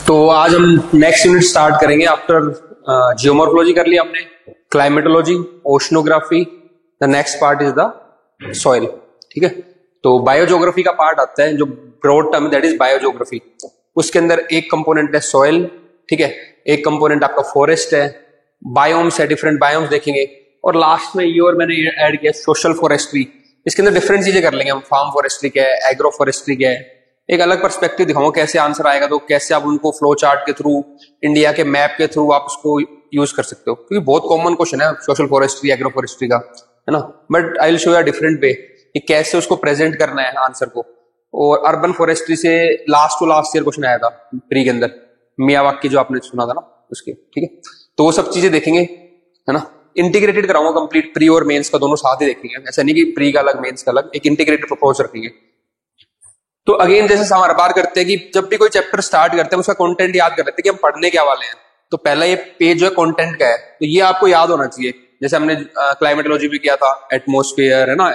तो आज हम नेक्स्ट यूनिट स्टार्ट करेंगे आफ्टर जियोमॉर्फोलॉजी कर लिया हमने, climatology, oceanography. The next part is the soil. ठीक है, तो बायोज्योग्राफी का पार्ट आता है जो ब्रॉड टर्म, दैट इज बायोज्योग्राफी। उसके अंदर एक कंपोनेंट है सॉइल, ठीक है, एक कंपोनेंट आपका फॉरेस्ट है, बायोम्स है, डिफरेंट बायोम्स देखेंगे, और लास्ट में ये और मैंने ऐड किया सोशल फॉरेस्ट्री। इसके अंदर डिफरेंट चीजें कर लेंगे हम, फार्म फॉरेस्ट्री क्या है, एग्रो फॉरेस्ट्री क्या है, एक अलग पर्सपेक्टिव दिखाऊंगा कैसे आंसर आएगा, तो कैसे आप उनको फ्लो चार्ट के थ्रू, इंडिया के मैप के थ्रू आप उसको यूज कर सकते हो, क्योंकि बहुत कॉमन क्वेश्चन है सोशल फॉरेस्ट्री, एग्रो फॉरेस्ट्री का, है ना। But I will show you different way कि कैसे उसको प्रेजेंट करना है आंसर को। और अर्बन फॉरेस्ट्री से last to last year question आया था प्री के अंदर, मियावाकी जो आपने सुना था ना उसके, ठीक है। तो वो सब चीजें देखेंगे, है ना। इंटीग्रेटेड कराऊंगा कंप्लीट, प्री और मेंस का दोनों साथ ही देखेंगे, ऐसा नहीं कि प्री का अलग मेंस का अलग, एक इंटीग्रेटेड प्रपोज रखेंगे। तो अगेन जैसे हम हर बार करते हैं कि जब भी कोई चैप्टर स्टार्ट करते हैं उसका कंटेंट याद कर लेते हैं कि हम पढ़ने क्या वाले हैं। तो पहला ये पेज जो है कंटेंट का है, तो ये आपको याद होना चाहिए। जैसे हमने क्लाइमेटोलॉजी भी किया था, एटमॉस्फेयर, है ना,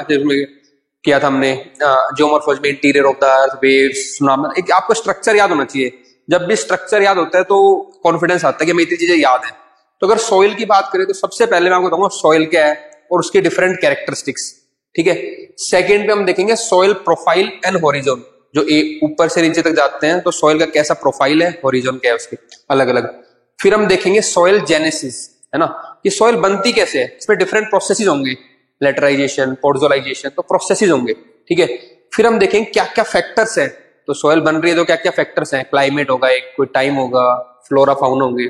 किया था हमने जियोमॉर्फोलॉजी में interior of the earth, waves, tsunami. एक आपको स्ट्रक्चर याद होना चाहिए। जब भी स्ट्रक्चर याद होता है तो कॉन्फिडेंस आता है कि हमें इतनी चीजें याद है। तो अगर सॉइल की बात करें तो सबसे पहले मैं आपको बताऊंगा सॉइल क्या है और उसके डिफरेंट कैरेक्टरिस्टिक्स, ठीक है। सेकेंड पे हम देखेंगे सॉइल प्रोफाइल एंड हॉरिजॉन, जो ऊपर से नीचे तक जाते हैं तो सॉइल का कैसा प्रोफाइल है, हॉरिजॉन क्या है उसके अलग अलग। फिर हम देखेंगे सॉइल जेनेसिस, है ना, कि सॉइल बनती कैसे है, इसमें डिफरेंट प्रोसेसेस होंगे, लेटराइजेशन, पोडोलाइजेशन, तो प्रोसेसेस होंगे, ठीक है। फिर हम देखेंगे क्या क्या फैक्टर्स है, तो सॉइल बन रही है तो क्या क्या फैक्टर्स हैं, क्लाइमेट होगा, एक कोई टाइम होगा, फ्लोरा फाउना होंगे।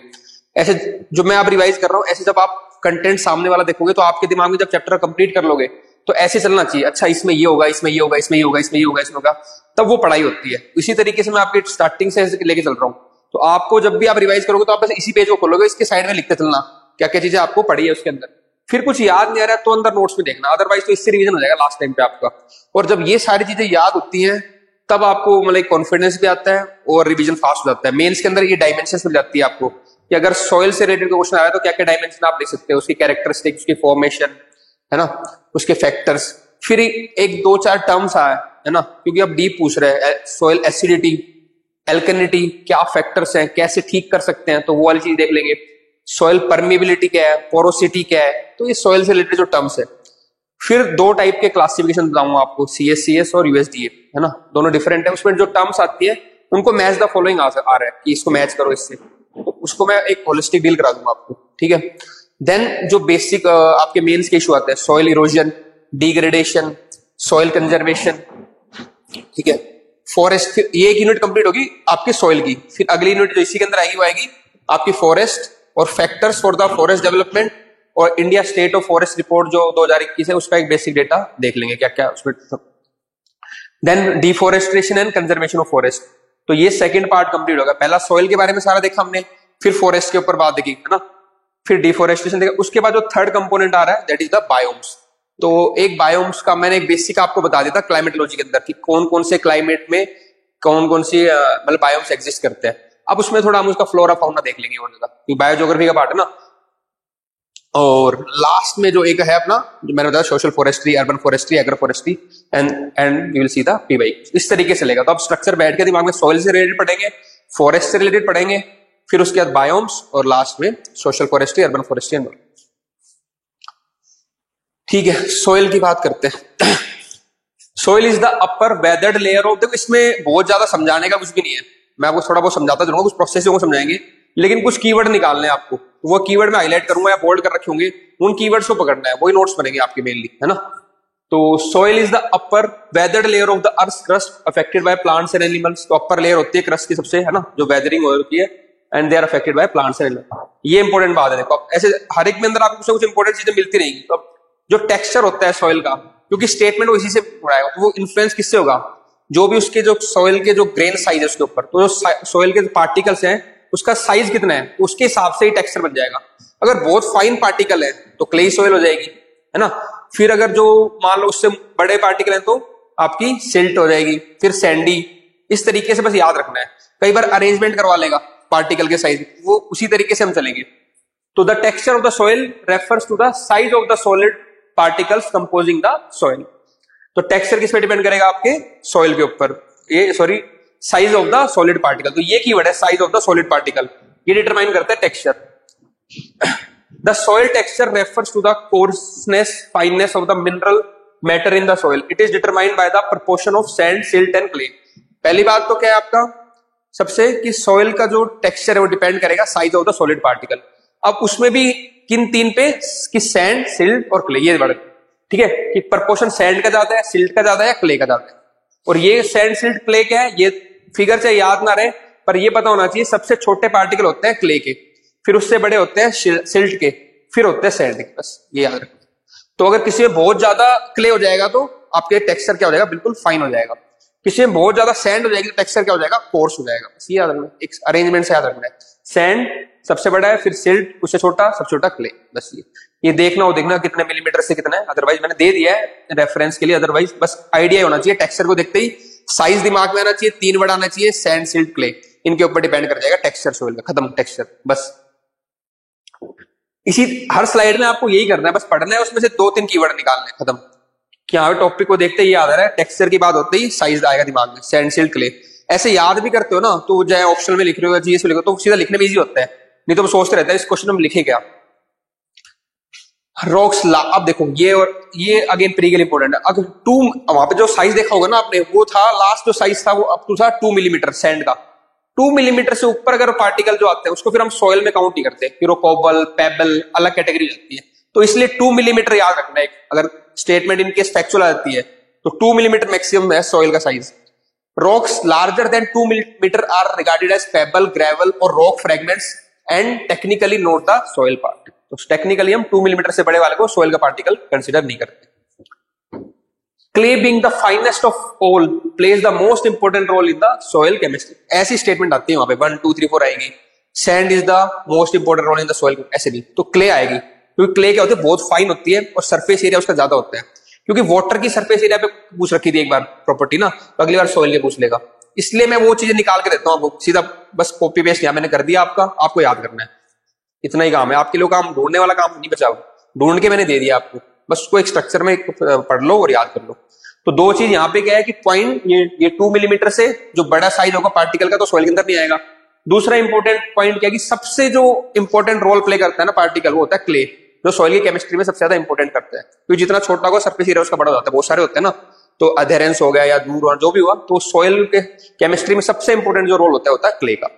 ऐसे जो मैं आप रिवाइज कर रहा हूँ, ऐसे जब आप कंटेंट सामने वाला देखोगे तो आपके दिमाग में जब चैप्टर कंप्लीट कर लोगे तो ऐसे चलना चाहिए, अच्छा इसमें ये होगा, इसमें ये होगा, इसमें ये होगा, इसमें ये होगा, इसमें होगा, तब वो पढ़ाई होती है। इसी तरीके से मैं आपके स्टार्टिंग से लेके चल रहा हूँ। तो आपको जब भी आप रिवाइज करोगे तो आप इसी पेज को खोलोगे, इसके साइड में लिखते चलना क्या क्या चीजें आपको पढ़ी है उसके अंदर। फिर कुछ याद नहीं आ रहा है तो अंदर नोट्स में देखना, अदरवाइज तो इससे रिवीजन हो जाएगा लास्ट टाइम पे आपका। और जब ये सारी चीजें याद होती हैं तब आपको मतलब कॉन्फिडेंस भी आता है और रिवीजन फास्ट हो जाता है। मेंस के अंदर ये डायमेंशन मिल जाती है आपको कि अगर सॉइल से रिलेटेड क्वेश्चन आया तो क्या क्या डायमेंशन आप लिख सकते हो, उसकी कैरेक्टरिस्टिक, उसकी फॉर्मेशन, है ना, उसके फैक्टर्स। फिर एक दो चार टर्म्स आए, है ना, क्योंकि अब डीप पूछ रहे हैं, सॉइल एसिडिटी, एल्कनिटी, क्या फैक्टर्स हैं, कैसे ठीक कर सकते हैं, तो वो वाली चीज देख लेंगे। सॉइल परमिबिलिटी क्या है, पोरोसिटी क्या है, तो ये सॉइल से रिलेटेड जो टर्म्स है। फिर दो टाइप के क्लासिफिकेशन बताऊंगा आपको, CSCS और USDA, है ना, दोनों डिफरेंट है। उसमें जो टर्म्स आती है उनको मैच द फॉलोइंग आ रहा है कि इसको मैच करो इससे, तो उसको मैं एक होलिस्टिक डील करा दूंगा आपको, ठीक है। देन जो बेसिक आपके मेंस के इशू आते हैं, soil erosion, degradation, soil conservation, ठीक है, फॉरेस्ट। ये एक यूनिट कंप्लीट होगी आपकी सॉइल की। फिर अगली यूनिट जो इसी के अंदर आएगी वो आएगी आपकी फॉरेस्ट और factors for the forest development, और India state of forest report जो 2021 है उसका एक बेसिक डेटा देख लेंगे क्या क्या उसमें। Then deforestation and conservation of forest, तो ये सेकंड पार्ट कंप्लीट होगा। पहला सॉइल के बारे में सारा देखा हमने, फिर फॉरेस्ट के ऊपर बात देखी, है ना, फिर डिफॉरेस्टेशन देखा। उसके बाद जो थर्ड कंपोनेंट आ रहा है दैट इज द बायोम्स। तो एक बायोम्स का मैंने एक बेसिक आपको बता दिया था क्लाइमेटोलॉजी के अंदर कि कौन कौन से क्लाइमेट में कौन कौन सी मतलब बायोम्स एग्जिस्ट करते हैं। अब उसमें थोड़ा हम उसका फ्लोरा फाउना देख लेंगे और ज्यादा, बायोज्योग्राफी का पार्ट है ना। और लास्ट में जो एक है अपना जो मैंने बताया social forestry, urban forestry, agro forestry, and you will see the PY, इस तरीके से लेगा। तो अब स्ट्रक्चर बैठ के दिमाग में सॉइल से रिलेटेड पढ़ेंगे, फॉरेस्ट से रिलेटेड पढ़ेंगे, फिर उसके बाद बायोम्स, और लास्ट में social forestry, urban forestry and, ठीक है। सॉइल की बात करते हैं। Soil is the upper weathered layer of, देखो इसमें बहुत ज्यादा समझाने का कुछ भी नहीं है, मैं आपको थोड़ा बहुत समझाता चलूंगा, कुछ प्रोसेस को समझाएंगे, लेकिन कुछ कीवर्ड निकालने हैं आपको, वो कीवर्ड में हाईलाइट करूंगा या बोल्ड कर रखे होंगे, उन कीवर्ड्स को पकड़ना है, वही नोट्स बनेंगे आपके मेनली, है ना। तो soil is the upper weathered layer of the earth crust affected by plants and animals. तो अपर लेयर होती है क्रस्ट की सबसे, है ना, जो वेदरिंग होती है, and they are affected by plants and animals. ये इंपॉर्टेंट बात है। देखो ऐसे हर एक में अंदर आपको कुछ इंपॉर्टेंट चीजें मिलती रहेंगी। तो जो टेक्सचर होता है सॉइल का, क्योंकि स्टेटमेंट वो इसी से उड़ाएगा, तो वो इन्फ्लुएंस किससे होगा, जो भी उसके जो सॉइल के जो ग्रेन साइज है उसके ऊपर, तो जो सॉइल के पार्टिकल्स हैं उसका साइज कितना है उसके हिसाब से ही टेक्सचर बन जाएगा। अगर बहुत फाइन पार्टिकल है तो क्लेई सॉइल हो जाएगी, है ना। फिर अगर जो मान लो उससे बड़े पार्टिकल हैं तो आपकी सिल्ट हो जाएगी, फिर सैंडी। इस तरीके से बस याद रखना है। कई बार अरेंजमेंट करवा लेगा पार्टिकल के साइज, वो उसी तरीके से हम चलेंगे। तो the texture of the soil refers to the size of the solid particles composing the soil. तो टेक्सचर किस पे डिपेंड करेगा, आपके सॉइल के ऊपर, ये sorry size of the solid particle. तो ये कीवर्ड है size of the solid particle, ये डिटरमाइन करता है texture. The soil texture refers to the coarseness fineness of the mineral matter in the soil, it is determined by the proportion of sand, silt and clay. पहली बात तो क्या है आपका सबसे कि सॉइल का जो टेक्सचर है वो डिपेंड करेगा size of the solid particle. अब उसमें भी किन तीन पे कि सैंड, सिल्ट और क्ले, ये वर्ड, ठीक है, कि प्रोपोर्शन सैंड का ज्यादा है, सिल्ट का ज्यादा है, क्ले का ज्यादा है। और ये सैंड, सिल्ट, क्ले क्या है, ये फिगर चाहे याद ना रहे पर ये पता होना चाहिए सबसे छोटे पार्टिकल होते हैं क्ले के, फिर उससे बड़े होते हैं सिल्ट के, फिर होते हैं सैंड के, बस ये याद रखो। तो अगर किसी में बहुत ज्यादा क्ले हो जाएगा तो आपके टेक्सचर क्या हो जाएगा, बिल्कुल फाइन हो जाएगा। किसी में बहुत ज्यादा सैंड हो जाएगी तो टेक्सचर क्या हो जाएगा, कोर्स हो जाएगा। बस ये याद रखना, एक अरेंजमेंट से याद रखना है। सैंड सबसे बड़ा है, फिर सिल्ट उससे छोटा, सबसे छोटा क्ले। बस ये देखना हो, देखना कितने मिलीमीटर से कितना है, अदरवाइज मैंने दे दिया है रेफरेंस के लिए, अदरवाइज बस आइडिया होना चाहिए। टेक्सचर को देखते ही साइज दिमाग में आना चाहिए, 3 वर्ड आना चाहिए, सैंड, सिल्ट, क्ले, इनके ऊपर डिपेंड कर जाएगा टेक्सचर सॉइल का, खत्म टेक्सचर। बस इसी हर स्लाइड में आपको यही करना है, बस पढ़ना है, उसमें से 2-3 कीवर्ड निकालने, खत्म। क्या टॉपिक को देखते ही याद आ रहा है, टेक्सचर की बात होते ही साइज आएगा दिमाग में, सैंड, सिल्ट, क्ले। ऐसे याद भी करते हो ना तो चाहे ऑप्शनल में लिख रहे हो या जीएस में लिखो तो सीधा लिखने में इजी होता है, नहीं तो सोचते रहते हैं इस क्वेश्चन में लिखे क्या। रॉक्स अब देखो ये, और ये अगेन प्री के लिए इंपॉर्टेंट है। अगर वहां पे जो साइज देखा होगा ना आपने, वो था लास्ट जो साइज था वो अप टू था 2 मिलीमीटर सैंड का। 2 मिलीमीटर से ऊपर अगर पार्टिकल जो आते हैं उसको फिर हम सॉइल में काउंट नहीं करते, फिर वो कोबल, पेबल अलग कैटेगरी जाती है। तो इसलिए 2 मिलीमीटर याद रखना है। अगर स्टेटमेंट इनकेस फैक्चुअल आ जाती है तो 2 मिलीमीटर मैक्सिमम है सॉइल का size. Rocks larger than 2 millimetre are regarded as pebble, gravel और rock fragments and technically not the soil part. तो टेक्निकली हम 2 मिलीमीटर से बड़े वाले को सॉइल का पार्टिकल कंसीडर नहीं करते। Clay being the finest of all plays the most important role in the soil chemistry. ऐसी स्टेटमेंट आती है वहां पे 1 2 3 4 आएगी। Sand is the most important role in the soil, ऐसे नहीं, तो क्ले आएगी, क्योंकि क्ले क्या होती है, बहुत फाइन होती है और सरफेस एरिया उसका ज्यादा होता है। क्योंकि वाटर की सरफेस एरिया पे पूछ रखी थी एक बार प्रॉपर्टी ना, तो अगली बार सॉइल के पूछ लेगा, इसलिए मैं वो चीजें निकाल के देता हूँ आपको, सीधा बस कॉपी पेस्ट यहाँ मैंने कर दिया, आपको याद करना है, इतना ही काम है। आपके लिए काम ढूंढने वाला काम नहीं बचा, ढूंढ के मैंने दे दिया आपको, बस उसको एक स्ट्रक्चर में पढ़ लो और याद कर लो। तो 2 चीज यहाँ पे क्या है कि पॉइंट ये 2 मिलीमीटर से जो बड़ा साइज होगा पार्टिकल का तो सॉइल के अंदर नहीं आएगा। दूसरा इंपॉर्टेंट पॉइंट क्या है कि सबसे जो इंपॉर्टेंट रोल प्ले करता है ना पार्टिकल, वो होता है क्ले, जो सॉइल की केमिस्ट्री में सबसे ज्यादा इंपॉर्टेंट करता है। क्योंकि जितना छोटा होगा सरफेस एरिया उसका बड़ा होता है, बहुत सारे होते हैं ना, तो अधेरेंस हो गया या दूर और जो भी हुआ, तो सॉइल के केमिस्ट्री में सबसे इंपॉर्टेंट जो रोल होता है क्ले का।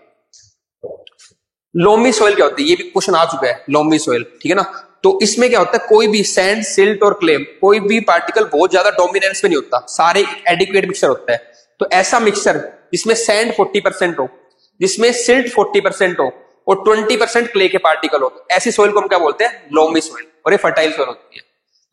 लोमी सॉइल क्या होती है, ये भी क्वेश्चन आ चुका है, लोमी सॉइल, ठीक है ना। तो इसमें क्या होता है, कोई भी सैंड, सिल्ट और क्ले, कोई भी पार्टिकल बहुत ज्यादा डोमिनेंस में नहीं होता, सारे एडिक्वेट मिक्सचर होता है। तो ऐसा मिक्सचर जिसमें सैंड 40% हो, जिसमें सिल्ट 40% हो और 20% क्ले के पार्टिकल हो, ऐसी सॉइल को हम क्या बोलते हैं, लोमी सॉइल, और ये फर्टाइल सॉइल होती है।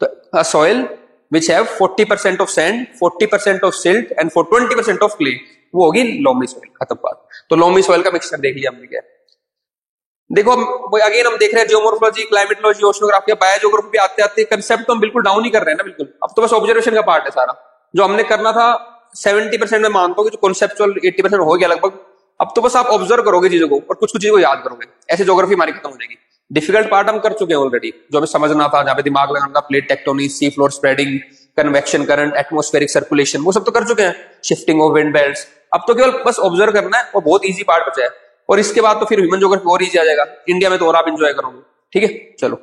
तो soil which have 40% of sand, 40% of silt and 20% of clay, वो होगी लोमी सॉइल, खत्म बात। तो लोमी सॉइल का मिक्सचर देख लिया हमने क्या। देखो अगेन हम देख रहे हैं जियोमॉर्फोलॉजी, क्लाइमेटोलॉजी, ओशनोग्राफी, बायोजियोग्राफी पे आते आते कंसेप्ट तो हम बिल्कुल डाउन ही कर रहे हैं ना, बिल्कुल। अब तो बस ऑब्जर्वेशन का पार्ट है सारा, जो हमने करना था 70% में मानता हूँ कि जो कॉन्सेप्चुअल 80% हो गया लगभग। अब तो बस आप ऑब्जर्व करोगे चीजों को और कुछ कुछ चीजों को याद करोगे, ऐसे ज्योग्राफी हमारी खत्म हो जाएगी। डिफिकल्ट पार्ट हम कर चुके हैं ऑलरेडी, जो हमें समझना था, जहां पे दिमाग लगाना था, plate tectonic, sea floor spreading, convection current, atmospheric circulation, वो सब तो कर चुके हैं, शिफ्टिंग ऑफ विंड बेल्ट्स। अब तो केवल बस ऑब्जर्व करना है और बहुत इजी पार्ट बचा है, और इसके बाद तो फिर ह्यूमन ज्योग्राफी और इजी आ जाएगा, इंडिया में तो और आप एंजॉय करोगे, ठीक है। चलो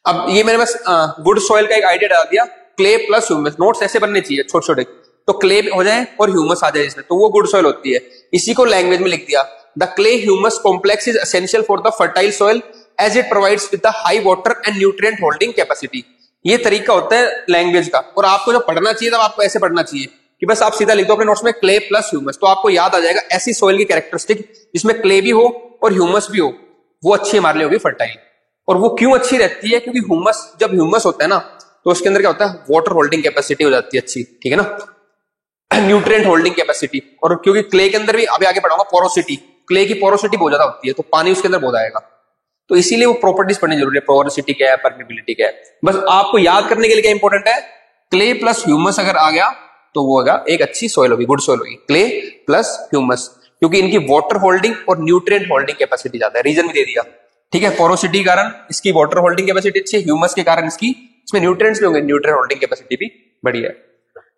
अब ये मैंने बस गुड सॉइल का एक आइडिया डाल दिया, क्ले प्लस ह्यूमस, नोट्स ऐसे बनने चाहिए छोटे छोटे, तो क्ले हो जाए और ह्यूमस आ जाए इसमें, तो वो गुड सॉइल होती है। इसी को लैंग्वेज में लिख दिया, the clay humus complex is essential for the fertile soil as it provides with the high water and nutrient holding capacity. ये तरीका होता है लैंग्वेज का, और आपको जो पढ़ना चाहिए तब आपको ऐसे पढ़ना चाहिए कि बस आप सीधा लिख दो अपने नोट्स में क्ले प्लस ह्यूमस, तो आपको याद आ जाएगा ऐसी सॉइल की कैरेक्टरिस्टिक जिसमें क्ले भी हो और ह्यूमस भी हो, वो अच्छी हमारे लिए होगी फर्टाइल। और वो क्यों अच्छी रहती है, क्योंकि ह्यूमस, जब ह्यूमस होता है ना तो उसके अंदर क्या होता है, वाटर होल्डिंग कैपेसिटी हो जाती है अच्छी, ठीक है ना, न्यूट्रिएंट होल्डिंग कैपेसिटी। और क्योंकि क्ले के अंदर भी अभी आगे पढ़ाऊंगा पोरोसिटी, क्ले की पोरोसिटी बहुत ज्यादा होती है, तो पानी उसके अंदर बहुत आएगा, तो इसीलिए वो प्रॉपर्टीज पढ़नी जरूरी है, पोरोसिटी क्या है, परमेबिलिटी क्या है। बस आपको याद करने के लिए क्या इंपॉर्टेंट है, क्ले प्लस ह्यूमस अगर आ गया तो वो होगा एक अच्छी सॉइल होगी, गुड सॉइल होगी, क्ले प्लस ह्यूमस, क्योंकि इनकी वाटर होल्डिंग और न्यूट्रिएंट होल्डिंग कैपेसिटी ज्यादा है, रीजन भी दे दिया, ठीक है। पोरोसिटी के कारण इसकी वाटर होल्डिंग कैपेसिटी अच्छी है, ह्यूमस के कारण इसमें न्यूट्रिएंट्स भी होंगे, न्यूट्रिएंट होल्डिंग कैपेसिटी भी बढ़िया है।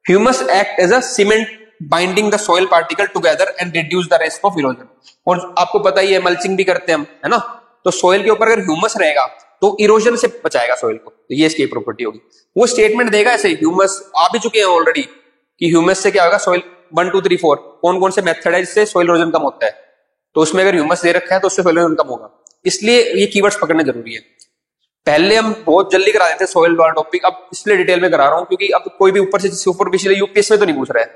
Humus act as a cement binding the soil particle together and reduce the risk of erosion. और आपको पता ही है मल्चिंग भी करते हैं हम, है ना, तो सॉइल के ऊपर अगर ह्यूमस रहेगा तो इरोजन से बचाएगा सॉइल को, तो ये इसकी प्रॉपर्टी होगी। वो स्टेटमेंट देगा ऐसे, ह्यूमस आ भी चुके हैं ऑलरेडी कि ह्यूमस से क्या होगा, सॉइल 1 2 3 4 कौन कौन से मेथड है जिससे सॉइल इरोजन कम होता है, तो उसमें अगर ह्यूमस दे रखा है तो उससे सॉइल इरोजन कम होगा। इसलिए ये कीवर्ड्स पकड़ना जरूरी है। पहले हम बहुत जल्दी करा देते सॉइल वाला टॉपिक, अब इसलिए डिटेल में करा रहा हूं क्योंकि अब कोई भी ऊपर से सुपरफिशियल यूपीएससी में तो नहीं पूछ रहा है,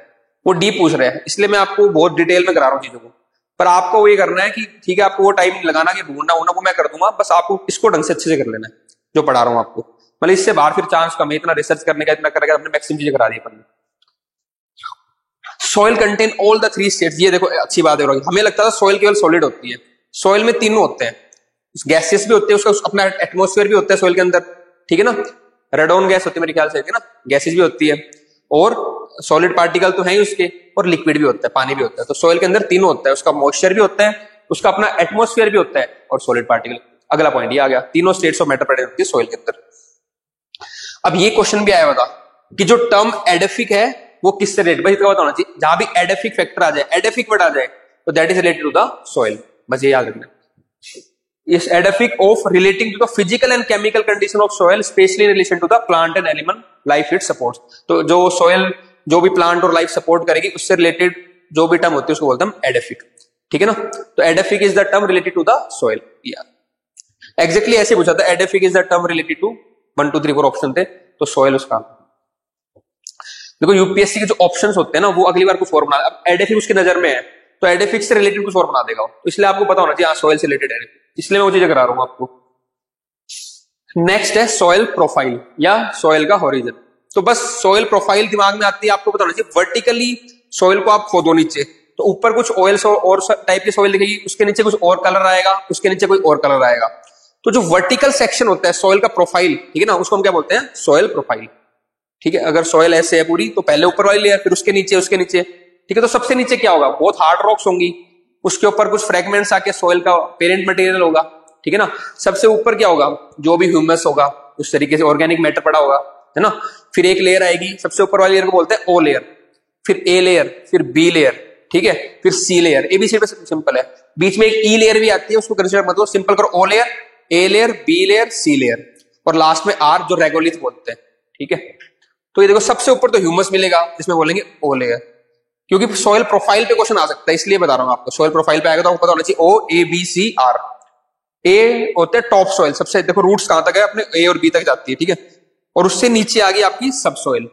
वो डीप पूछ रहा है, इसलिए मैं आपको बहुत डिटेल में करा रहा हूं चीजों को। पर आपको वो ये करना है कि ठीक है, आपको वो टाइम लगाना कि ढूंढना होना वो मैं कर दूंगा, बस आपको इसको ढंग से अच्छे से कर लेना है जो पढ़ा रहा हूं आपको, मतलब इससे बाहर फिर चांस कम है, इतना रिसर्च करने का इतना करेगा, अपने मैक्सिमम चीजें करा दी अपन ने। Soil contain all the 3 states, ये देखो अच्छी बात है, हमें लगता था सॉइल केवल सॉलिड होती है, सॉइल में तीनों होते हैं, गैसेस भी होते हैं, उसका अपना एटमॉस्फेयर भी होता है सॉइल के अंदर, ठीक है ना, रेडॉन गैस होती है मेरे ख्याल से, ना, गैसेस भी होती है, और सॉलिड पार्टिकल तो है ही उसके, और लिक्विड भी होता है, पानी भी होता है। तो सॉइल के अंदर तीनों होता है, उसका मॉइस्चर भी होता है, उसका अपना एटमॉस्फेयर भी होता है, और सॉलिड पार्टिकल। अगला पॉइंट ये आ गया, तीनों स्टेट्स ऑफ मैटर प्रेजेंट होती है सॉइल के अंदर। अब ये क्वेश्चन भी आया होगा कि जो टर्म एडेफिक है वो किससे रिलेटेड, बस इतना पता होना चाहिए, जहां भी एडेफिक फैक्टर आ जाए, एडेफिक वर्ड आ जाए, तो that is related to the soil, बस ये याद रखना। Is edaphic of relating to the physical and chemical condition of soil, especially in relation to the plant and animal life it supports। तो जो soil जो भी plant और life support करेगी उससे related जो भी term होती है उसको बोलते हैं edaphic, ठीक है ना। तो edaphic is the term related to the soil, exactly ऐसे पूछा था, edaphic is the term related to 1 2 3 4 option थे, तो soil उसका। देखो यूपीएससी के जो ऑप्शंस होते हैं ना वो अगली बार कुछ और बना, अब edaphic उसकी नजर में है तो edaphic से रिलेटेड कुछ और बना देगा, तो इसलिए आपको पता होना चाहिए soil से रिलेटेड है, इसलिए मैं वो चीजें करा रहा हूं आपको। नेक्स्ट है सॉइल प्रोफाइल या सॉइल का होरिजन। तो बस सॉइल प्रोफाइल दिमाग में आती है, आपको पता होना चाहिए वर्टिकली सॉइल को आप खोदो नीचे, तो ऊपर कुछ ऑयल और टाइप की सॉइल दिखेगी, उसके नीचे कुछ और कलर आएगा, उसके नीचे कोई और कलर आएगा। तो जो वर्टिकल सेक्शन होता है सॉइल का प्रोफाइल, ठीक है ना, उसको हम क्या बोलते हैं, सॉइल प्रोफाइल, ठीक है। अगर सॉइल ऐसे है पूरी, तो पहले ऊपर वाली लेयर, फिर उसके नीचे, ठीक है। तो सबसे नीचे क्या होगा, बहुत हार्ड रॉक्स होंगी, उसके ऊपर कुछ फ्रेगमेंट्स आके सॉइल का पेरेंट मटेरियल होगा, ठीक है ना। सबसे ऊपर क्या होगा, जो भी ह्यूमस होगा, उस तरीके से ऑर्गेनिक मैटर पड़ा होगा, है ना। फिर एक लेयर आएगी, सबसे ऊपर वाली लेयर को बोलते हैं ओ लेयर, फिर ए लेयर, फिर बी लेयर, ठीक है, फिर सी लेयर। एबीसी सिंपल है, बीच में एक ई लेयर भी आती है, उसको कंसीडर मतलब सिंपल करो, O layer, A layer, B layer, C layer, और लास्ट में आर जो रेगोलिथ बोलते हैं, ठीक है। तो ये देखो सबसे ऊपर तो ह्यूमस मिलेगा, इसमें बोलेंगे ओ लेयर, क्योंकि सॉइल प्रोफाइल पे क्वेश्चन आ सकता है, इसलिए बता रहा हूं आपको। सॉइल प्रोफाइल पे आएगा तो आपको पता होना चाहिए ओ ए बी सी आर। ए होते हैं टॉप सॉइल, सबसे देखो रूट्स कहां तक है, अपने ए और बी तक जाती है, ठीक है, और उससे नीचे आ गई आपकी सब सॉइल,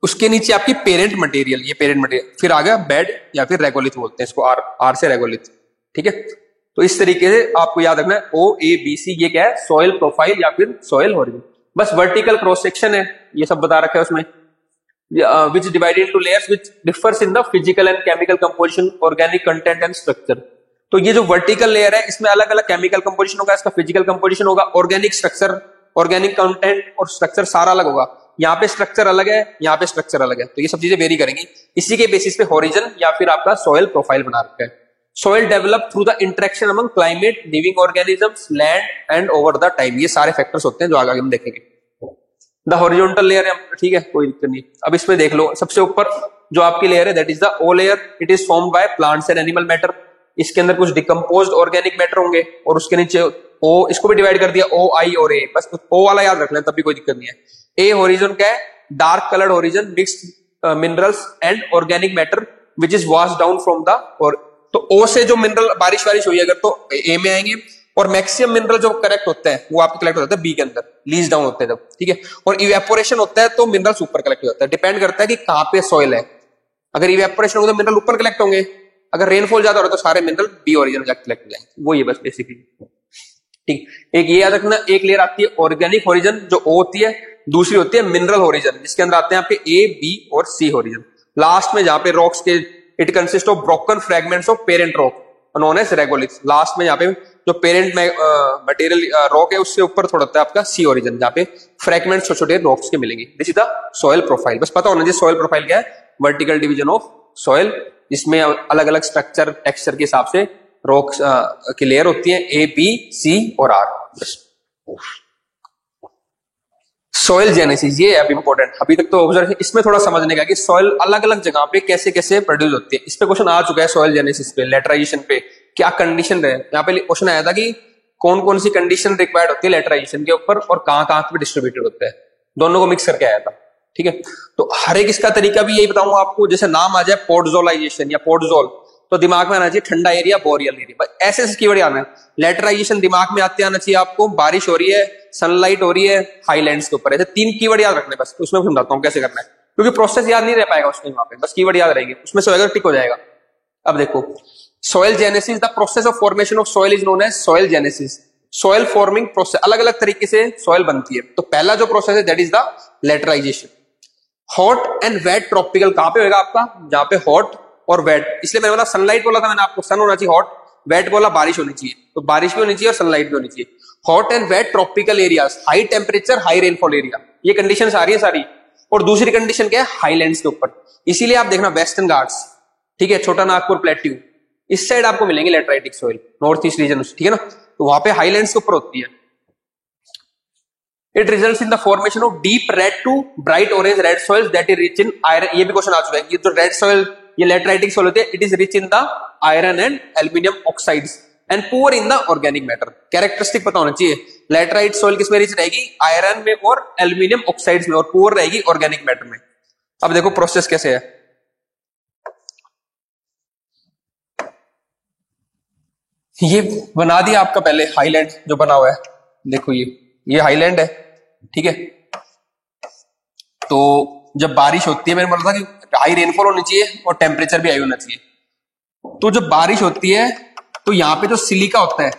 उसके नीचे आपकी पेरेंट मटेरियल, ये पेरेंट मटेरियल, फिर आ गया बेड या फिर रेगोलिथ बोलते हैं इसको, आर, आर से रेगोलिथ, ठीक है। तो इस तरीके से आपको याद रखना है ओ ए बी सी, ये क्या है, सॉइल प्रोफाइल या फिर सॉइल होरिजन। बस वर्टिकल क्रॉस सेक्शन है, ये सब बता रखा है उसमें, which is divided into layers which differs in the physical and chemical composition, organic content and structure। तो ये जो वर्टिकल लेयर है इसमें अलग अलग केमिकल कंपोजिशन होगा, इसका फिजिकल कंपोजिशन होगा, ऑर्गेनिक स्ट्रक्चर, ऑर्गेनिक कंटेंट और स्ट्रक्चर सारा अलग होगा। यहाँ पे स्ट्रक्चर अलग है, यहाँ पे स्ट्रक्चर अलग है, तो ये सब चीजें वेरी करेंगी। इसी के बेसिस पे होरिजन या फिर आपका सॉइल प्रोफाइल बना रखा है। Soil develop through the interaction among climate, living organisms, land and over the time, ये सारे फैक्टर्स होते हैं जो आगे हम देखेंगे। द हॉरिजॉन्टल लेयर है, ठीक है, कोई दिक्कत नहीं। अब इसमें देख लो सबसे ऊपर जो आपकी लेयर है that is the O layer, it is formed by plants and animal matter. इसके अंदर कुछ डिकम्पोज्ड ऑर्गेनिक मैटर होंगे, और उसके नीचे ओ, इसको भी डिवाइड कर दिया ओ आई और ए, बस ओ वाला याद रख लें तब भी कोई दिक्कत नहीं है। ए हॉरिजॉन क्या है, dark coloured horizon, mixed minerals and organic matter which is wash down from the, और तो ओ से जो मिनरल बारिश हुई अगर तो ए में आएंगे, और मैक्सिमम मिनरल जो कलेक्ट होता है वो आपके कलेक्ट होता है बी के अंदर, लीज डाउन होते हैं जब, ठीक है। और इवेपोरेशन होता है तो मिनरल्स ऊपर कलेक्ट होता है, डिपेंड करता है कि कहां पे सॉइल है। अगर इवेपोरेशन होगा तो मिनरल ऊपर कलेक्ट होंगे, अगर रेनफॉल ज्यादा हो रहा है तो सारे मिनरल बी ओरिजिन कलेक्ट हो जाएंगे, वो ये बस बेसिकली, ठीक। एक ये याद रखना, एक लेयर आती है ऑर्गेनिक ओरिजिन जो ओ होती है, दूसरी होती है मिनरल ओरिजिन जिसके अंदर आते हैं आपके ए बी और सी ओरिजिन। लास्ट में जहां पे रॉक्स के, it consist of broken fragments of parent rock known as regolith. Last में यहाँ पे जो पेरेंट मटेरियल रॉक है उससे ऊपर थोड़ा होता है आपका सी ओरिजिन, जहाँ पे फ्रेगमेंट्स छोटे छोटे रॉक्स के मिलेंगे। This is the soil profile, बस पता होना चाहिए सॉइल प्रोफाइल क्या है, वर्टिकल डिवीजन ऑफ सॉइल, इसमें अलग अलग स्ट्रक्चर टेक्सचर के हिसाब से रॉक की लेयर होती है, ए बी सी और आर। सॉइल जेनेसिस, ये अब इंपॉर्टेंट, अभी तक तो ऑब्जर्व, इसमें थोड़ा समझने का कि सॉइल अलग अलग जगह पे कैसे कैसे प्रोड्यूस होती है। इस पे क्वेश्चन आ चुका है सॉइल जेनेसिस पे, लेटराइजेशन पे क्या कंडीशन रहे। यहाँ पे क्वेश्चन आया था कि कौन कौन सी कंडीशन रिक्वायर्ड होती है लेटराइजेशन के ऊपर और कहाँ कहाँ पे डिस्ट्रीब्यूटेड होता है, दोनों को मिक्स करके आया था। ठीक है, तो हर एक इसका तरीका भी यही बताऊंगा आपको। जैसे नाम आ जाए पोर्टजोलाइजेशन या पोर्टजोल, तो दिमाग में आना चाहिए ठंडा एरिया, बोरियल एरिया, ऐसे ऐसे कीवर्ड आना है। लेटराइजेशन दिमाग में आते आना चाहिए आपको, बारिश हो रही है, सनलाइट हो रही है, हाईलैंड्स के ऊपर, ऐसे 3 कीवर्ड याद रखने बस। उसमें समझाता हूँ कैसे करना है, क्योंकि प्रोसेस याद नहीं रह पाएगा उसमें, वहां पे बस कीवर्ड याद रहेंगे, उसमें से अगर टिक हो जाएगा। अब देखो, soil genesis, the process of formation of soil is known as soil genesis. Soil forming process, अलग अलग तरीके से सॉइल बनती है। तो पहला जो प्रोसेस है that is the laterization. Hot and wet tropical कहां पे होगा आपका, जहां पे हॉट और वेट, इसलिए मैंने बोला सनलाइट बोला था मैंने आपको, सन होना चाहिए हॉट, वेट बोला बारिश होनी चाहिए, तो बारिश भी होनी चाहिए और सनलाइट भी होनी चाहिए। Hot and wet tropical areas, high temperature high rainfall area, ये कंडीशन आ रही है सारी। और दूसरी कंडीशन क्या है, हाईलैंड्स के ऊपर, इसीलिए आप देखना वेस्टर्न घाट्स, ठीक है, छोटा नागपुर प्लेट्यू, इस साइड आपको मिलेंगे लेटराइटिक सॉइल, नॉर्थ ईस्ट रीजन, ठीक है ना, तो वहां पे हाईलैंड्स के ऊपर होती है। It results in the formation of deep red to bright orange red soils that is rich in iron. ये भी क्वेश्चन आ चुका है कि जो रेड सॉइल, ये लेटराइटिक सॉइल होती है, it is rich in the iron and aluminium oxides and poor in the organic matter. Characteristic पता होना चाहिए, लेटराइट सॉइल किसमें रिच रहेगी, आयरन में और एल्यूमिनियम ऑक्साइड्स में, और पुअर रहेगी ऑर्गेनिक मैटर में। अब देखो प्रोसेस कैसे है, ये बना दिया आपका पहले हाईलैंड जो बना हुआ है, देखो ये हाईलैंड है, ठीक है। तो जब बारिश होती है, मैंने बोला था कि हाई रेनफॉल होनी चाहिए और टेम्परेचर भी हाई होना चाहिए। तो जब बारिश होती है तो यहाँ पे जो सिलिका होता है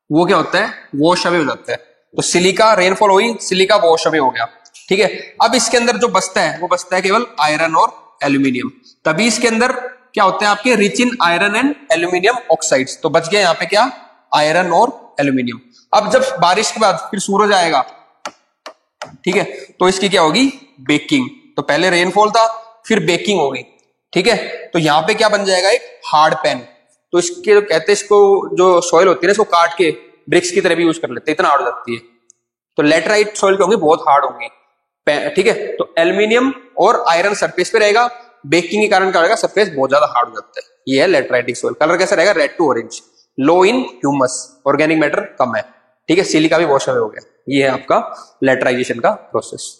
वो क्या होता है, वॉश अवे हो जाता है। तो सिलिका, रेनफॉल हुई, सिलिका वॉश अवे हो गया, ठीक है। अब इसके अंदर जो बचता है वो बचता है केवल आयरन और एल्यूमिनियम, तभी इसके अंदर क्या होते हैं आपके, rich in iron and aluminium oxides. तो बच गया यहाँ पे क्या, आयरन और एल्यूमिनियम। अब जब बारिश के बाद फिर सूरज आएगा, ठीक है, तो इसकी क्या होगी, बेकिंग। तो पहले रेनफॉल था, फिर बेकिंग होगी, ठीक है। तो यहाँ पे क्या बन जाएगा, एक हार्ड पैन। तो इसके जो कहते हैं, इसको जो सॉइल होती है ना, इसको काट के ब्रिक्स की तरह भी यूज कर लेते हैं, इतना हार्ड हो जाती है। तो लेटराइट सॉइल के होंगे बहुत हार्ड होंगे, ठीक है। तो एल्यूमिनियम और आयरन सरफेस पे रहेगा, बेकिंग के कारण क्या होगा, सरफेस बहुत ज्यादा हार्ड हो जाता है। ये है लेटराइटिक सॉइल। कलर कैसा रहेगा, red to orange, low in humus, organic matter कम है, ठीक है। सिलिका भी वॉश अवे हो गया। ये है आपका लेटराइजेशन का प्रोसेस।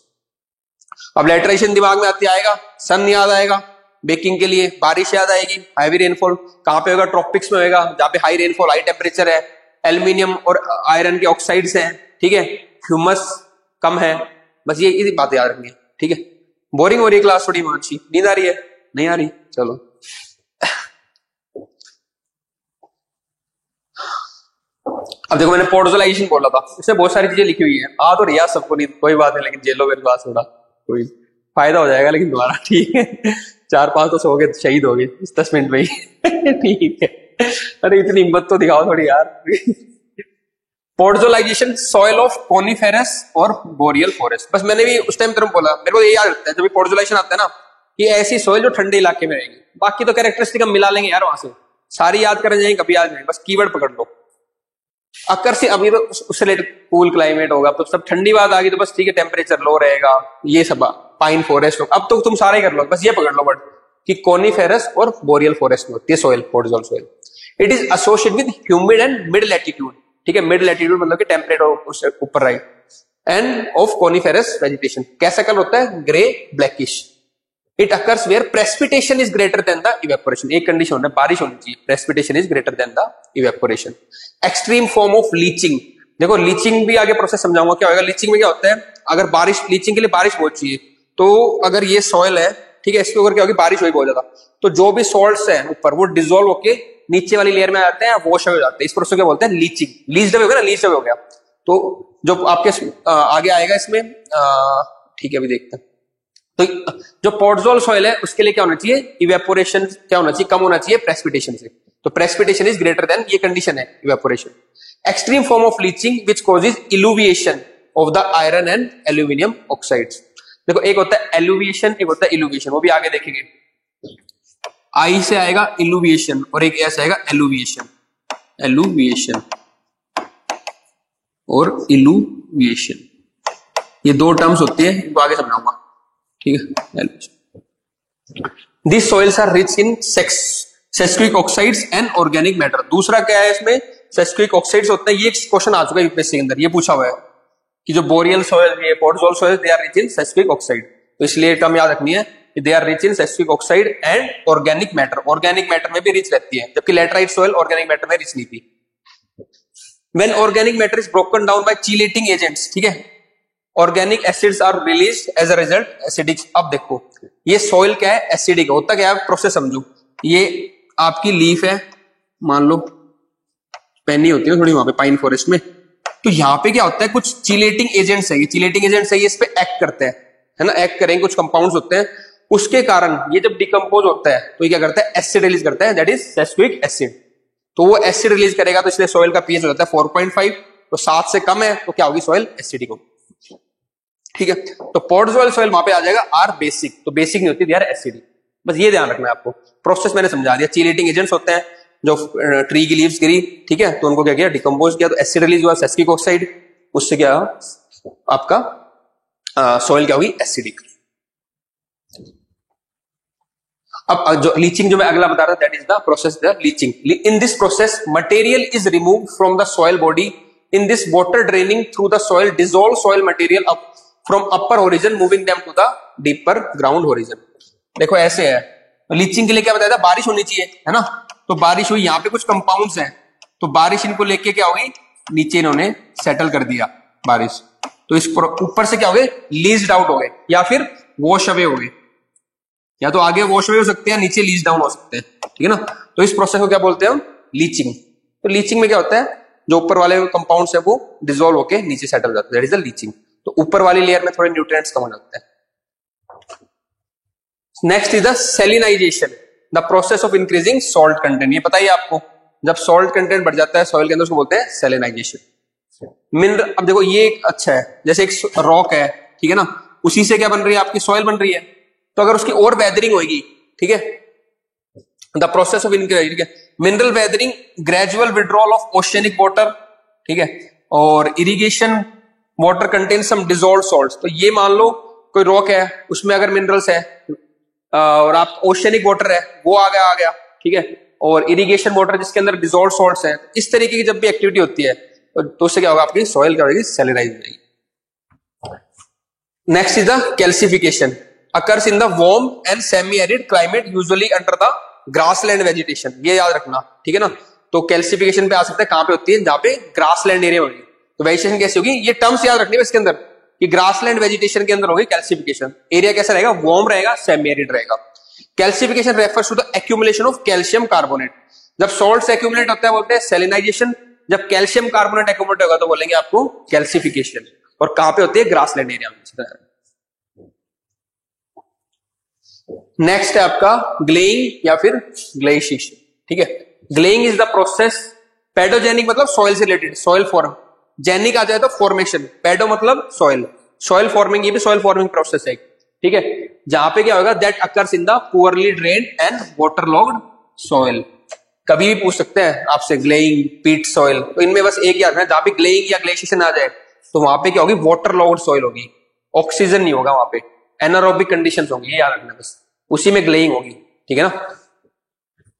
अब लेटराइजेशन दिमाग में आती आएगा, सन याद आएगा बेकिंग के लिए, बारिश याद आएगी, हैवी रेनफॉल कहां पे होगा, ट्रॉपिक्स में होगा, जहां पे हाई रेनफॉल हाई टेम्परेचर है, एल्यूमिनियम और आयरन के ऑक्साइड्स हैं, ठीक है, ह्यूमस कम है। बस ये बात याद रखनी है, ठीक है। बोरिंग हो रही है क्लास थोड़ी मानसी, नींद आ रही है, नहीं आ रही, चलो। अब देखो, मैंने पोर्टजोलाइजेशन बोला था, इसमें बहुत सारी चीजें लिखी हुई है, आ तो रिया सबको नहीं, कोई बात नहीं, लेकिन जेलो मेरे पास थोड़ा कोई फायदा हो जाएगा लेकिन तुम्हारा, ठीक है। 4-5 तो सो गए, शहीद हो गए इस 10 मिनट में ही, ठीक है। अरे इतनी हिम्मत तो दिखाओ थोड़ी यार। पोर्टजोलाइजेशन, सॉइल ऑफ कोनिफेरस और बोरियल फॉरेस्ट। बस मैंने भी उस टाइम तरफ बोला, मेरे को ये याद रखता है जब भी पोर्टजोलाइजेशन आता है ना, कि ऐसी सॉइल जो ठंडे इलाके में रहेगी। बाकी तो कैरेक्टरिस्टिक हम मिला लेंगे यार, वहां से सारी याद कर जाएंगे, कभी याद नहीं, बस कीवर्ड पकड़ लो। अक्कर से अभी तो उससे रिलेटेड कूल क्लाइमेट होगा, तो सब ठंडी बात आ गई तो बस ठीक है, टेम्परेचर लो रहेगा, ये सब पाइन फॉरेस्ट होगा। अब तो तुम सारे कर लो, बस ये पकड़ लो वर्ड कि कोनिफेरस और बोरियल फॉरेस्ट में होती है soil, podzol soil. It is associated with humid and mid latitude, ठीक है, मिड लैटिट्यूड मतलब कि टेम्परेचर उससे ऊपर रहे, एंड ऑफ कोनिफेरस वेजिटेशन। कैसा कलर होता है, grey blackish. It occurs where precipitation is greater than the evaporation. एक कंडीशन होता है, बारिश होनी चाहिए, precipitation is greater than the evaporation. Extreme form of leaching, देखो लीचिंग भी आगे प्रोसेस समझाऊंगा क्या होगा। लीचिंग में क्या होता है, अगर बारिश, लीचिंग के लिए बारिश बहुत चाहिए, तो अगर ये सॉइल है, ठीक है, इसके ऊपर क्या होगी, बारिश हुई बहुत ज्यादा, तो जो भी सॉल्ट्स है ऊपर वो डिसॉल्व होके नीचे वाली लेयर में आ जाते हैं, वॉश अवे हो जाते हैं। इस प्रोसेस को बोलते हैं लीचिंग। लीच्ड अवे हो गया ना, लीच्ड अवे हो गया। तो जो आपके आगे आएगा इसमें, ठीक है, अभी देखते हैं। तो जो पोर्टजोल सॉइल है उसके लिए क्या होना चाहिए, इवेपोरेशन क्या होना चाहिए, कम होना चाहिए प्रेसिपिटेशन से। तो प्रेसिपिटेशन इज ग्रेटर देन, ये कंडीशन है evaporation. Extreme form of leaching which causes illuviation of the iron and aluminium oxides. देखो, एक होता है एल्यूविएशन, एक होता है इल्यूविएशन, वो भी आगे देखेंगे। आई से आएगा इल्यूविएशन और एक ऐसा आएगा एल्यूविएशन, एल्यूविएशन और इल्यूविएशन। ये दो टर्म्स होती है, इनको आगे समझाऊंगा, ठीक है। This soils are rich in sesquioxides and organic matter. दूसरा क्या है इसमें, सेस्क्विक ऑक्साइड्स होते हैं। ये क्वेश्चन आ चुका है यूपीएससी के अंदर, ये पूछा हुआ है कि जो बोरियल सॉइल, ये podzol soil, they are rich in sesquioxide. तो इसलिए टर्म याद रखनी है कि they are rich in sesquioxide and organic matter. Organic matter में भी रिच रहती है, जबकि लैटराइट सॉइल ऑर्गेनिक मैटर में रिच नहीं थी। When organic matter is broken down by chelating agents, ठीक है, organic acids are released as a result acidic. अब देखो ये सॉइल क्या है, एसिडिक। होता क्या है, प्रोसेस समझो। ये आपकी लीफ है, मान लो पैनी होती है थोड़ी वहां पे पाइन फॉरेस्ट में, तो यहाँ पे क्या होता है, कुछ चिलेटिंग एजेंट्स है, ये चिलेटिंग एजेंट्स है, ये इस पे एक्ट करते हैं, है ना, एक्ट करेंगे, कुछ कंपाउंड्स होते हैं, उसके कारण ये जब डिकम्पोज होता है तो ये क्या करता है, एसिड रिलीज करता है, दैट इज सेस्क्विक एसिड। तो वो एसिड रिलीज करेगा, तो इसलिए सॉइल का पीएच हो जाता है 4.5। तो 7 से कम है तो क्या होगी, सॉइल एसिडिक होगी, ठीक है। तो पोडजोल सॉइल वहां पे आ जाएगा आर बेसिक, तो बेसिक नहीं होती, दे आर एसिडिक। बस ये ध्यान रखना है आपको। प्रोसेस मैंने समझा दिया। चिलेटिंग एजेंट्स होते हैं, जो ट्री की लीव्स गिरी, ठीक है, तो उनको क्या किया, डिकम्पोज किया, तो एसिड रिलीज हुआ सेस्क्विक ऑक्साइड, उससे क्या आपका सॉइल क्या होगी, एसिडिक। अब जो लीचिंग जो मैं अगला बता रहा था, that is the process the leaching. In this process material is remove from the soil body. In this water draining through the soil dissolve soil material up from upper horizon moving them to the deeper ground horizon. देखो ऐसे है, तो leaching के लिए क्या बताया था, बारिश होनी चाहिए, है ना। तो बारिश हुई, यहाँ पे कुछ कंपाउंड्स हैं, तो बारिश इनको लेके क्या होगी, नीचे इन्होंने सेटल कर दिया बारिश, तो इस ऊपर से क्या हो गए, लीज्ड आउट हो गए, या फिर वॉश अवे हो गए, या तो आगे वॉश अवे हो सकते हैं, नीचे लीज डाउन हो सकते हैं, ठीक है ना। तो इस प्रोसेस को क्या बोलते हैं हम, लीचिंग। तो लीचिंग में क्या होता है, जो ऊपर वाले कंपाउंड्स है वो डिसॉल्व होके नीचे सेटल हो जाते हैं, दैट इज द लीचिंग। तो ऊपर वाली लेयर में थोड़े न्यूट्रिएंट्स कम हो जाते हैं। Next is the salinisation, the process of increasing salt content. ये पता ही आपको, जब सॉल्ट कंटेंट बढ़ जाता है सॉइल के अंदर, उसको बोलते हैं सैलिनाइजेशन। मिनरल, अब देखो ये एक अच्छा है, जैसे एक रॉक है, ठीक है ना, उसी से क्या बन रही है, आपकी सॉइल बन रही है। तो अगर उसकी और वेदरिंग होगी, ठीक है, द प्रोसेस ऑफ इंक्रीजिंग, ठीक है, mineral weathering, gradual withdrawal of oceanic water, ठीक है, और irrigation water contain some dissolved salts. तो ये मान लो कोई रॉक है, उसमें अगर मिनरल्स है, और आप ओशियनिक वाटर है, वो आ गया, ठीक है, और इरिगेशन वाटर जिसके अंदर डिसॉल्व्ड सॉल्ट्स है, इस तरीके की जब भी एक्टिविटी होती है तो उससे क्या होगा, आपकी सॉइल क्या होगी, सैलिनाइज हो जाएगी। Next is the calcification, occurs in the warm and semi-arid climate usually under the grassland vegetation। ये याद रखना, ठीक है ना। तो कैल्सिफिकेशन पे आ सकता है, कहां पे होती है, जहां पे ग्रासलैंड एरिया होगी। तो वेजिटेशन कैसी होगी, ये टर्म्स याद रखनी है इसके अंदर, कि ग्रासलैंड वेजिटेशन के अंदर होगी कैल्सिफिकेशन। एरिया कैसा रहेगा, वार्म रहेगा, सेमी एरिड रहेगा। Calcification refers to the accumulation of calcium carbonate. जब सॉल्ट से एक्यूमुलेट होता है बोलते हैं सैलिनाइजेशन, जब कैल्शियम कार्बोनेट एक्यूमुलेट होगा तो बोलेंगे आपको कैल्सिफिकेशन। और कहां पे होती है, ग्रासलैंड एरिया में। नेक्स्ट है आपका ग्लेइंग या फिर ग्लेशिएशन, ठीक है। ग्लेइंग इज द प्रोसेस, पेडोजेनिक मतलब सॉइल से रिलेटेड, सॉइल फॉर्म, जेनिक आ जाए तो फॉर्मेशन, पेडो मतलब सॉइल, सॉइल फॉर्मिंग, ये भी सॉइल फॉर्मिंग प्रोसेस है, ठीक है, जहां पे क्या होगा, that occurs in the poorly drained and waterlogged soil. कभी भी पूछ सकते हैं आपसे ग्लेइंग, पीट सॉइल, तो इनमें बस एक याद है, जहां पे ग्लेइंग या ग्लेशिएशन आ जाए तो वहां पे क्या होगी, वाटरलॉग्ड सॉइल होगी, ऑक्सीजन नहीं होगा वहां पे, एनारोबिक कंडीशंस होंगी, ये याद रखना बस, उसी में ग्लेइंग होगी, ठीक है ना।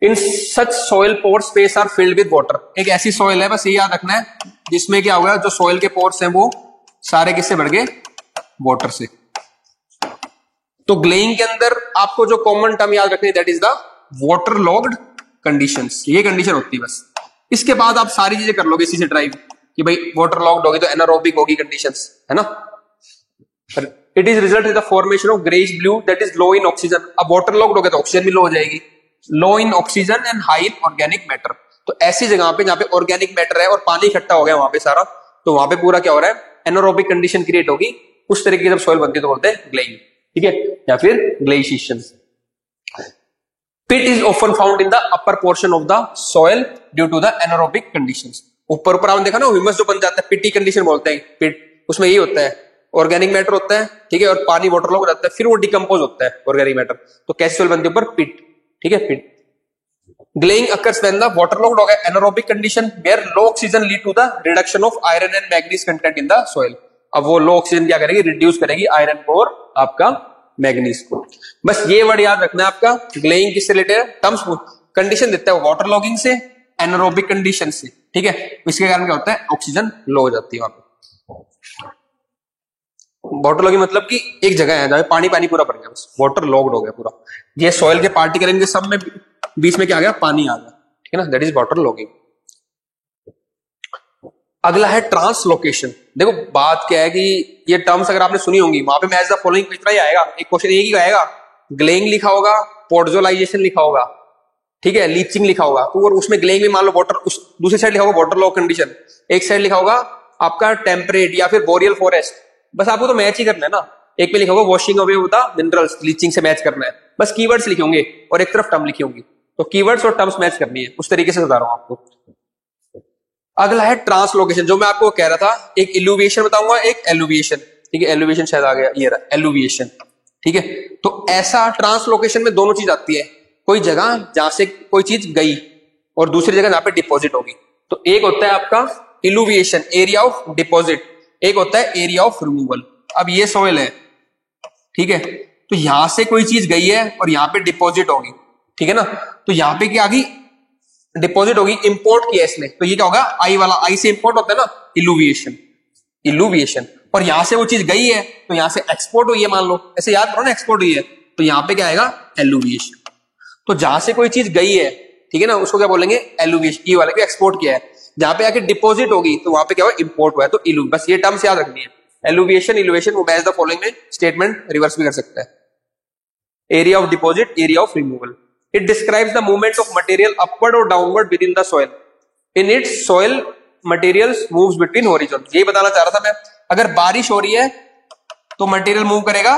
In such soil pore space are filled with water. एक ऐसी सॉइल है, बस ये याद रखना है, जिसमें क्या होगा, जो सॉइल के पोर्स हैं वो सारे किससे भर गए, वाटर से। तो ग्लेइंग के अंदर आपको जो कॉमन टर्म याद रखनी है, that is the water logged conditions. ये कंडीशन होती है बस, इसके बाद आप सारी चीजें कर लोगे इसी से ड्राइव, कि भाई वाटर लॉग्ड होगी तो एनारोबिक होगी कंडीशंस, है ना। It is result in the formation of greyish blue that is low in oxygen. अब वाटर लॉग्ड हो गया तो ऑक्सीजन भी लो हो जाएगी, low in oxygen and high in organic matter. तो ऐसी जगह पे जहां पे ऑर्गेनिक मैटर है और पानी इकट्ठा हो गया वहां पे सारा, तो वहां पे पूरा क्या हो रहा है, एनारोबिक कंडीशन क्रिएट होगी, उस तरीके की जब सॉइल बनती है तो बोलते हैं ग्लेइंग, ठीक है, या फिर glaciation. Peat is often found in the upper portion of the soil due to the anaerobic conditions. ऊपर ऊपर आपने देखा ना, ह्यूमस जो बन जाता है, पिटी कंडीशन बोलते हैं पिट, उसमें यही होता है, ऑर्गेनिक मैटर होता है, ठीक है, और पानी वाटर लॉग रहता है, फिर वो डिकम्पोज होता है ऑर्गेनिक मैटर, तो कैसी सॉइल बनती है ऊपर, पिट, ठीक है, pit. Gleying occurs when the waterlogged हो गया anaerobic condition where low oxygen lead to the reduction of iron and manganese content in the soil. अब वो लो ऑक्सीजन क्या करेगी, रिड्यूस करेगी आयरन को और आपका मैग्नीज को। बस ये वर्ड याद रखना है आपका। ग्लेइंग किससे रिलेटेड है, टर्म्स कंडीशन देता है वाटर लॉगिंग से, एनारोबिक कंडीशन से, ठीक है। इसके कारण क्या होता है, ऑक्सीजन लो हो जाती है वहां पे। वाटर लॉगिंग मतलब कि एक जगह है जहां पानी पानी पूरा भर गया, बस वाटर लॉग्ड हो गया पूरा, ये सॉइल के पार्टिकल इनके सब में बीच में क्या आ गया, पानी आ गया, ठीक है ना, दैट इज वाटर लॉगिंग। अगला है ट्रांसलोकेशन। देखो बात क्या है कि ये टर्म्स अगर आपने सुनी होंगी वहां पे मैच द फॉलोइंग इतना ही आएगा, एक क्वेश्चन एक ही आएगा, ग्लेइंग लिखा होगा, पोर्जोलाइजेशन लिखा होगा, ठीक है, लीचिंग लिखा होगा, तो और उसमें ग्लेइंग में मान लो वाटर, उस दूसरी साइड लिखा होगा वाटर लॉग कंडीशन, एक साइड लिखा होगा आपका टेम्परेट या फिर बोरियल फॉरेस्ट, बस आपको तो मैच ही करना है ना। एक में लिखा होगा washing away of the minerals, leaching से मैच करना है, बस कीवर्ड्स लिखे होंगे और एक तरफ टर्म लिखी होंगी, तो कीवर्ड्स और टर्म्स मैच करनी है, उस तरीके से बता रहा हूं आपको। अगला है ट्रांसलोकेशन, जो मैं आपको कह रहा था, एक इल्यूविएशन बताऊंगा, एक एलुविएशन, ठीक है, एलुविएशन शायद आ गया, ये रहा एलुविएशन, ठीक है। तो ऐसा ट्रांसलोकेशन में दोनों चीज आती है, कोई जगह जहां से कोई चीज गई और दूसरी जगह जहां पे डिपॉजिट होगी, तो एक होता है आपका इल्यूविएशन, एरिया ऑफ डिपॉजिट, एक होता है एरिया ऑफ रिमूवल। अब ये सॉइल है, ठीक है, तो यहां से कोई चीज गई है और यहां पे डिपॉजिट होगी, ठीक है ना, तो यहां पे क्या होगी, डिपॉजिट होगी, इंपोर्ट किया इसने, तो ये क्या होगा, आई वाला, आई से इंपोर्ट होता है ना, इल्यूविएशन, इल्यूविएशन। और यहां से वो चीज गई है तो यहां से एक्सपोर्ट हुई है, मान लो ऐसे याद करो ना, एक्सपोर्ट हुई है, तो यहां पे क्या आएगा, एल्यूविएशन। तो जहां से कोई चीज गई है, ठीक है ना, उसको क्या बोलेंगे, एल्यूविएशन, ई वाले को एक्सपोर्ट किया है, जहां पे आके डिपॉजिट होगी तो वहां पे क्या हुआ, इंपोर्ट हुआ है, तो इल्यू, बस ये टर्म्स याद रखनी है, एल्यूविएशन, इल्यूविएशन, वो मैच द फॉलोइंग में स्टेटमेंट रिवर्स भी कर सकता है। Area of deposit, area of removal. It describes the movement of material upward or downward within the soil. In it, soil materials moves between horizon. यही बताना चाह रहा था मैं, अगर बारिश हो रही है तो मटेरियल मूव करेगा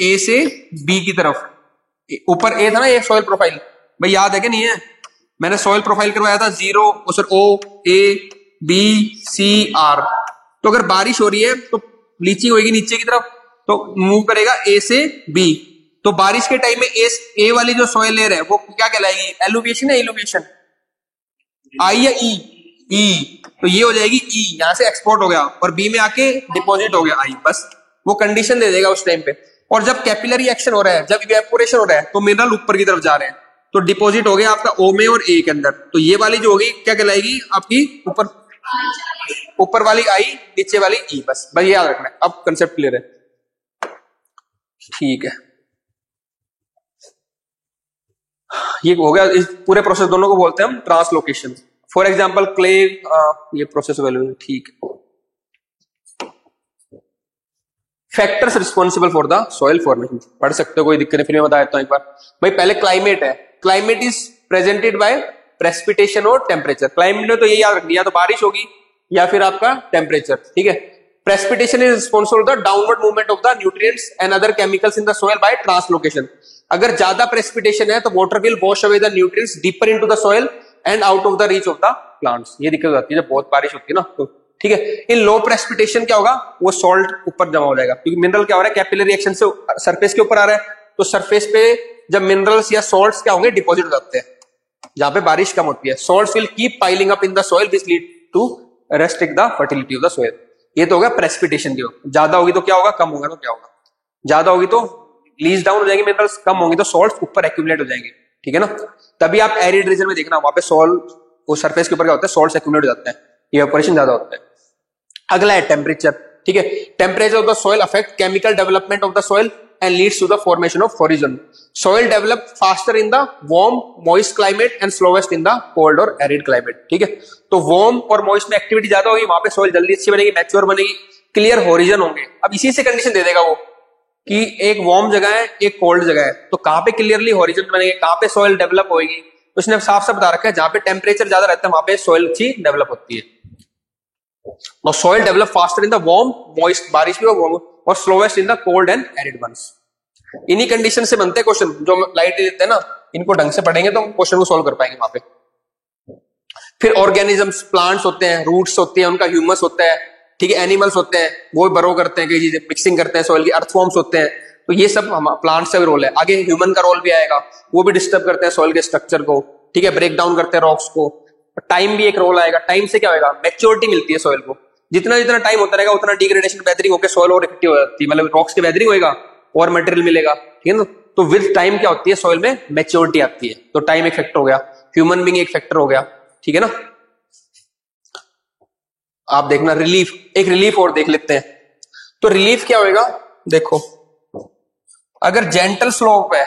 A से B की तरफ। ऊपर A था ना, ये सॉइल प्रोफाइल, भाई याद है कि नहीं है, मैंने सॉइल प्रोफाइल करवाया था, 0 O A B C R। तो अगर बारिश हो रही है तो लीचिंग होगी नीचे की तरफ, तो मूव करेगा A से B। तो बारिश के टाइम में ए वाली जो सॉइल लेयर है वो क्या कहलाएगी, एलुविएशन या इल्यूविएशन, आई या ई, ई, तो ये हो जाएगी ई, यहां से एक्सपोर्ट हो गया और बी में आके डिपॉजिट हो गया आई, बस वो कंडीशन दे देगा उस टाइम पे। और जब कैपिलरी एक्शन हो रहा है, जब इवेपोरेशन हो रहा है, तो मिनरल ऊपर की तरफ जा रहे हैं, तो डिपॉजिट हो गया आपका ओ में और ए के अंदर, तो ये वाली जो होगी क्या कहलाएगी आपकी, ऊपर वाली आई, नीचे वाली ई, बस ये याद रखना है। अब कंसेप्ट क्लियर है, ठीक है, ये हो गया। इस पूरे प्रोसेस दोनों को बोलते हैं हम ट्रांसलोकेशन। फॉर एग्जांपल क्ले, ये प्रोसेस वैल्यू, ठीक है। Factors responsible for the soil formation, पढ़ सकते हो, कोई दिक्कत नहीं, फिर मैं बता देता हूं एक बार। भाई पहले क्लाइमेट है, climate is presented by precipitation और टेम्परेचर। क्लाइमेट में तो ये याद रखनी, या तो बारिश होगी या फिर आपका टेम्परेचर, ठीक है। Precipitation is responsible for the downward movement of the nutrients and other chemicals in the soil by translocation. अगर ज्यादा प्रेसिपिटेशन है तो water will wash away the nutrients deeper into the soil and out of the reach of the plants. ये दिक्कत आती है जब बहुत बारिश होती है ना, तो ठीक है। इन लो प्रेसिपिटेशन क्या होगा, वो सॉल्ट ऊपर जमा हो जाएगा, क्योंकि मिनरल क्या हो रहा है, कैपिलरी एक्शन से सरफेस के ऊपर आ रहा है, तो सरफेस पे जब मिनरल्स या सॉल्ट्स क्या होंगे, डिपॉजिट हो जाते हैं जहां पे बारिश कम होती है। Salts will keep piling up in the soil which lead to restrict the fertility of the soil. ये तो होगा प्रेसिपिटेशन की, ज्यादा होगी तो क्या होगा, कम होगा तो क्या होगा, ज्यादा होगी तो लीज डाउन हो जाएंगे मिनरल्स, कम होंगे तो सॉल्ट्स ऊपर एक्यूमुलेट हो जाएंगे, ठीक है ना। तभी आप एरिड रीजन में देखना, वहां पे सॉल्ट, वो सरफेस के ऊपर क्या होता है, सॉल्ट्स एक्यूमुलेट हो जाते हैं, इवेपोरेशन ज्यादा होता है। अगला है टेम्परेचर, ठीक है। Temperature of the soil affect chemical development of the soil and leads to the formation of horizon. Soil develop faster in the warm moist climate and slowest in the cold और arid climate, ठीक है। तो warm और moist में activity ज्यादा होगी, वहां पे सॉइल जल्दी अच्छी बनेगी, मैच्योर बनेगी, क्लियर होरिजन होंगे। अब इसी से कंडीशन दे देगा वो कि एक वार्म जगह है, एक कोल्ड जगह है, तो कहां पे क्लियरली होरिजन बनेंगे, कहां पे सॉइल डेवलप होगी, तो उसने साफ साफ बता रखा है, जहां पे टेम्परेचर ज्यादा रहता है वहां पे सॉइल अच्छी डेवलप होती है। और soil develop faster in the warm moist, बारिश भी हो, और slowest in the cold and arid ones. इन्हीं कंडीशन से बनते हैं क्वेश्चन, जो लाइट देते हैं ना, इनको ढंग से पढ़ेंगे तो क्वेश्चन को सॉल्व कर पाएंगे वहां पे। फिर ऑर्गेनिजम्स, प्लांट्स होते हैं, रूट्स होते हैं, उनका ह्यूमस होता है, ठीक है। एनिमल्स होते हैं, वो बरो करते हैं, कई चीजें मिक्सिंग करते हैं सॉइल की, अर्थवॉर्म्स होते हैं, तो ये सब प्लांट्स का भी रोल है। आगे ह्यूमन का रोल भी आएगा, वो भी डिस्टर्ब करते हैं सॉइल के स्ट्रक्चर को, ठीक है, ब्रेक डाउन करते हैं रॉक्स को। टाइम भी एक रोल आएगा, टाइम से क्या होगा, मैच्योरिटी मिलती है सॉइल को, जितना जितना टाइम होता रहेगा उतना डिग्रेडेशन वेदरिंग होकर सॉइल और इफेक्टिव हो जाती है, मतलब रॉक्स की वेदरिंग होएगा और मटेरियल मिलेगा, ठीक है ना। तो विद टाइम क्या होती है, सॉइल में मैच्योरिटी आती है, तो टाइम एक फैक्टर हो गया, ह्यूमन बीइंग एक फैक्टर हो गया, ठीक है ना। आप देखना रिलीफ, एक रिलीफ और देख लेते हैं। तो रिलीफ क्या होएगा, देखो अगर जेंटल स्लोप है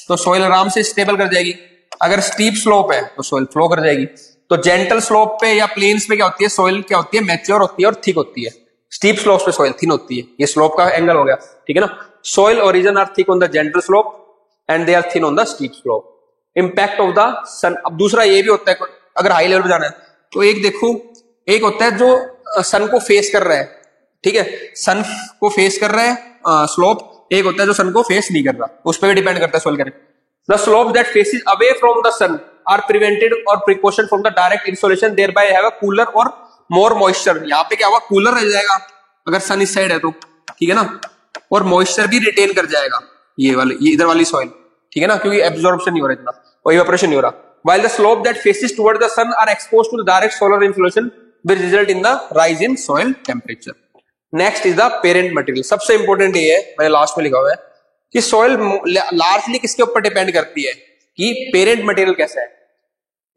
तो सॉइल आराम से स्टेबल कर जाएगी, अगर स्टीप स्लोप है तो सॉइल फ्लो कर जाएगी। तो जेंटल स्लोप पे या प्लेन्स पे क्या होती है, सॉइल क्या होती है, मैच्योर होती है और थिक होती है। स्टीप स्लोप पे सॉइल थिन होती है, ये स्लोप का एंगल हो गया, ठीक है ना। Soil origin are thick on the gentle slope and they are thin on the steep slope. Impact of the sun, अब दूसरा ये भी होता है, अगर हाई लेवल पे जाना है तो एक देखो, एक होता है जो सन को फेस कर रहा है, ठीक है, सन को फेस कर रहा है स्लोप, एक होता है जो सन को फेस नहीं कर रहा, उस पर भी डिपेंड करता है सॉइल का। The slope that faces away from the sun are prevented or precaution from the direct insolation, thereby have a cooler or more moisture. यहाँ पे क्या हुआ, कूलर रह जाएगा अगर सन इस साइड है तो, ठीक है ना, और मॉइस्चर भी रिटेन कर जाएगा ये वाले, ये इधर वाली सॉइल, ठीक है ना, क्योंकि एब्जॉर्प्शन नहीं हो रहा इतना और इवेपोरेशन नहीं हो रहा। while the slope that faces toward the sun are exposed to the direct solar insolation will result in the rise in soil temperature. Next is the parent material. सबसे इंपॉर्टेंट ये है, मैंने लास्ट में लिखा हुआ है कि सॉइल लार्जली किसके ऊपर डिपेंड करती है, कि पेरेंट मटेरियल कैसा है।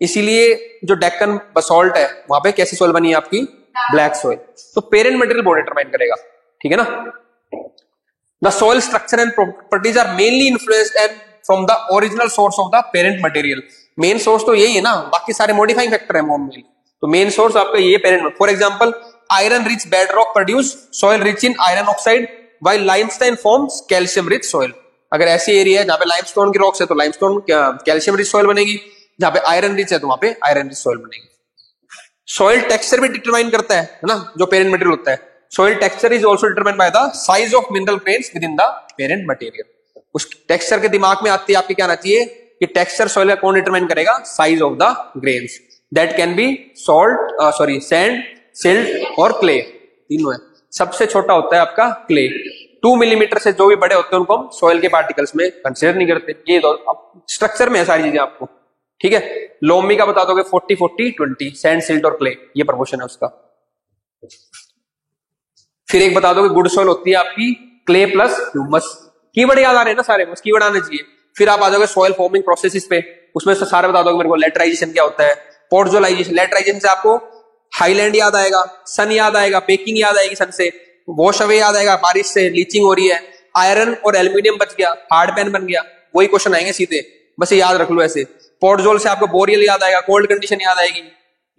इसीलिए जो डेक्कन बसॉल्ट है वहां पे कैसी सॉइल बनी है आपकी, ब्लैक सॉइल। तो पेरेंट मटेरियल बहुत डिटरमाइन करेगा, ठीक है ना। The soil structure and properties are mainly influenced and from the original source of the parent material. Main source तो यही है ना, बाकी सारे मॉडिफाइंग फैक्टर है मोम में, तो मेन सोर्स आपका ये parent. For example iron rich bedrock produce soil rich in iron oxide while limestone forms calcium rich soil। अगर ऐसी एरिया है जहां पे लाइमस्टोन की रॉक्स है तो लाइमस्टोन कैल्शियम रिच सॉइल बनेगी, जहां पे आयरन रिच है तो वहां पे आयरन रिच सॉइल बनेगी। सॉइल टेक्सचर भी डिटरमाइन करता है ना, जो पेरेंट मटेरियल होता है। Soil texture is also determined by the size of mineral grains with the the parent material. उस टेक्सचर के दिमाग में आती है आपके क्या आना चाहिए कि टेक्सचर सॉइल का कौन डिटरमाइन करेगा, size of the grains that can be sand, silt और क्ले, तीनों है। सबसे छोटा होता है आपका क्ले, 2 मिलीमीटर से जो भी बड़े होते हैं उनको हम सॉइल के पार्टिकल्स में कंसीडर नहीं करते। ये स्ट्रक्चर में है सारी चीजें आपको, ठीक है। लोमी का बता दोगे 40-40-20, सैंड, सिल्ट और क्ले, ये प्रपोर्शन है उसका। फिर एक बता दोगे गुड सॉइल होती है आपकी क्ले प्लस ह्यूमस। कीवर्ड याद आ रहे हैं ना सारे, बस कीवर्ड आने चाहिए। फिर आप आ जाओगे सॉइल फॉर्मिंग प्रोसेसेस पे, उसमें से सारे बता दोगे मेरे को। लेटराइजेशन क्या होता है, पोर्टोलाइजेशन, लेटराइजेशन से आपको हाईलैंड याद आएगा, सन याद आएगा, बेकिंग याद आएगी सन से, वॉश अवे याद आएगा, बारिश से लीचिंग हो रही है, आयरन और एल्यूमिनियम बच गया, हार्ड पैन बन गया, वही क्वेश्चन आएंगे सीधे, बस ये याद रख लो ऐसे। पोर्टजोल से आपको बोरियल याद आएगा, कोल्ड कंडीशन याद आएगी,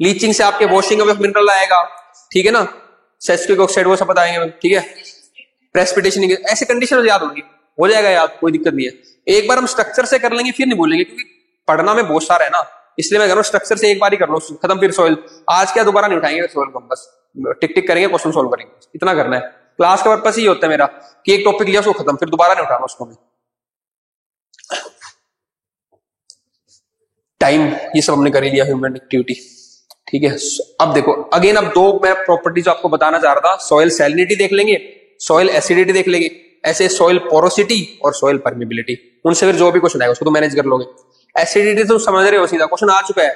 लीचिंग से आपके वॉशिंग ऑफ मिनरल आएगा, ठीक है ना, सेस्टिक ऑक्साइड वो सब बताएंगे, ठीक है, प्रेसिपिटेशन, ऐसे कंडीशन याद होगी, हो जाएगा याद, कोई दिक्कत नहीं है। एक बार हम स्ट्रक्चर से कर लेंगे फिर नहीं भूलेंगे, क्योंकि पढ़ना में बहुत सारा है ना, इसलिए मैं कह रहा हूं स्ट्रक्चर से एक बार ही कर लो, खत्म। फिर सॉइल आज क्या दोबारा नहीं उठाएंगे सॉइल को, बस टिक टिक करेंगे, क्वेश्चन सॉल्व करेंगे, इतना करना है। क्लास का पर्पस ही होता है मेरा कि एक टॉपिक लिया उसको खत्म, फिर दोबारा नहीं उठाना उसको मैं। टाइम ये सब हमने कर लिया, ह्यूमन एक्टिविटी, ठीक है। अब देखो अगेन, अब दो मैं प्रॉपर्टीज आपको बताना चाह रहा था, सॉइल सैलिनिटी देख लेंगे, सॉइल एसिडिटी देख लेंगे, ऐसे सॉइल पोरोसिटी और सॉइल परमिबिलिटी, उनसे फिर जो भी क्वेश्चन आएगा उसको तो मैनेज कर लोगे। एसिडिटी तो समझ रहे हो, सीधा क्वेश्चन आ चुका है।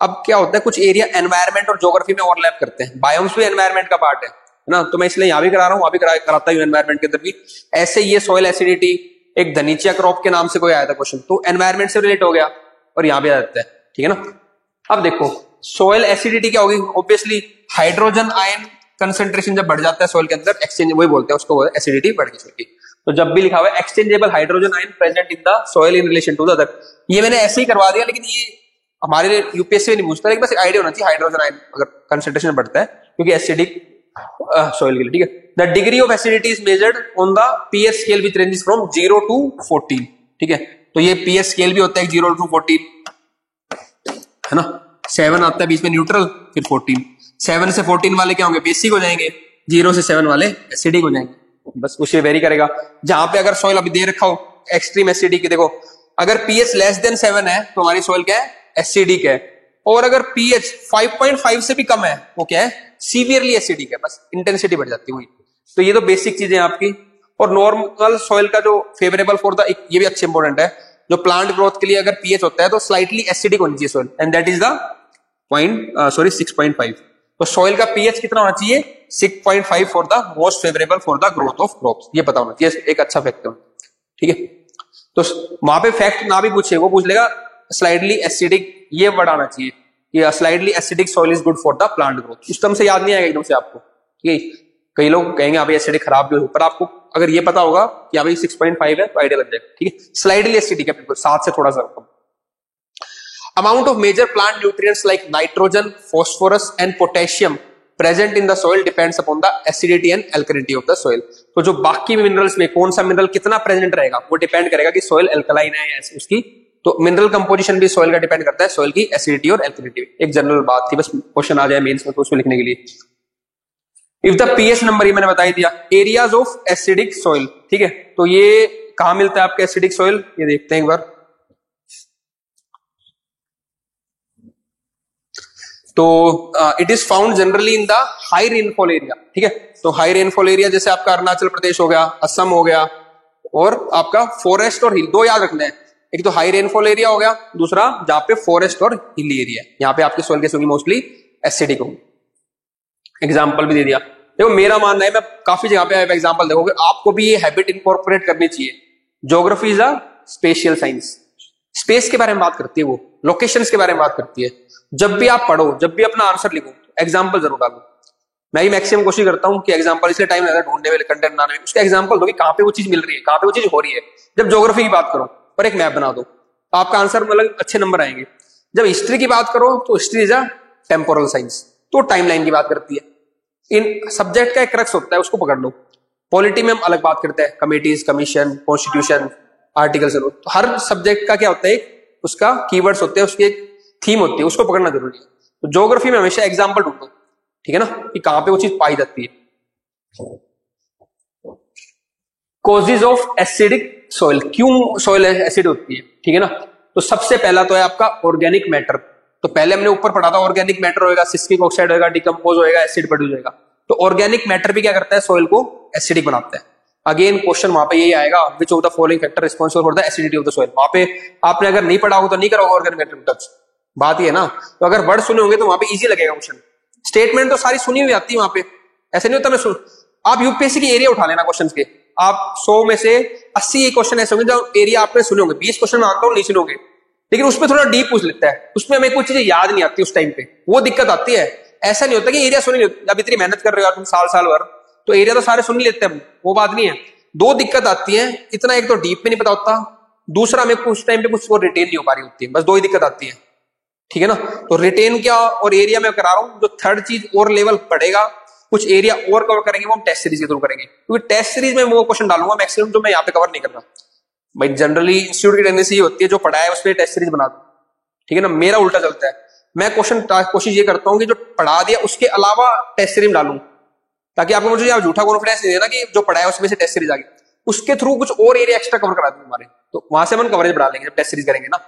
अब क्या होता है, कुछ एरिया एनवायरमेंट और ज्योग्राफी में ओवरलैप करते हैं, बायोम्स भी एनवायरमेंट का पार्ट है ना, तो मैं इसलिए यहां भी करा रहा हूं, वहां भी कराता हूं एनवायरमेंट के अंदर भी। ऐसे ये सॉइल एसिडिटी, एक धनीचिया क्रॉप के नाम से कोई आया था क्वेश्चन, तो एनवायरमेंट से रिलेट हो गया और यहां भी आ जाता है, ठीक है ना। अब देखो सॉइल एसिडिटी क्या होगी, ऑब्वियसली हाइड्रोजन आयन कंसेंट्रेशन जब बढ़ जाता है सॉइल के अंदर, एक्सचेंज, वही बोलते हैं उसको, एसिडिटी बढ़ गई। तो जब भी लिखा हुआ है exchangeable hydrogen ion present in the soil in relation to the other, ये मैंने ऐसे ही करवा दिया, लेकिन ये हमारे यूपीएससी में नहीं पूछता, लेकिन बस आइडिया होना चाहिए हाइड्रोजन आयन अगर कंसेंट्रेशन बढ़ता है, क्योंकि एसिडिक सॉइल के लिए, ठीक है। The degree of acidity is measured on the pH scale which ranges from 0 to 14, ठीक है। तो ये पीएच स्केल भी होता है 0 to 14, है ना। 7 आता है बीच में न्यूट्रल, फिर 14, 7 से 14 वाले क्या होंगे, बेसिक हो जाएंगे, 0 से 7 वाले एसिडिक हो जाएंगे, बस उसे वेरी करेगा। जहां पे अगर सॉइल अभी दे रखा हो एक्सट्रीम एसिडिक, देखो अगर पीएच लेस देन 7 है तो हमारी सॉइल क्या है, एसिडिक है, और अगर पीएच 5.5 से भी कम है वो क्या है, सीवियरली एसिडिक है, बस इंटेंसिटी बढ़ जाती है वही। तो ये तो बेसिक चीजें आपकी। और नॉर्मल सॉइल का जो फेवरेबल फॉर द, ये भी अच्छे इंपॉर्टेंट है, जो प्लांट ग्रोथ के लिए अगर पीएच होता है तो स्लाइटली एसिडिक होनी चाहिए soil, and that is the 6.5। तो सॉइल का पीएच कितना होना चाहिए, 6.5 for the most favourable for the growth of crops, ये पता होना चाहिए, एक अच्छा फैक्ट है, ठीक है। तो वहां पे फैक्ट ना भी पूछे, वो पूछ लेगा स्लाइडली एसिडिक, ये वर्ड आना चाहिए कि slightly acidic soil is good for the plant growth. उस टर्म से याद नहीं आएगा एकदम से आपको, ठीक है। कई लोग कहेंगे अभी एसिडिक खराब भी हो, पर आपको अगर ये पता होगा कि अभी 6.5 है तो आइडिया लग जाएगा, ठीक है। स्लाइडली एसिडिक है बिल्कुल, 7 से थोड़ा सा कम। Amount of major plant nutrients like nitrogen, phosphorus and potassium present in the soil depends upon the acidity and alkalinity of the soil. तो जो बाकी मिनरल्स में कौन सा मिनरल कितना प्रेजेंट रहेगा वो डिपेंड करेगा कि सॉइल एल्कलाइन है या उसकी। तो मिनरल कंपोजिशन भी सॉइल का डिपेंड करता है, सॉइल की एसिडिटी और एल्कलिनिटी। एक जनरल बात थी, बस क्वेश्चन आ जाए मेंस में तो उसमें लिखने के लिए। इफ द पीएच नंबर, ये मैंने बता ही दिया। एरियाज ऑफ एसिडिक सॉइल, ठीक है। तो ये कहां मिलता है आपके एसिडिक सॉइल, ये देखते हैं एक बार। तो it is found generally in the high rainfall area, ठीक है। तो हाई रेनफॉल एरिया जैसे आपका अरुणाचल प्रदेश हो गया, असम हो गया, और आपका फॉरेस्ट और हिल, दो याद रखना है। एक तो हाई रेनफॉल एरिया हो गया, दूसरा जहां पे फॉरेस्ट और हिली एरिया, यहाँ पे आपकी सॉइल कैसी होगी, मोस्टली एसिडिक होगी। एग्जाम्पल भी दे दिया। देखो मेरा मानना है, मैं काफी जगह पे एग्जाम्पल देखोगे, आपको भी ये हैबिट इंकॉर्पोरेट करनी चाहिए। Geography is a spatial science, space के बारे में बात करती है, वो लोकेशंस के बारे में बात करती है। जब भी आप पढ़ो, जब भी अपना आंसर लिखो, एग्जाम्पल जरूर डालो। मैं ही मैक्सिमम कोशिश करता हूं कि एग्जाम्पल, इसलिए टाइम लगता है ढूंढने में, कंटेंट बनाने में, उसका एग्जाम्पल दो कि कहां पे वो चीज मिल रही है, कहां पे वो चीज हो रही है। जब ज्योग्राफी की बात करो और एक मैप बना दो, तो आपका आंसर मतलब अच्छे नंबर आएंगे। जब हिस्ट्री की बात करो तो history is a temporal science, तो टाइमलाइन की बात करती है। इन सब्जेक्ट का एक क्रक्स होता है, उसको पकड़ लो। पॉलिटी में हम अलग बात करते हैं, कमिटीज, कमीशन, कॉन्स्टिट्यूशन, आर्टिकल्स। तो हर सब्जेक्ट का क्या होता है, उसका कीवर्ड्स होते हैं, उसकी एक थीम होती है, उसको पकड़ना जरूरी है। तो ज्योग्राफी में हमेशा एग्जाम्पल ढूंढो, ठीक है ना, कि कहां पे वो चीज पाई जाती है। कॉजेज ऑफ एसिडिक सॉइल, क्यों सॉइल एसिड होती है, ठीक है ना। तो सबसे पहला तो है आपका ऑर्गेनिक मैटर। तो पहले हमने ऊपर पढ़ा था, ऑर्गेनिक मैटर होगा, सिस्मिक ऑक्साइड होगा, डिकम्पोज होगा, एसिड प्रोड्यूस होगा। तो ऑर्गेनिक मैटर भी क्या करता है, सॉइल को एसिडिक बनाता है। अगेन क्वेश्चन वहां पे यही आएगा, which of the following factor responsible for the acidity of the soil. वहां पे आपने अगर नहीं पढ़ा होगा तो नहीं करा होगा ऑर्गेनिक मैटर टच, बात ये है ना। तो अगर वर्ड सुने होंगे तो वहां पे इजी लगेगा क्वेश्चन। स्टेटमेंट तो सारी सुनी हुई आती है वहां पे, ऐसे नहीं होता मैं सुन। आप यूपीएससी की एरिया उठा लेना क्वेश्चन के, आप 100 में से 80 क्वेश्चन ऐसे होंगे जो एरिया आपने सुने होंगे। 20 क्वेश्चन मानता हूं नहीं सुनोगे, लेकिन उसमें थोड़ा डीप पूछ लेता है, उसमें हमें कुछ चीजें याद नहीं आती उस टाइम पे, वो दिक्कत आती है। ऐसा नहीं होता कि एरिया सुन नहीं होती, जब इतनी मेहनत कर रहे हो तुम साल भर, तो एरिया तो सारे सुन ही लेते हैं, वो बात नहीं है। दो दिक्कत आती है, इतना एक तो डीप में नहीं पता होता, दूसरा हमें कुछ टाइम पे कुछ वो रिटेन नहीं हो पा रही होती है, बस दो ही दिक्कत आती है, ठीक है ना। तो रिटेन क्या और एरिया में करा रहा हूं, जो थर्ड चीज और लेवल पड़ेगा, कुछ एरिया और कवर करेंगे, वो हम टेस्ट सीरीज के थ्रू करेंगे, क्योंकि टेस्ट सीरीज में वो क्वेश्चन डालूंगा मैक्सिमम जो मैं यहाँ पे कवर नहीं कर रहा। भाई जनरली इंस्टीट्यूट की टेंडेंसी ये होती है, जो पढ़ाया है उस पर टेस्ट सीरीज बना दो, ठीक है ना। मेरा उल्टा चलता है, मैं कोशिश ये करता हूं कि जो पढ़ा दिया उसके अलावा टेस्ट सीरीज डालूं, ताकि आपको मुझे यहाँ झूठा कॉन्फिडेंस नहीं देना कि जो पढ़ाया उसमें से टेस्ट सीरीज आ गई, उसके थ्रू कुछ और एरिया एक्स्ट्रा कवर करा दूं हमारे, तो वहां से हम कवरेज बढ़ा लेंगे जब टेस्ट सीरीज करेंगे ना,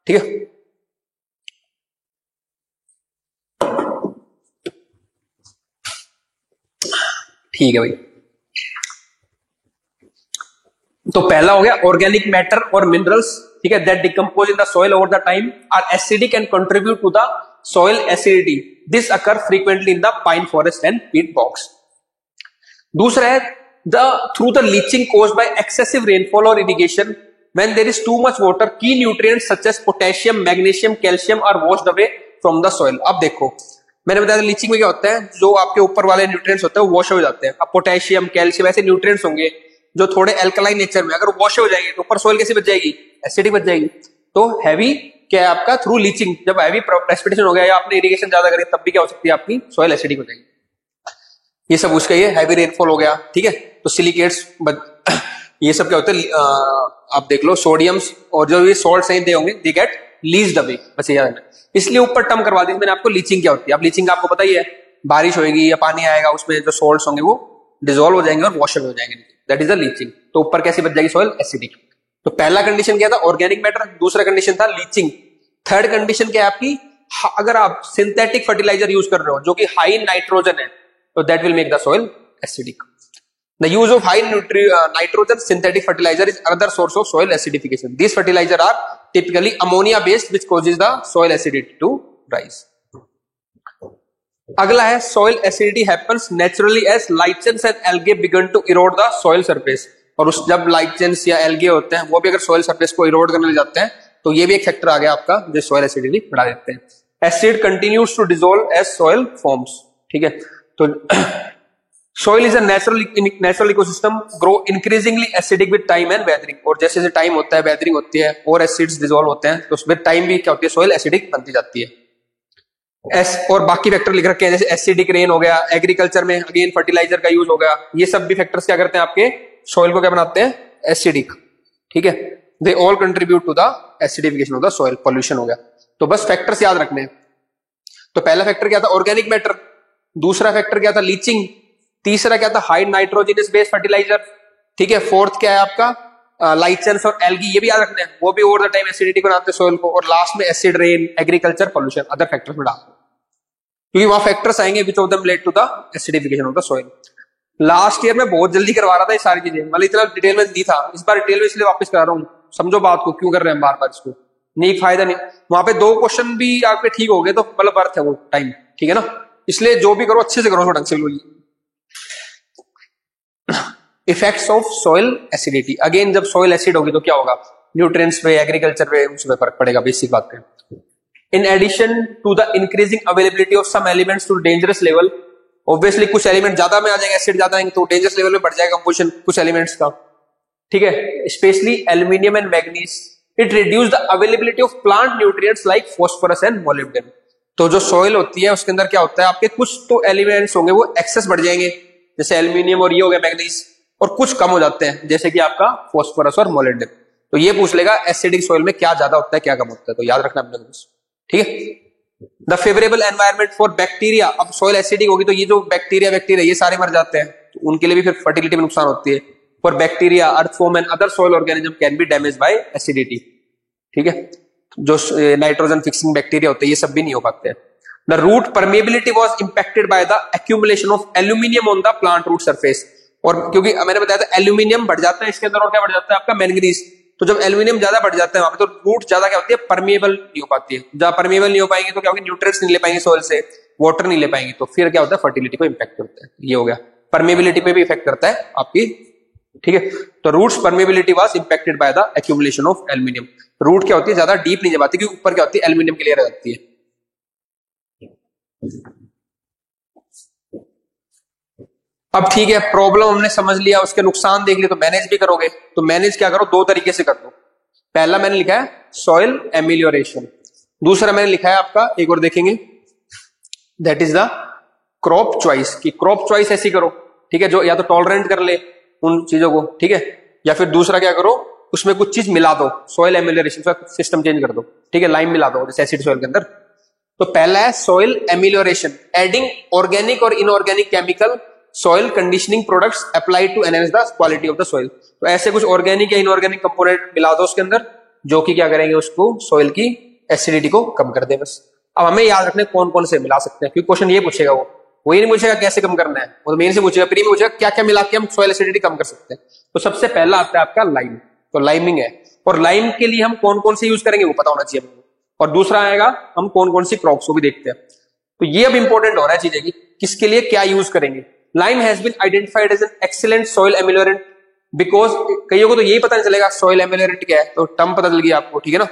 ठीक है। ठीक है भाई, तो पहला हो गया ऑर्गेनिक मैटर और मिनरल्स, ठीक है, that decompose in the soil over the time are acidic and contribute to the soil acidity. This occur frequently in the pine forest and peat bogs. दूसरा है the through the leaching caused by excessive rainfall or irrigation when there is too much water, की nutrients such as potassium, magnesium, calcium are washed away from the soil. अब देखो मैंने बताया leaching में क्या होता है, जो आपके ऊपर वाले न्यूट्रिएंट्स होते हैं वो वॉश हो जाते हैं। अब पोटेशियम, कैल्शियम ऐसे न्यूट्रिएंट्स होंगे जो थोड़े एल्कलाइन नेचर में, अगर वॉश हो जाएंगे तो ऊपर सॉइल कैसी बच जाएगी, एसिडिक बच जाएगी। तो हैवी क्या है आपका, थ्रू लीचिंग, जब हैवी प्रेसिपिटेशन हो गया या आपने इरिगेशन ज्यादा करी तब भी क्या हो सकती है आपकी सॉइल एसिडिक हो जाएगी। ये सब उसका ये हैवी रेनफॉल हो गया, ठीक है। तो सिलिकेट्स ये सब क्या होता है, आप देख लो सोडियम्स और जो ये सॉल्ट्स हैं दे होंगे, दे गेट लीच्ड अवे, बस ये याद है। इसलिए ऊपर टर्म करवा दी मैंने आपको, लीचिंग क्या होती है। अब लीचिंग आपको पता ही है, बारिश होगी या पानी आएगा, उसमें जो सॉल्ट्स होंगे वो डिसॉल्व हो जाएंगे और वॉश हो जाएंगे, दैट इज द लीचिंग। तो ऊपर कैसी बच जाएगी सॉइल, एसिडिक। तो पहला कंडीशन क्या था, ऑर्गेनिक मैटर। दूसरा कंडीशन था लीचिंग। थर्ड कंडीशन क्या है आपकी, अगर आप सिंथेटिक फर्टिलाइजर यूज कर रहे हो जो कि हाई नाइट्रोजन है, तो that will make the soil acidic. The use of high nitrogen synthetic fertilizer is another source of soil acidification. These fertilizers are typically ammonia based, which causes the soil acidity to rise. अगला है soil acidity happens naturally as lichens and algae begin to erode the soil surface. और उस जब लाइचेंस या algae होते हैं वो भी अगर सॉइल सरफेस को इरोड करने लग जाते हैं तो ये भी एक फैक्टर आ गया आपका जो सॉइल एसिडिटी बढ़ा देते हैं। Acid continues to dissolve as soil forms. ठीक है, तो soil is a natural ecosystem grow increasingly acidic with time and weathering। और जैसे जैसे टाइम होता है weathering होती है और एसिड्स डिसॉल्व होते हैं तो उसमें टाइम भी क्या होती है सोइल एसिडिक बनती जाती है। और बाकी फैक्टर लिख रखे हैं जैसे एसिडिक रेन हो गया, एग्रीकल्चर में अगेन फर्टिलाइजर का यूज हो गया, ये सब भी फैक्टर्स क्या करते हैं आपके सॉइल को क्या बनाते हैं एसिडिक। ठीक है, they all contribute to the acidification of the soil. Pollution हो गया, तो बस फैक्टर्स याद रखने हैं। तो पहला फैक्टर क्या था ऑर्गेनिक मैटर, दूसरा फैक्टर क्या था लीचिंग, तीसरा क्या था हाई नाइट्रोजनस बेस्ड फर्टिलाइजर। ठीक है, फोर्थ क्या है आपका लाइचेंस और एल्गी, ये भी याद रखना है, वो भी ओवर द टाइम एसिडिटी बनाते हैं सोइल को। और लास्ट में acid rain, agriculture, pollution, other factors में डाल, क्योंकि वहां फैक्टर्स आएंगे which of them led to the acidification of the soil. Last year में बहुत जल्दी करवा रहा था ये सारी चीजें, मतलब इतना डिटेल में नहीं था, इस बार डिटेल में इसलिए वापस करा रहा हूँ। समझो बात को, क्यों कर रहे हैं बार बार इसको, नहीं फायदा नहीं। वहां पे 2 क्वेश्चन भी आपके ठीक हो गए तो मतलब वर्थ है वो टाइम। ठीक है ना, इसलिए जो भी करो अच्छे से करो, ढंग से लो। Effects of soil acidity, again जब सॉइल एसिड होगी तो क्या होगा न्यूट्रिएंट्स पे, एग्रीकल्चर पे, उसमें फर्क पड़ेगा, बेसिक बात है। In addition to the increasing availability of some elements to dangerous level, obviously कुछ एलिमेंट ज्यादा में आ जाएगा, एसिड ज्यादा आएंगे तो डेंजरस लेवल में बढ़ जाएगा कंपोजिशन कुछ एलिमेंट्स का। ठीक है, specially aluminium and manganese, it reduce the availability of plant nutrients like phosphorus and molybdenum. तो जो सॉइल होती है उसके अंदर क्या होता है आपके कुछ तो एलिमेंट्स होंगे वो एक्सेस बढ़ जाएंगे, जैसे एल्यूमिनियम और ये हो गया मैग्नीज, और कुछ कम हो जाते हैं जैसे कि आपका फास्फोरस और मोलिब्डेनम। तो ये पूछ लेगा एसिडिक सॉइल में क्या ज्यादा होता है क्या कम होता है, तो याद रखना अपने। ठीक है, the favourable environment for bacteria, अब सॉइल एसिडिक होगी तो ये जो बैक्टीरिया ये सारे मर जाते हैं, तो उनके लिए भी फिर फर्टिलिटी में नुकसान होती है। For bacteria, earthworm and other soil organism can be damage bye acidity. ठीक है, जो नाइट्रोजन फिक्सिंग बैक्टीरिया होते हैं ये सब भी नहीं हो पाते हैं। The root permeability was impacted by the accumulation of aluminium on the plant root surface. और क्योंकि मैंने बताया था एल्यूमिनियम बढ़ जाता है इसके अंदर, और क्या बढ़ जाता है आपका मैंगनीज। तो जब एल्यूमिनियम ज्यादा बढ़ जाता है वहां पे तो रूट ज्यादा क्या होती है परमेबल नहीं हो पाती है। जब परमेबल नहीं हो पाएंगे तो क्या होगी न्यूट्रिएंट्स नहीं ले पाएंगे सोइल से, वाटर नहीं ले पाएंगे, तो फिर क्या होता है फर्टिलिटी को इंपैक्ट होता है। ये हो गया, परमेबिलिटी पे भी इफेक्ट करता है आपकी। ठीक है, तो roots permeability was impacted by the accumulation of aluminium. Root क्या होती है ज्यादा डीप नहीं जा पाती क्योंकि ऊपर क्या होती है एल्यूमिनियम की लेयर आ जाती है। अब ठीक है, प्रॉब्लम हमने समझ लिया, उसके नुकसान देख लिए, तो मैनेज भी करोगे। तो मैनेज क्या करो, 2 तरीके से कर दो। पहला मैंने लिखा है सॉइल एमिलियोरेशन, दूसरा मैंने लिखा है आपका एक और देखेंगे that is the crop choice. की क्रॉप चॉइस ऐसी करो, ठीक है, जो या तो टॉलरेंट कर ले उन चीजों को, ठीक है, या फिर दूसरा क्या करो उसमें कुछ चीज मिला दो, सॉइल एमिलियोरेशन का सिस्टम चेंज कर दो। ठीक है, लाइम मिला दो जैसे एसिड सॉइल के अंदर। तो पहला है सॉइल एमिलियोरेशन, एडिंग ऑर्गेनिक और inorganic chemical soil conditioning products applied to enhance the quality of the soil. तो ऐसे कुछ ऑर्गेनिक या इनऑर्गेनिक कंपोनेंट मिला दो उसके अंदर जो कि क्या करेंगे उसको सॉइल की एसिडिटी को कम कर दे बस। अब हमें याद रखने कौन कौन से मिला सकते हैं, क्योंकि क्वेश्चन ये पूछेगा, वो ये नहीं पूछेगा कैसे कम करना है, वो तो मेन से पूछेगा, प्री में पूछेगा क्या क्या मिला के हम सॉइल एसिडिटी कम कर सकते हैं। तो सबसे पहला आता है आपका लाइम, तो लाइमिंग है, और लाइम के लिए हम कौन कौन से यूज करेंगे वो पता होना चाहिए हमको। और दूसरा आएगा हम कौन कौन सी क्रॉप्स को भी देखते हैं। तो ये अब इंपॉर्टेंट हो रहा है चीजें की किसके लिए क्या यूज करेंगे। Lime has been identified as an excellent soil ameliorant because, कईयों को तो यही पता नहीं चलेगा सॉइल एमिलियोरेंट क्या है, तो टर्म पता चल गया आपको, ठीक है ना।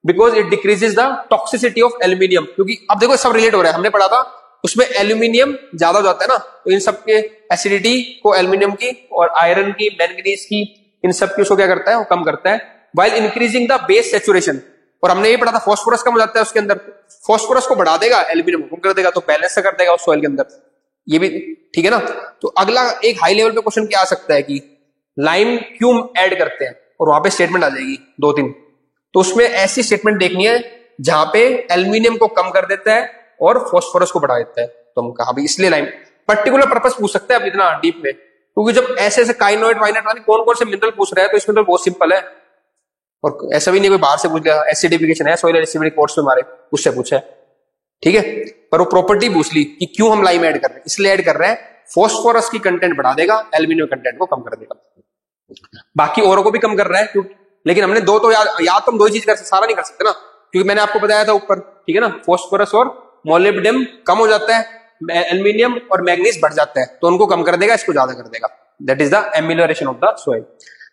Because it decreases the toxicity of aluminium, क्योंकि अब देखो सब रिलेट हो रहा है, हमने पढ़ा था उसमें एल्यूमिनियम ज्यादा हो जाता है ना, तो इन सब के एसिडिटी को एल्यूमिनियम की और आयरन की, मैंगनीज की, इन सब की उसको क्या करता है वो कम करता है, while increasing the base saturation. और हमने ये पढ़ा था फॉस्फोरस कम हो जाता है उसके अंदर, फॉस्फोरस को बढ़ा देगा एल्यूमिनियम को कम कर देगा, तो बैलेंस कर देगा उस सॉइल के अंदर, ये भी ठीक है ना। तो अगला एक हाई लेवल पे क्वेश्चन क्या आ सकता है कि लाइम क्यों ऐड करते हैं, और वहां पे स्टेटमेंट आ जाएगी 2-3। तो उसमें ऐसी स्टेटमेंट देखनी है जहां पे एल्यूमिनियम को कम कर देता है और फास्फोरस को बढ़ा देता है, तो हम कहा भाई इसलिए लाइम। पर्टिकुलर पर्पस पूछ सकते हैं अब इतना डीप में, क्योंकि जब ऐसे ऐसे काइनोइड वाइनोइड वाले कौन कौन से मिनरल पूछ रहे हैं तो इसमें तो बहुत सिंपल है, और ऐसा भी नहीं कोई बाहर से पूछ लिया एसिडिफिकेशन है सॉइल एसिडिक कोर्स में हमारे उससे पूछा है, ठीक है। पर वो प्रॉपर्टी पूछ ली कि क्यों हम लाइम ऐड कर रहे हैं, इसलिए ऐड कर रहे हैं फॉस्फोरस की कंटेंट बढ़ा देगा, एल्यूमिनियम कंटेंट को कम कर देगा, बाकी औरों को भी कम कर रहा है क्यों। लेकिन हमने दो तो याद तो हम 2 ही चीज कर सकते, सारा नहीं कर सकते ना, क्योंकि मैंने आपको बताया था ऊपर, ठीक है ना, फॉस्फोरस और मोलिब्डेनम कम हो जाता है एल्यूमिनियम और मैग्नीज बढ़ जाता है, तो उनको कम कर देगा, इसको ज्यादा कर देगा। That is the amelioration of the soil.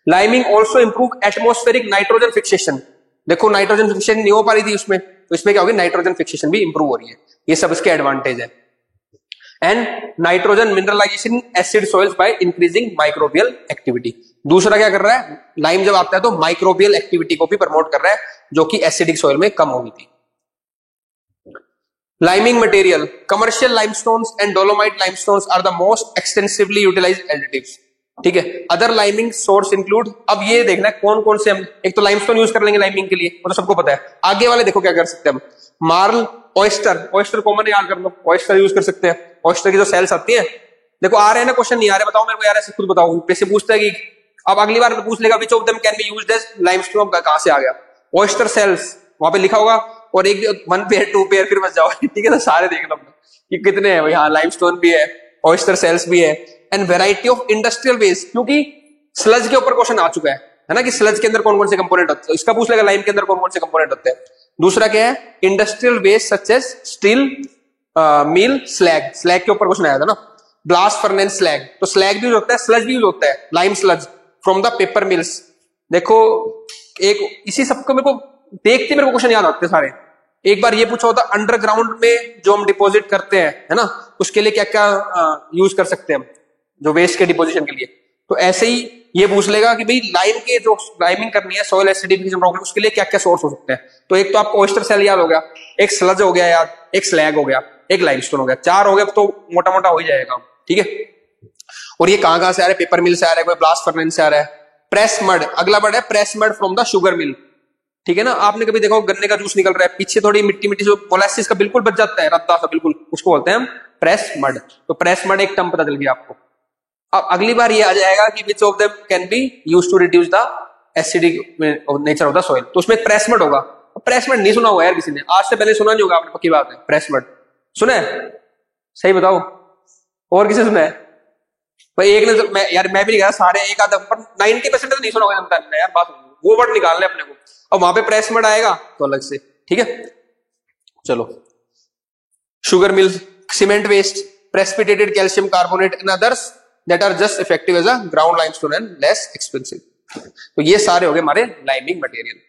Liming also improve atmospheric nitrogen fixation. देखो नाइट्रोजन फिक्सेशन नहीं हो पा रही थी उसमें, तो इसमें क्या होगी, नाइट्रोजन फिक्सेशन भी इंप्रूव हो रही है। ये सब इसके एडवांटेज है। And nitrogen mineralization acid soils by increasing microbial activity. दूसरा क्या कर रहा है, लाइम जब आता है तो माइक्रोबियल एक्टिविटी को भी प्रमोट कर रहा है, जो कि एसिडिक सॉइल में कम होगी थी। Liming material, commercial limestones and dolomite limestones are the most extensively utilized additives. ठीक है, अदर लाइमिंग सोर्स इंक्लूड, अब ये देखना है कौन कौन से हम, एक तो लाइमस्टोन यूज कर लेंगे लाइमिंग के लिए, वो तो सबको पता है। आगे वाले देखो क्या कर सकते हैं हम, मार्ल, ऑयस्टर, ऑयस्टर कॉमन याद कर लो, ऑयस्टर यूज कर सकते हैं। ऑयस्टर की जो सेल्स आती है, देखो आ रहे हैं ना क्वेश्चन, नहीं आ रहे बताओ मेरे को, यार ऐसे खुद बताओ, पैसे पूछता है कि अब अगली बार पूछ लेगा which of them can be used as limestone, कहां से आ गया, ऑयस्टर सेल्स वहां पे लिखा होगा, और एक 1 पेयर 2 पेयर फिर बच जाओ। ठीक है, तो सारे देख लो कि कितने हैं भाई। हाँ, लाइमस्टोन भी है, ऑयस्टर सेल्स भी है, and variety of industrial waste, क्योंकि स्लज के ऊपर क्वेश्चन आ चुका है ना, कि स्लज के अंदर कौन कौन से कंपोनेंट होते हैं, इसका पूछ लेगा लाइम के अंदर कौन कौन से कंपोनेंट होते हैं। दूसरा क्या है, industrial waste such as steel mill slag, slag के ऊपर क्वेश्चन आया था ना, ब्लास्ट फर्नेस स्लैग, तो स्लैग भी यूज होता है, स्लज भी यूज होता है, lime sludge from the paper mills. देखो एक इसी सबको मेरे को देखते मेरे को क्वेश्चन याद आते सारे। एक बार ये पूछा होता अंडरग्राउंड में जो हम डिपॉजिट करते हैं, है ना, उसके लिए क्या क्या यूज कर सकते हैं हम, जो वेस्ट के डिपोजिशन के लिए, तो ऐसे ही ये पूछ लेगा कि भाई लाइम के जो लाइमिंग करनी है, सॉइल एसिडिफिकेशन प्रॉब्लम, उसके लिए क्या क्या सोर्स हो सकते हैं। तो एक तो आपको ऑयस्टर सेल याद हो गया, एक स्लज हो गया याद, एक स्लैग हो गया, एक लाइमस्टोन हो गया, 4 हो गया तो मोटा मोटा हो ही जाएगा। ठीक है, और ये कहां से आ रहा है, पेपर मिल से आ रहा है, कोई ब्लास्ट फर्नेस से आ रहा है। प्रेस मड, अगला वर्ड है press mud from the sugar mill. ठीक है ना, आपने कभी देखो गन्ने का जूस निकल रहा है, पीछे थोड़ी मिट्टी मिट्टी जो मोलासिस का बिल्कुल बच जाता है, रद्दा सा बिल्कुल, उसको बोलते हैं हम प्रेस मड। तो प्रेस मड एक टर्म पता चल गया आपको। अब अगली बार ये आ जाएगा कि which of them can be used to reduce the acidic nature of the soil, तो उसमें प्रेस मड होगा। प्रेस मड नहीं सुना हुआ यार किसी ने, आज से पहले सुना नहीं होगा आपने, पक्की बात है। प्रेस मड सुना है, सही बताओ, और किसी सुना है भाई? एक ने, मैं भी नहीं कहा सारे, एक आधा, पर 90% तो नहीं सुना होगा यार, बात वो वर्ड निकाल ले अपने को। और वहां पे प्रेस मड आएगा तो अलग से। ठीक है, चलो, sugar mill, cement waste, precipitated calcium carbonate and others that are just effective as a ground limestone and less expensive. तो ये सारे हो गए हमारे लाइमिंग मटेरियल।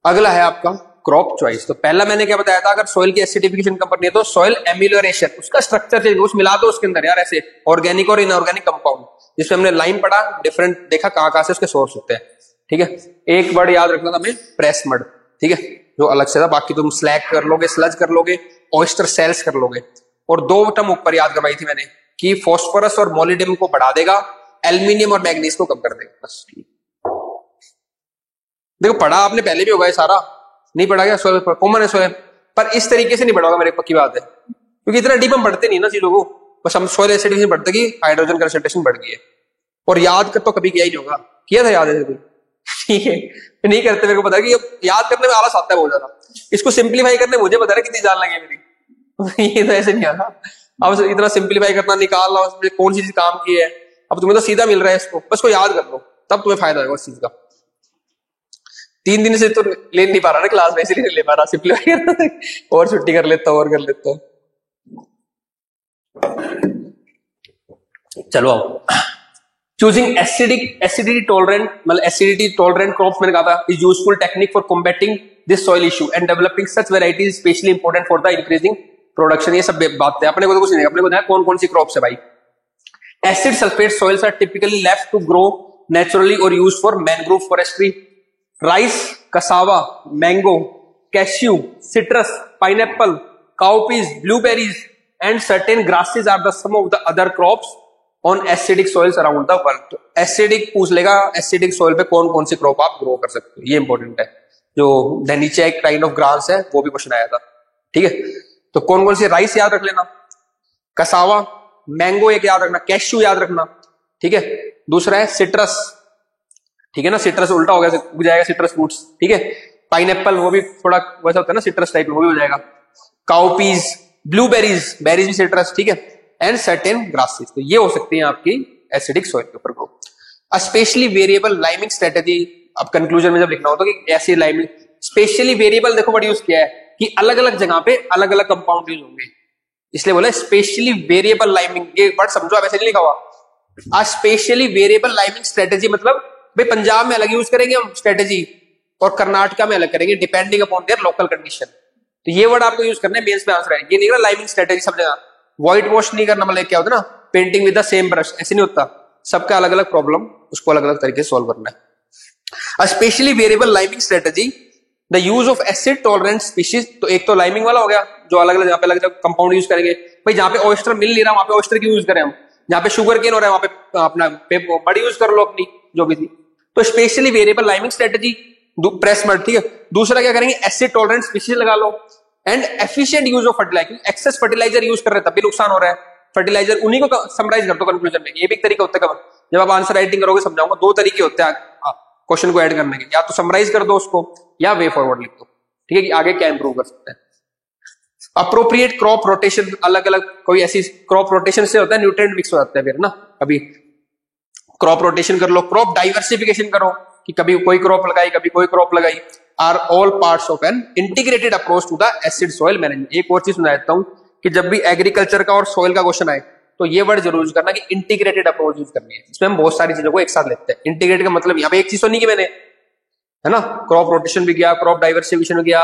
अगला है आपका क्रॉप चॉइस। तो पहला मैंने क्या बताया था, अगर सॉइल की एसिडिफिकेशन कम करनी है तो सॉइल एम्यूलरेशन, उसका स्ट्रक्चर चेंज, उस मिला दो उसके अंदर यार ऐसे ऑर्गेनिक और इनऑर्गेनिक कंपाउंड, जिसमें हमने लाइम पढ़ा, डिफरेंट देखा कहां से उसके सोर्स होते हैं। ठीक है, एक वर्ड याद रखना था हमें, प्रेस मड। ठीक है, जो अलग से था, बाकी तुम स्लैग कर लोगे, स्लज कर लोगे, ऑयस्टर सेल्स कर लोगे। और 2 टर्म ऊपर याद करवाई थी मैंने कि फॉस्फोरस और मोलिडियम को बढ़ा देगा, एल्यूमिनियम और मैग्नीज को कम कर देगा। बस देखो पढ़ा आपने पहले भी होगा, ये सारा नहीं पढ़ा गया, सोयल कॉमन है सोयल, पर इस तरीके से नहीं पढ़ा होगा, मेरे पक्की बात है, क्योंकि इतना डीप हम पढ़ते नहीं ना चीजों को, बस हम सॉइल एसिडिफिकेशन पढ़ते कि हाइड्रोजन कंसंट्रेशन बढ़ गई है, और याद कर तो कभी किया ही नहीं होगा, किया था याद है कोई? ठीक है, नहीं करते, मेरे को पता है कि याद करने में आलस आता है बहुत ज्यादा, इसको सिंप्लीफाई करने मुझे पता है कितनी जान लगे मेरी। ये तो ऐसे नहीं आता, अब इतना सिंप्लीफाई करना, निकालना उसमें कौन सी चीज काम की है, अब तुम्हें तो सीधा मिल रहा है, इसको बस को याद कर लो, तब तुम्हें फायदा होगा उस चीज का। 3 दिन से तो ले नहीं पा रहा ना क्लास में, इसलिए नहीं ले पा रहा, सिंप्लीफाई करना, और छुट्टी कर लेता हूं, और कर लेता हूं। चलो आओ, चूजिंग एसिडिटी टॉलरेंट, मतलब एसिडिटी टॉलरेंट क्रॉप्स मैंने कहा था, is useful technique for combating this soil issue and developing such varieties specially important for the increasing production. ये सब बात है, अपने को तो कुछ नहीं, अपने को कौन कौन सी क्रॉप्स है भाई। Acid sulphate soils are typically left to grow naturally or used for mangrove forestry. Rice, cassava, mango, cashew, citrus, pineapple, cowpeas, blueberries and certain grasses are the some of the other crops on acidic soils around the world. तो acidic पूछ लेगा, acidic soil पे कौन कौन सी crop आप grow कर सकते हो, ये इंपॉर्टेंट है। जो नीचे एक काइंड ऑफ ग्रास है, वो भी क्वेश्चन आया था। ठीक है, तो कौन कौन सी, राइस याद रख लेना, कसावा, मैंगो एक याद रखना, कैश्यू याद रखना। ठीक है, दूसरा है सिट्रस, ठीक है ना, सिट्रस उल्टा हो गया, उग जाएगा सिट्रस फ्रूट्स। ठीक है, पाइनएप्पल, वो भी थोड़ा वैसा होता है ना सिट्रस टाइप में, वो भी हो जाएगा। काउपीज, ब्लूबेरीज, बेरीज भी सिट्रस। ठीक है, एंड सर्टेन ग्रासेस, तो ये हो सकती है आपकी एसिडिक सॉइल के ऊपर grow. Specially variable liming strategy, अब कंक्लूजन में जब लिखना हो तो कि ऐसी लाइमिंग स्पेशली वेरिएबल, देखो वर्ड यूज किया है, कि अलग अलग जगह पे अलग अलग कंपाउंड यूज होंगे, इसलिए बोला स्पेशली वेरिएबल लाइमिंग। ये वर्ड समझो, आप ऐसे नहीं लिखा हुआ। स्पेशली वेरिएबल लाइमिंग स्ट्रेटेजी मतलब भाई पंजाब में अलग यूज करेंगे हम स्ट्रेटेजी और कर्नाटका में अलग करेंगे depending upon their local condition. तो ये वर्ड आपको यूज करना है मेंस में आंसर है। ये नहीं करना लाइमिंग स्ट्रेटेजी सब जगह, व्हाइट वॉश नहीं करना, मतलब क्या होता है ना painting with the same brush, ऐसे नहीं होता। सबका अलग अलग प्रॉब्लम, उसको अलग अलग तरीके से सॉल्व करना है। Specially variable liming strategy the use of acid tolerant species. तो एक तो लाइमिंग वाला हो गया जो अलग अलग जहां पे अलग अलग कंपाउंड यूज करेंगे। भाई जहां पे ऑयस्टर मिल नहीं रहा वहां पे ऑयस्टर क्यों यूज करें हम, जहां पे शुगर केन हो रहा है वहां पे अपना बड़ी यूज कर लो अपनी जो भी थी। तो specially variable liming strategy press mud, ठीक है। दूसरा क्या करेंगे, एसिड टॉलरेंट स्पीशीज लगा लो and efficient use of fertiliser. Excess fertiliser use कर रहे हैं तब भी नुकसान हो रहा है, फर्टिलाइजर उन्हीं को समराइज कर दो कंक्लूजन में। ये भी एक तरीका होता है, जब आप आंसर राइटिंग करोगे समझाऊंगा, दो तरीके होते हैं क्वेश्चन को ऐड करने के, या तो समराइज कर दो उसको या वे फॉरवर्ड लिख दो, ठीक है, कि आगे क्या इंप्रूव कर सकते हैं। अप्रोप्रिएट क्रॉप रोटेशन, अलग अलग कोई ऐसी क्रॉप रोटेशन से होता है न्यूट्रिएंट मिक्स हो जाता है फिर ना, कभी क्रॉप रोटेशन कर लो, क्रॉप डाइवर्सिफिकेशन करो कि कभी कोई क्रॉप लगाई कभी कोई क्रॉप लगाई, are all parts of an integrated approach to the acid soil management. एक और चीज सुना देता हूं कि जब भी एग्रीकल्चर का और सॉइल का क्वेश्चन आए तो ये वर्ड जरूर यूज करना कि इंटीग्रेटेड अप्रोच यूज करनी है। इसमें हम बहुत सारी चीजों को एक साथ लेते हैं। इंटीग्रेट का मतलब यहाँ पे एक चीज तो नहीं कि मैंने, है ना, क्रॉप रोटेशन भी किया, क्रॉप डाइवर्सिफिकेशन भी किया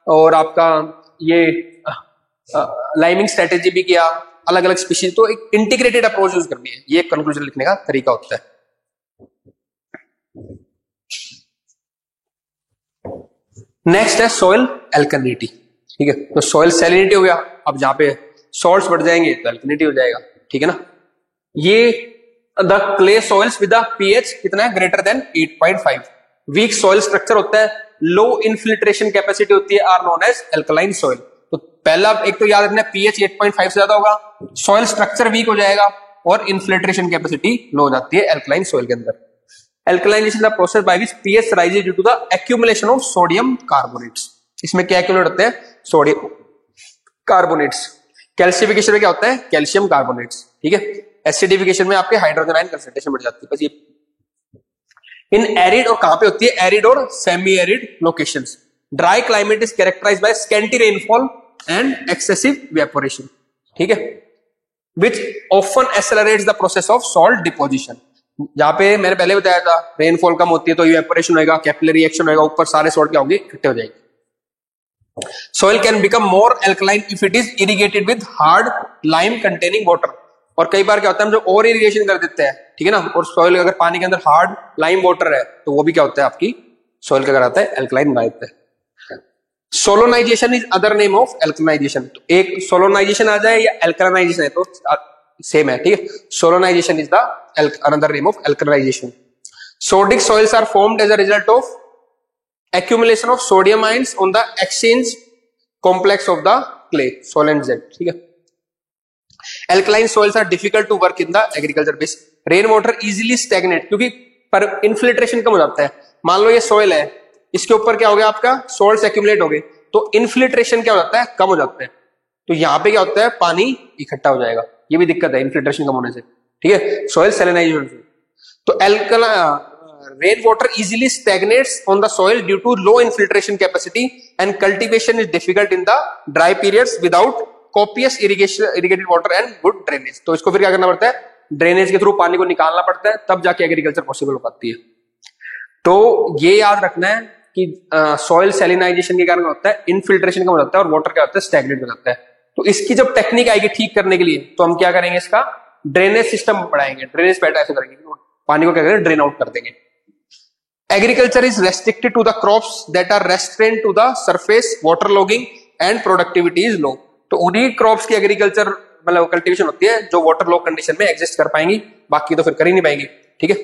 और आपका ये लाइमिंग स्ट्रेटेजी भी किया, अलग अलग स्पीशीज, तो एक इंटीग्रेटेड अप्रोच यूज करनी है। ये कंक्लूजन लिखने का तरीका होता है। नेक्स्ट है सॉइल एल्कलिनिटी, ठीक है। तो सॉइल सैलिनिटी हो गया, अब जहां पे सॉल्ट्स बढ़ जाएंगे तो एल्कलिनिटी हो जाएगा, ठीक है ना। ये the clay soils with the pH कितना है, greater than 8.5। Weak soil structure होता है, लो इनफिल्ट्रेशन कैपेसिटी होती है, are known as alkaline soil. तो पहला एक तो याद रखना पीएच 8.5 से ज्यादा होगा, सॉइल स्ट्रक्चर वीक हो जाएगा और इनफिल्ट्रेशन कैपेसिटी लो हो जाती है एल्कलाइन सॉइल के अंदर। Alkalinization the process by which pH rises due to the accumulation of sodium carbonates। इसमें क्या एक्यूमुलेट होते हैं, सोडियम कार्बोनेट्स। कैल्सिफिकेशन में क्या होता है, कैल्शियम कार्बोनेट्स, ठीक है। एसिडिफिकेशन में आपके हाइड्रोजन आयन कंसंट्रेशन बढ़ जाती है। बस ये इन एरिड, और कहां पे होती है, एरिड और semi arid locations. Dry climate is characterised by scanty rainfall and excessive evaporation, ठीक है, which often accelerates the process of salt deposition. जहां पे मैंने पहले बताया था रेनफॉल कम होती है तो इवेपोरेशन होगा, कैपिलरी एक्शन होगा, ऊपर सारे सॉल्ट क्या होंगे, इकट्ठे हो जाएंगे। Soil can become more alkaline if it is irrigated with hard lime containing water. और कई बार क्या होता है हम जो और इरिगेशन कर देते हैं, ठीक है ना, और सॉइल अगर पानी के अंदर हार्ड लाइम वाटर है तो वो भी क्या होता है, आपकी सॉइल क्या कराता है, एल्कलाइन बना देता है। Solonisation is other name of alkalisation. तो एक सोलोनाइजेशन आ जाए या एल्कलाइजेशन है तो सेम है, ठीक है। Solonisation is the another name of alkalization. Sodic soils are formed as a result of accumulation of sodium ions on the exchange complex of the clay, solent Z, ठीक है। Alkaline soils are difficult to work in the agriculture base. Rain water easily stagnate क्योंकि पर infiltration कम हो जाता है। मान लो ये soil है, इसके ऊपर क्या हो गया, आपका salts accumulate हो गए तो infiltration क्या हो जाता है, कम हो जाता है। तो यहां पे क्या होता है, पानी इकट्ठा हो जाएगा, ये भी दिक्कत है infiltration कम होने से, ठीक है। सॉइल सैलिनाइजेशन, तो rain water easily stagnates on the soil due to low infiltration capacity and cultivation is difficult in the dry periods without copious irrigated water and good drainage. तो इसको फिर क्या करना पड़ता है, ड्रेनेज के थ्रू पानी को निकालना पड़ता है, तब जाके एग्रीकल्चर पॉसिबल हो पाती है। तो ये याद रखना है कि सॉइल सैलिनाइजेशन के कारण होता है, इनफिल्ट्रेशन कम हो जाता है और वाटर क्या होता है, स्टैग्नेट हो जाता है। तो इसकी जब टेक्निक आएगी ठीक करने के लिए तो हम क्या करेंगे, इसका ड्रेनेज सिस्टम बढ़ाएंगे, ड्रेनेज पैटर्न ऐसे करेंगे, पानी को क्या करेंगे, ड्रेन आउट कर देंगे। Agriculture is restricted to the crops that are resistant to the surface water logging and productivity is low. तो उन्हीं क्रॉप्स की एग्रीकल्चर मतलब कल्टीवेशन होती है जो वाटर लो कंडीशन में एग्जिस्ट कर पाएंगी, बाकी तो फिर कर ही नहीं पाएंगी, ठीक है।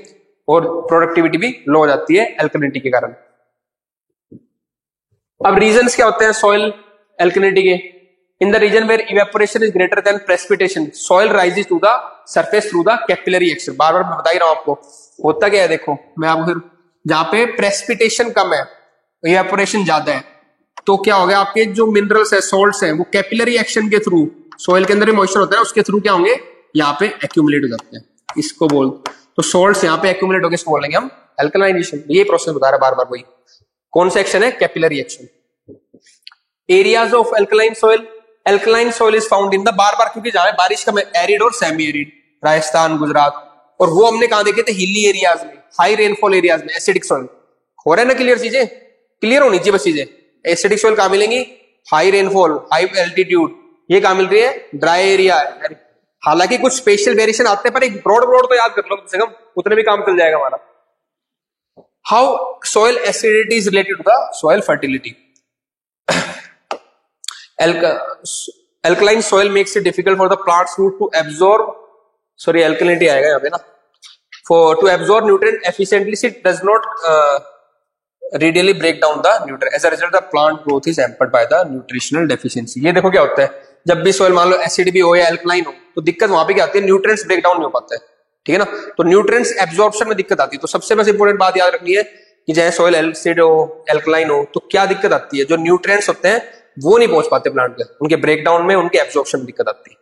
और प्रोडक्टिविटी भी लो हो जाती है एल्कलिनिटी के कारण। अब रीजंस क्या होते हैं सॉइल एल्कलिनिटी के, in the region where evaporation is greater than precipitation soil rises to the surface through the capillary action। बार बार मैं बता ही रहा हूं आपको, होता क्या है, देखो मैं आपको फिर, जहां पे प्रेसिपिटेशन कम है इवेपोरेशन ज्यादा है तो क्या हो गया, आपके जो मिनरल्स है सॉल्ट्स हैं वो कैपिलरी एक्शन के थ्रू, सॉइल के अंदर भी मॉइस्चर होता है उसके थ्रू क्या होंगे, यहाँ पे एक्यूमुलेट हो जाते हैं, इसको बोल, तो सॉल्ट्स यहाँ पे एक्यूमुलेट होकर इसको बोलेंगे हम एल्कलाइजेशन। ये प्रोसेस बता रहा है बार बार, वही कौन सा एक्शन है, capillary action. Areas of alkaline soil, alkaline soil is found in the, बार बार क्योंकि जा रहे बारिश का एरिड और सेमी एरिड, राजस्थान, गुजरात, और वो हमने कहा देखे थे हिली एरियाज में, हाई रेनफॉल एरियाज में एसिडिक सॉइल। हो रहा है ना क्लियर, चीजें क्लियर होनी चाहिए बस चीजें। एसिडिक सॉइल कहां मिलेंगी? High rainfall, high altitude. ये कहां मिल रही है? Dry area. हालांकि कुछ स्पेशल वेरिएशन आते हैं, पर एक ब्रॉड ब्रॉड तो याद कर लो कम से कम, उतने भी काम चल जाएगा हमारा। How soil acidity is related to the soil fertility. Alkaline soil makes it difficult for the plant's root to absorb, sorry alkalinity आएगा यहाँ पे ना, to absorb nutrient efficiently, it does not readily break down the nutrient. As a result, the plant growth is hampered by the nutritional deficiency. ये देखो क्या होता है, जब भी soil मान लो एसिड भी हो या alkaline हो, तो दिक्कत वहां पे क्या आती है? न्यूट्रिएंट्स ब्रेक डाउन नहीं हो पाता है, ठीक है ना। तो न्यूट्रिएंट्स एब्जॉर्प्शन में दिक्कत आती है। तो सबसे बस इंपॉर्टेंट बात याद रखनी है कि चाहे सोइल एसिड हो, एल्कलाइन हो, तो क्या दिक्कत आती है? जो न्यूट्रिएंट्स होते हैं वो नहीं पहुंच पाते प्लांट पे, उनके ब्रेकडाउन में, उनके एब्जॉर्प्शन में दिक्कत आती है।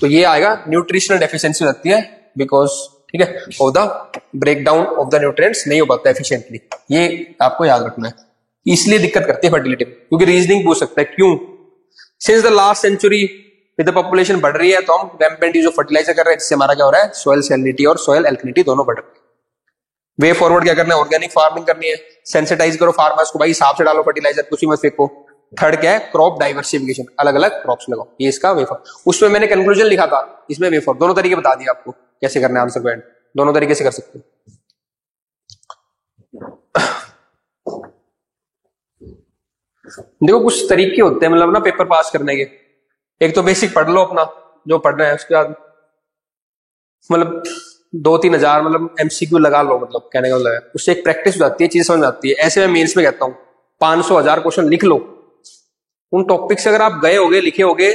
तो ये आएगा न्यूट्रिशनल डेफिशिएंसी आती है बिकॉज, ठीक है, of the breakdown of the nutrients नहीं हो पाता एफिशिएंटली। ये आपको याद रखना है, इसलिए दिक्कत करती है फर्टिलिटी में, क्योंकि रीजनिंग पूछ सकता है क्यों। Since the last century with the population बढ़ रही है, तो हम रैम्पेंट यूज ऑफ फर्टिलाइजर कर रहे हैं, जिससे हमारा क्या हो रहा है? सॉइल सैलिनिटी और सॉइल एल्कलिनिटी दोनों बढ़ रही है। वे फॉरवर्ड क्या करना है? ऑर्गेनिक फार्मिंग करनी है, सेंसिटाइज करो फार्मर्स को, भाई हिसाब से डालो फर्टिलाइजर, कुछ ही मत फेंको। थर्ड क्या है? क्रॉप डाइवर्सिफिकेशन, अलग अलग क्रॉप्स लगाओ, ये इसका वे फॉर। उसमें मैंने कंक्लूजन लिखा था, इसमें वे फॉर, दोनों तरीके बता दिया आपको कैसे करना है आंसर बैंड, दोनों तरीके से कर सकते हो। देखो कुछ तरीके होते हैं मतलब ना पेपर पास करने के। एक तो बेसिक पढ़ लो अपना जो पढ़ना है, उसके बाद मतलब 2-3 हजार मतलब एमसीक्यू लगा लो, मतलब कहने का मतलब है उससे एक प्रैक्टिस हो जाती है, चीज समझ आती है। ऐसे मैं मेंस में कहता हूँ 500,000 क्वेश्चन लिख लो, उन टॉपिक से अगर आप गए होगे, लिखे होगे,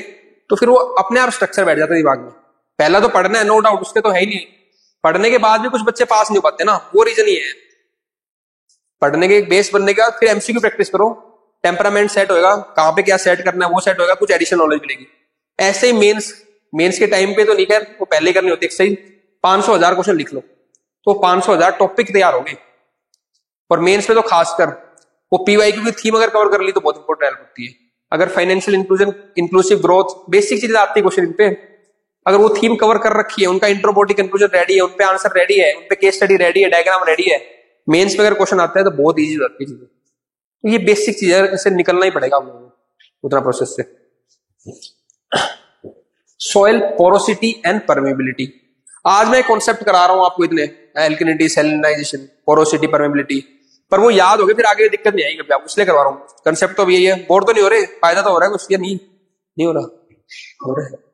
तो फिर वो अपने आप स्ट्रक्चर बैठ जाता है दिमाग में। पहला तो पढ़ना है, नो डाउट, उसके तो है ही नहीं। पढ़ने के बाद भी कुछ बच्चे पास नहीं हो पाते ना, वो रीजन ही है। पढ़ने के बेस बनने के बाद फिर एमसीक्यू प्रैक्टिस करो, टेम्परामेंट सेट होगा, कहां पे क्या सेट करना है वो सेट होगा, कुछ एडिशनल नॉलेज मिलेगी। ऐसे ही मेंस के टाइम पे तो नहीं, खैर वो पहले करनी होती है। सही 500,000 क्वेश्चन लिख लो तो 500,000 टॉपिक तैयार हो गए। और मेंस में तो खासकर वो पीवाईक्यू की थीम अगर कवर कर ली तो बहुत इंपॉर्टेंट हेल्प होती है। अगर financial inclusion, inclusive growth, basic चीजें आती है क्वेश्चन पे, अगर वो थीम कवर कर रखी है, उनका इंट्रो, बॉडी, कंक्लूजन रेडी है, उनपे आंसर रेडी है, उनपे केस स्टडी रेडी है, डायग्राम रेडी है, मेंस में अगर क्वेश्चन आता है तो बहुत ईजी होती है चीजें। तो ये बेसिक चीज है, इससे निकलना ही पड़ेगा हम लोगों को उतना प्रोसेस से। सॉइल पोरोसिटी एंड परमेबिलिटी, आज मैं कॉन्सेप्ट करा रहा हूं आपको इतने, एल्कलिनिटी, सैलिनाइजेशन, पोरोसिटी, परमेबिलिटी, पर वो याद हो गए फिर आगे दिक्कत नहीं आएगी कभी, आप इसलिए करवा रहा हूँ। कंसेप्ट तो अब यही है, बोर तो नहीं हो रहे, फायदा तो हो रहा है कुछ, नहीं हो रहा, हो रहा है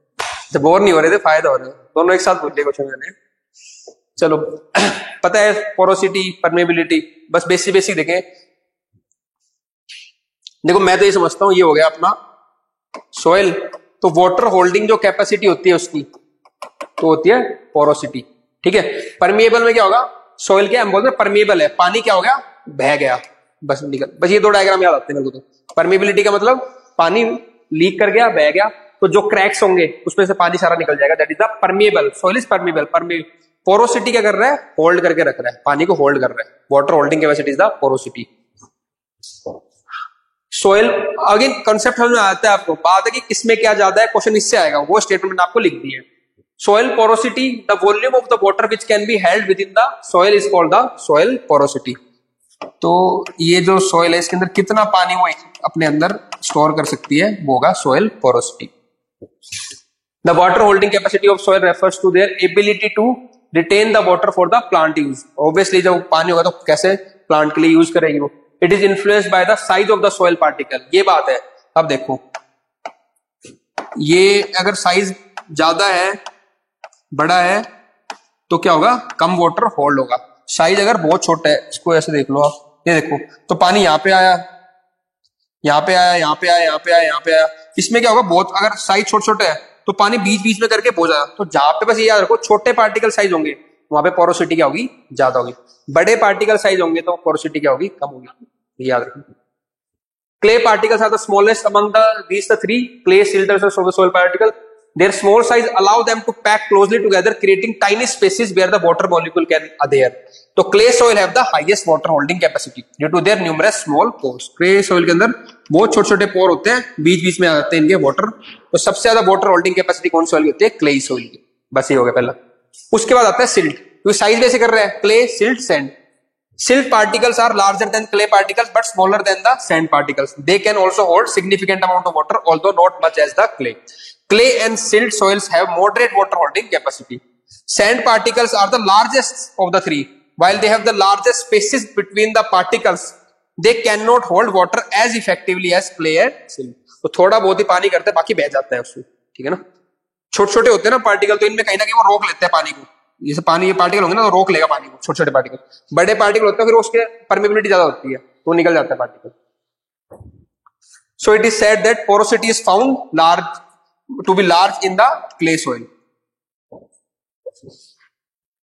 तो बोर नहीं हो रहे थे, फायदा हो रहा है, दोनों एक साथ पूछ लिया क्वेश्चन मैंने। चलो पता है पोरोसिटी, परमेबिलिटी, बस बेसिक देखें। देखो मैं तो ये समझता हूं ये हो गया अपना सॉइल, तो वाटर होल्डिंग जो कैपेसिटी होती है उसकी तो होती है पोरोसिटी, ठीक है। परमिएबल में क्या होगा? सॉइल क्या हम बोलते हैं परमिएबल है, पानी क्या हो गया? बह गया, बस निकल, बस ये दो डायग्राम याद आते हैं मेरे को। तो परमिएबिलिटी का मतलब पानी लीक कर गया, बह गया, तो जो क्रैक्स होंगे उसमें से पानी सारा निकल जाएगा, that is the permeable. Soil is permeable. Porosity क्या कर रहा है? होल्ड करके रख रहा है, पानी को होल्ड कर रहा है। Water holding capacity is the porosity. Soil again concept समझ में आता है आपको, बात है कि किसमें क्या ज्यादा है, क्वेश्चन इससे आएगा, वो स्टेटमेंट आपको लिख दी है। Soil porosity, the volume of the water which can be held within the soil is called the soil porosity. तो ये जो soil है इसके अंदर कितना पानी वो अपने अंदर स्टोर कर सकती है, वो होगा soil porosity. The water holding capacity of soil refers to their ability to retain the water for the plant use. Obviously जब पानी होगा तो कैसे प्लांट के लिए यूज करेगी वो। It is influenced by the size of the soil particle. ये बात है। अब देखो ये अगर साइज ज्यादा है, बड़ा है, तो क्या होगा? कम वाटर होल्ड होगा। साइज अगर बहुत छोटा है, इसको ऐसे देख लो आप, ये देखो तो पानी यहाँ पे आया, यहाँ पे आया, यहाँ पे आया, यहाँ पे आया, यहाँ पे आया, इसमें क्या होगा? बहुत अगर साइज छोटे छोटे है तो पानी बीच बीच में करके पहुंच जाएगा। तो जहां पे बस ये याद रखो छोटे पार्टिकल साइज होंगे वहां पे पोरोसिटी क्या होगी? ज्यादा होगी। बड़े पार्टिकल साइज होंगे तो पोरोसिटी क्या होगी? कम होगी, याद रखो। Clay particles are the smallest among these the three clay filters of the soil particle. Their small size allow them to pack closely together, creating tiny spaces where the water molecule can adhere. तो clay soil have the highest water holding capacity due to their numerous small pores. Clay soil के अंदर बहुत छोटे छोटे पोर होते हैं, बीच बीच में आ जाते हैं इनके वाटर, तो सबसे ज्यादा वाटर होल्डिंग कैपेसिटी कौन सॉइल की होती है? क्ले सॉइल की। बस ये हो गया पहला। उसके बाद आता है सिल्ट, क्योंकि साइज वैसे कर रहे हैं, clay, silt, sand. Silt particles are larger than clay particles but smaller than the sand particles. They can also hold significant amount of water, although not much as the clay. Clay and silt soils have moderate water holding capacity. Sand particles are the largest of the three. While they have the largest spaces between the particles, they cannot hold water as effectively as clay and silt. तो थोड़ा बहुत ही पानी करते हैं, बाकी बह जाता है उसमें, ठीक है ना। छोटे छोटे होते हैं ना पार्टिकल, तो इनमें कहीं ना कहीं वो रोक लेते हैं पानी को। जैसे पानी ये पार्टिकल होंगे ना, तो रोक लेगा पानी को, छोटे छोटे पार्टिकल। बड़े पार्टिकल होते हैं फिर उसके परमेबिलिटी ज्यादा होती है, तो निकल जाता है particle. So it is said that porosity is found large to be large in the clay soil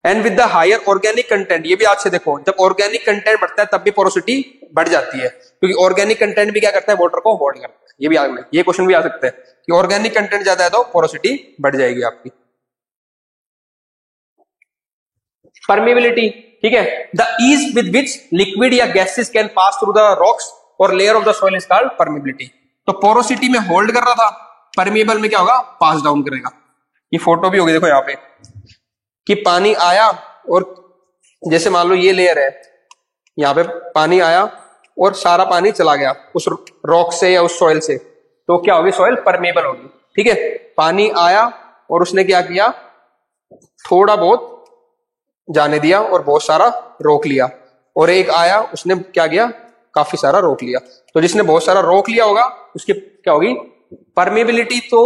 and with the higher organic content. ये भी आज से देखो, जब ऑर्गेनिक कंटेंट बढ़ता है तब भी पोरोसिटी बढ़ जाती है, क्योंकि ऑर्गेनिक कंटेंट भी क्या करता है? वाटर को होल्ड करता है। ये भी आ, ये क्वेश्चन भी आ सकता है कि ऑर्गेनिक कंटेंट ज्यादा है तो पोरोसिटी बढ़ जाएगी आपकी। परमेबिलिटी, ठीक है, the ease with which liquid या gases can pass through the rocks or layer of the soil is called permeability. तो पोरोसिटी में होल्ड कर रहा था, परमेबल में क्या होगा? पास डाउन करेगा। ये फोटो भी होगी देखो यहाँ पे, कि पानी आया और जैसे मान लो ये लेयर है, यहाँ पे पानी आया और सारा पानी चला गया उस रॉक से या उस सॉइल से, तो क्या होगी? सॉइल परमेबल होगी, ठीक है। पानी आया और उसने क्या किया? थोड़ा बहुत जाने दिया और बहुत सारा रोक लिया, और एक आया उसने क्या किया? काफी सारा रोक लिया। तो जिसने बहुत सारा रोक लिया होगा उसकी क्या होगी? परमेबिलिटी तो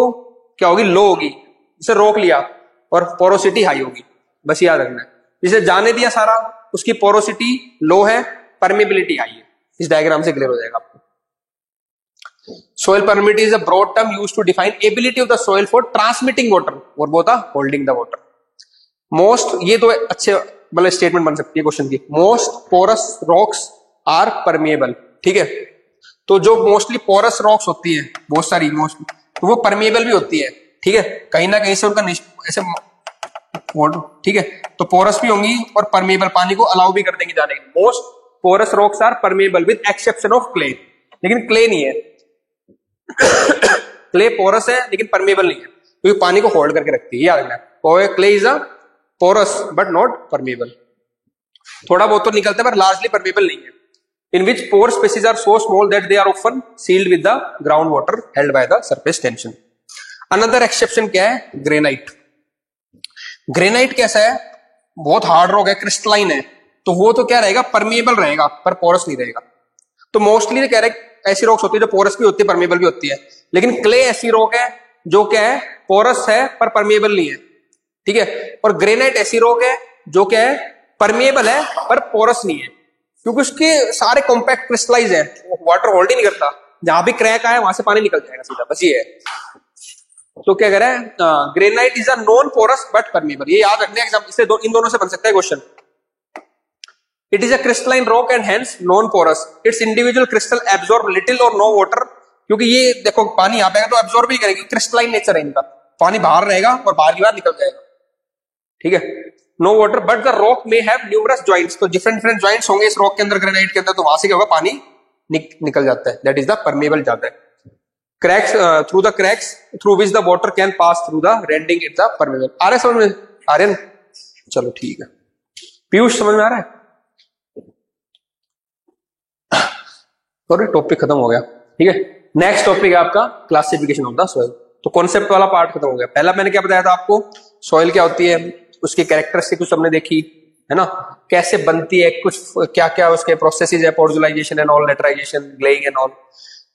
क्या होगी? लो होगी। जिसे रोक लिया और पोरोसिटी हाई होगी, बस याद रखना है। जिसे जाने दिया सारा उसकी पोरोसिटी लो है, परमेबिलिटी हाई है। इस डायग्राम से क्लियर हो जाएगा आपको। Soil permeability is a broad term used to define ability of the soil for transmitting water or both holding the water. Most, ये तो अच्छे मतलब स्टेटमेंट बन सकती है क्वेश्चन की। Most porous rocks are permeable, ठीक है। तो जो मोस्टली पोरस रॉक्स होती है, बहुत सारी मोस्टली, तो वो परमेबल भी होती है, ठीक है। कहीं ना कहीं से उनका ऐसे, ठीक है, तो पोरस भी होंगी और परमेबल, पानी को अलाउ भी कर देंगे जाने के लिए। Most porous rocks are permeable with exception of clay, लेकिन क्ले नहीं है। क्ले पोरस है लेकिन परमेबल नहीं है, क्योंकि पानी को होल्ड करके रखती है, याद रखना। Clay is a porous but not permeable, थोड़ा बहुत तो निकलता है पर largely permeable नहीं है। In which pore spaces are so small that they are often sealed with the ground water held by the surface tension. Another exception क्या है? ग्रेनाइट। ग्रेनाइट कैसा है? बहुत हार्ड रॉक है, क्रिस्टलाइन है, तो वो तो क्या रहेगा? परमेबल रहेगा पर पोरस नहीं रहेगा। तो मोस्टली कह रहे ऐसी रॉक्स होती है जो पोरस भी होती है, परमेबल भी होती है, लेकिन क्ले ऐसी रॉक है जो क्या है? पोरस है पर परमेबल नहीं है, ठीक है। और ग्रेनाइट ऐसी रॉक है जो क्या है? परमेबल है पर पोरस नहीं है, क्योंकि उसके सारे कॉम्पैक्ट क्रिस्टलाइज है, वाटर होल्ड ही नहीं करता। जहां भी क्रैक आया वहां से पानी निकल जाएगा सीधा, बस ये है। तो क्या कह रहे हैं? Granite is a non porous but permeable, ये याद रखने एग्जाम इससे इन दोनों से बन सकता है question. It is a crystalline rock and hence non porous. Its individual crystal absorb little और नो वाटर, क्योंकि ये देखो पानी यहाँ पे तो एब्जॉर्ब ही करेगी, क्रिस्टलाइन नेचर है इनका, पानी बाहर रहेगा और बाहर की बार निकल जाएगा, ठीक है। No water but the rock में हैव न्यूमरस जॉइंट्स, तो डिफरेंट डिफरेंट जॉइंट्स होंगे इस रॉक के अंदर, ग्रेनाइट के अंदर, तो वहां से क्या होगा? पानी निकल जाता है, दैट इज द परमेबल जाता है। Cracks through the cracks through which the water can pass through the rendering it the permeable. आ रहा है समझ में? आर्यन चलो ठीक है। पीयूष समझ में आ रहा है? सॉरी टॉपिक खत्म हो गया, ठीक है। नेक्स्ट टॉपिक है आपका क्लासिफिकेशन ऑफ द सॉइल। तो कॉन्सेप्ट वाला पार्ट खत्म हो गया। पहला मैंने क्या बताया था आपको? सॉइल क्या होती है, उसकी कैरेक्टरिस्टिक कुछ हमने देखी है ना, कैसे बनती है, कुछ क्या क्या उसके प्रोसेसेस है, podzolisation and all, laterisation, gleying and all.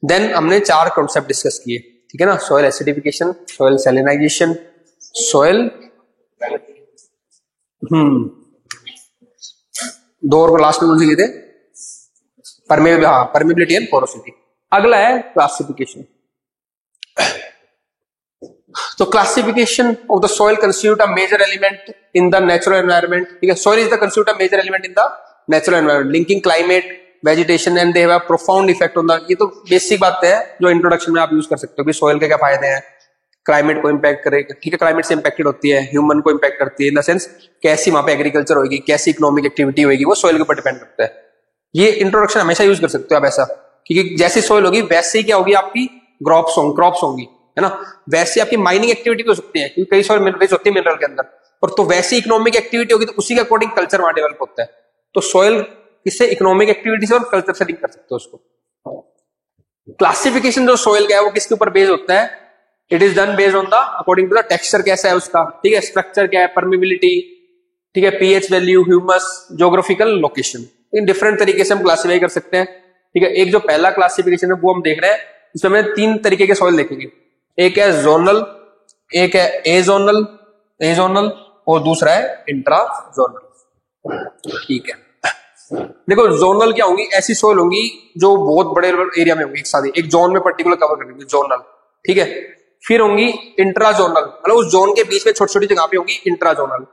Then हमने 4 कॉन्सेप्ट डिस्कस किए, ठीक है ना। Soil acidification, soil salinisation, soil 2 और लास्ट में कौन से लिए थे? Permeability and porosity. अगला है क्लासिफिकेशन। तो classification of the soil constitute a major element in the natural environment, ठीक है। Soil is the constitute a major element in the natural environment, linking climate, vegetation and they have a profound effect on the, ये तो basic बात है जो introduction में आप use कर सकते हो कि सॉइल के क्या फायदे हैं, क्लाइमेट को इम्पैक्ट करेगा, ठीक है, क्लाइमेट से इम्पैक्टेड होती है, ह्यूमन को इम्पैक्ट करती है, इन द सेंस कैसी वहां पे एग्रीकल्चर होगी, कैसी इकोनॉमिक एक्टिविटी होगी, वो सॉइल के ऊपर डिपेंड करता है। ये इंट्रोडक्शन हमेशा यूज कर सकते हो आप ऐसा, क्योंकि जैसी सॉइल होगी वैसे ही क्या होगी आपकी क्रॉप्स होंगी, है ना। वैसे आपकी माइनिंग एक्टिविटी हो सकती है, क्योंकि कई सॉइल मिनरल्स होती है मिनरल के अंदर, और तो वैसी इकोनॉमिक एक्टिविटी होगी तो उसी के अकॉर्डिंग कल्चर वहां डेवलप होता है। तो सॉइल किससे, इकोनॉमिक एक्टिविटी से और कल्चर से लिंक कर सकते हो उसको। क्लासिफिकेशन जो सॉइल का है वो किसके ऊपर बेस्ड होता है, it is done based on the according to the texture कैसा है उसका, ठीक है, स्ट्रक्चर क्या है, परमिबिलिटी, ठीक है, pH value, humus, geographical location, in different तरीके से हम क्लासिफाई कर सकते हैं, ठीक है। एक जो पहला क्लासिफिकेशन है वो हम देख रहे हैं, इसमें हम 3 तरीके के सॉइल देखेंगे, एक है जोनल, एक है एजोनल और दूसरा है इंट्राजोनल, ठीक है। देखो जोनल क्या होंगी, ऐसी सॉइल होंगी जो बहुत बड़े एरिया में होंगी, एक साथ एक जोन में पर्टिकुलर कवर करेंगे, जोनल, ठीक है। फिर होंगी इंट्राजोनल, मतलब उस जोन के बीच में छोटी छोटी जगह पे होंगी इंट्राजोनल,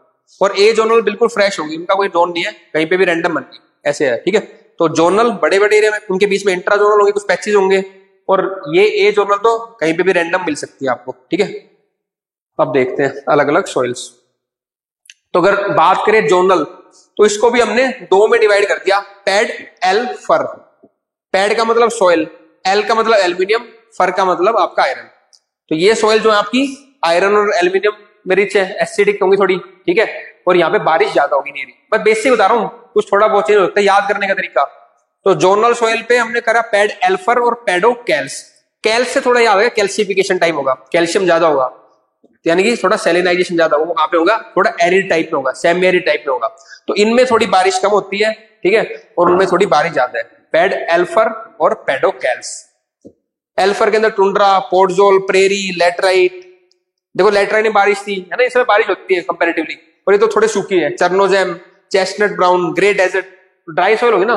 और ए जोनल बिल्कुल फ्रेश होंगी, उनका कोई जोन नहीं है, कहीं पे भी रैंडम बन गई, ऐसे है, ठीक है। तो जोनल बड़े बड़े एरिया में, उनके बीच में इंट्राजोनल होंगे, कुछ पैचेज होंगे, और ये ए जोनल तो कहीं पे भी रैंडम मिल सकती है आपको, ठीक है। अब देखते हैं अलग अलग सॉइल्स। तो अगर बात करें जोनल, तो इसको भी हमने 2 में डिवाइड कर दिया, पैड, एल, फर। पैड का मतलब सॉइल, एल का मतलब एल्यूमिनियम, फर का मतलब आपका आयरन। तो ये सॉइल जो है आपकी आयरन और एल्यूमिनियम में रिच है, एसिडिक होंगी थोड़ी, ठीक है, और यहाँ पे बारिश ज्यादा होगी नहीं, मैं बेसिक बता रहा हूँ, कुछ थोड़ा बहुत चेंज होता है याद करने का तरीका। तो जोनल सॉइल पे हमने करा पैड एल्फर और पैडो कैल्स। कैल्स से थोड़ा याद होगा, कैल्सिफिकेशन टाइप होगा, कैल्शियम ज्यादा होगा, यानी कि थोड़ा सेलिनाइजेशन ज्यादा होगा, वहां पे होगा थोड़ा एरिड टाइप में होगा, सेमी एरिड टाइप में होगा। तो इनमें थोड़ी बारिश कम होती है, ठीक है, और उनमें थोड़ी बारिश ज्यादा है, पैड एल्फर और पैडो कैल्स। एल्फर के अंदर टुंड्रा, पोर्टजोल, प्रेरी, लेटराइट, देखो लेटराइट में बारिश थी, है ना, इसमें बारिश होती है कंपैरेटिवली, और ये तो थोड़े सूखी है, chernozem, chestnut brown, grey desert, dry soil होगी ना,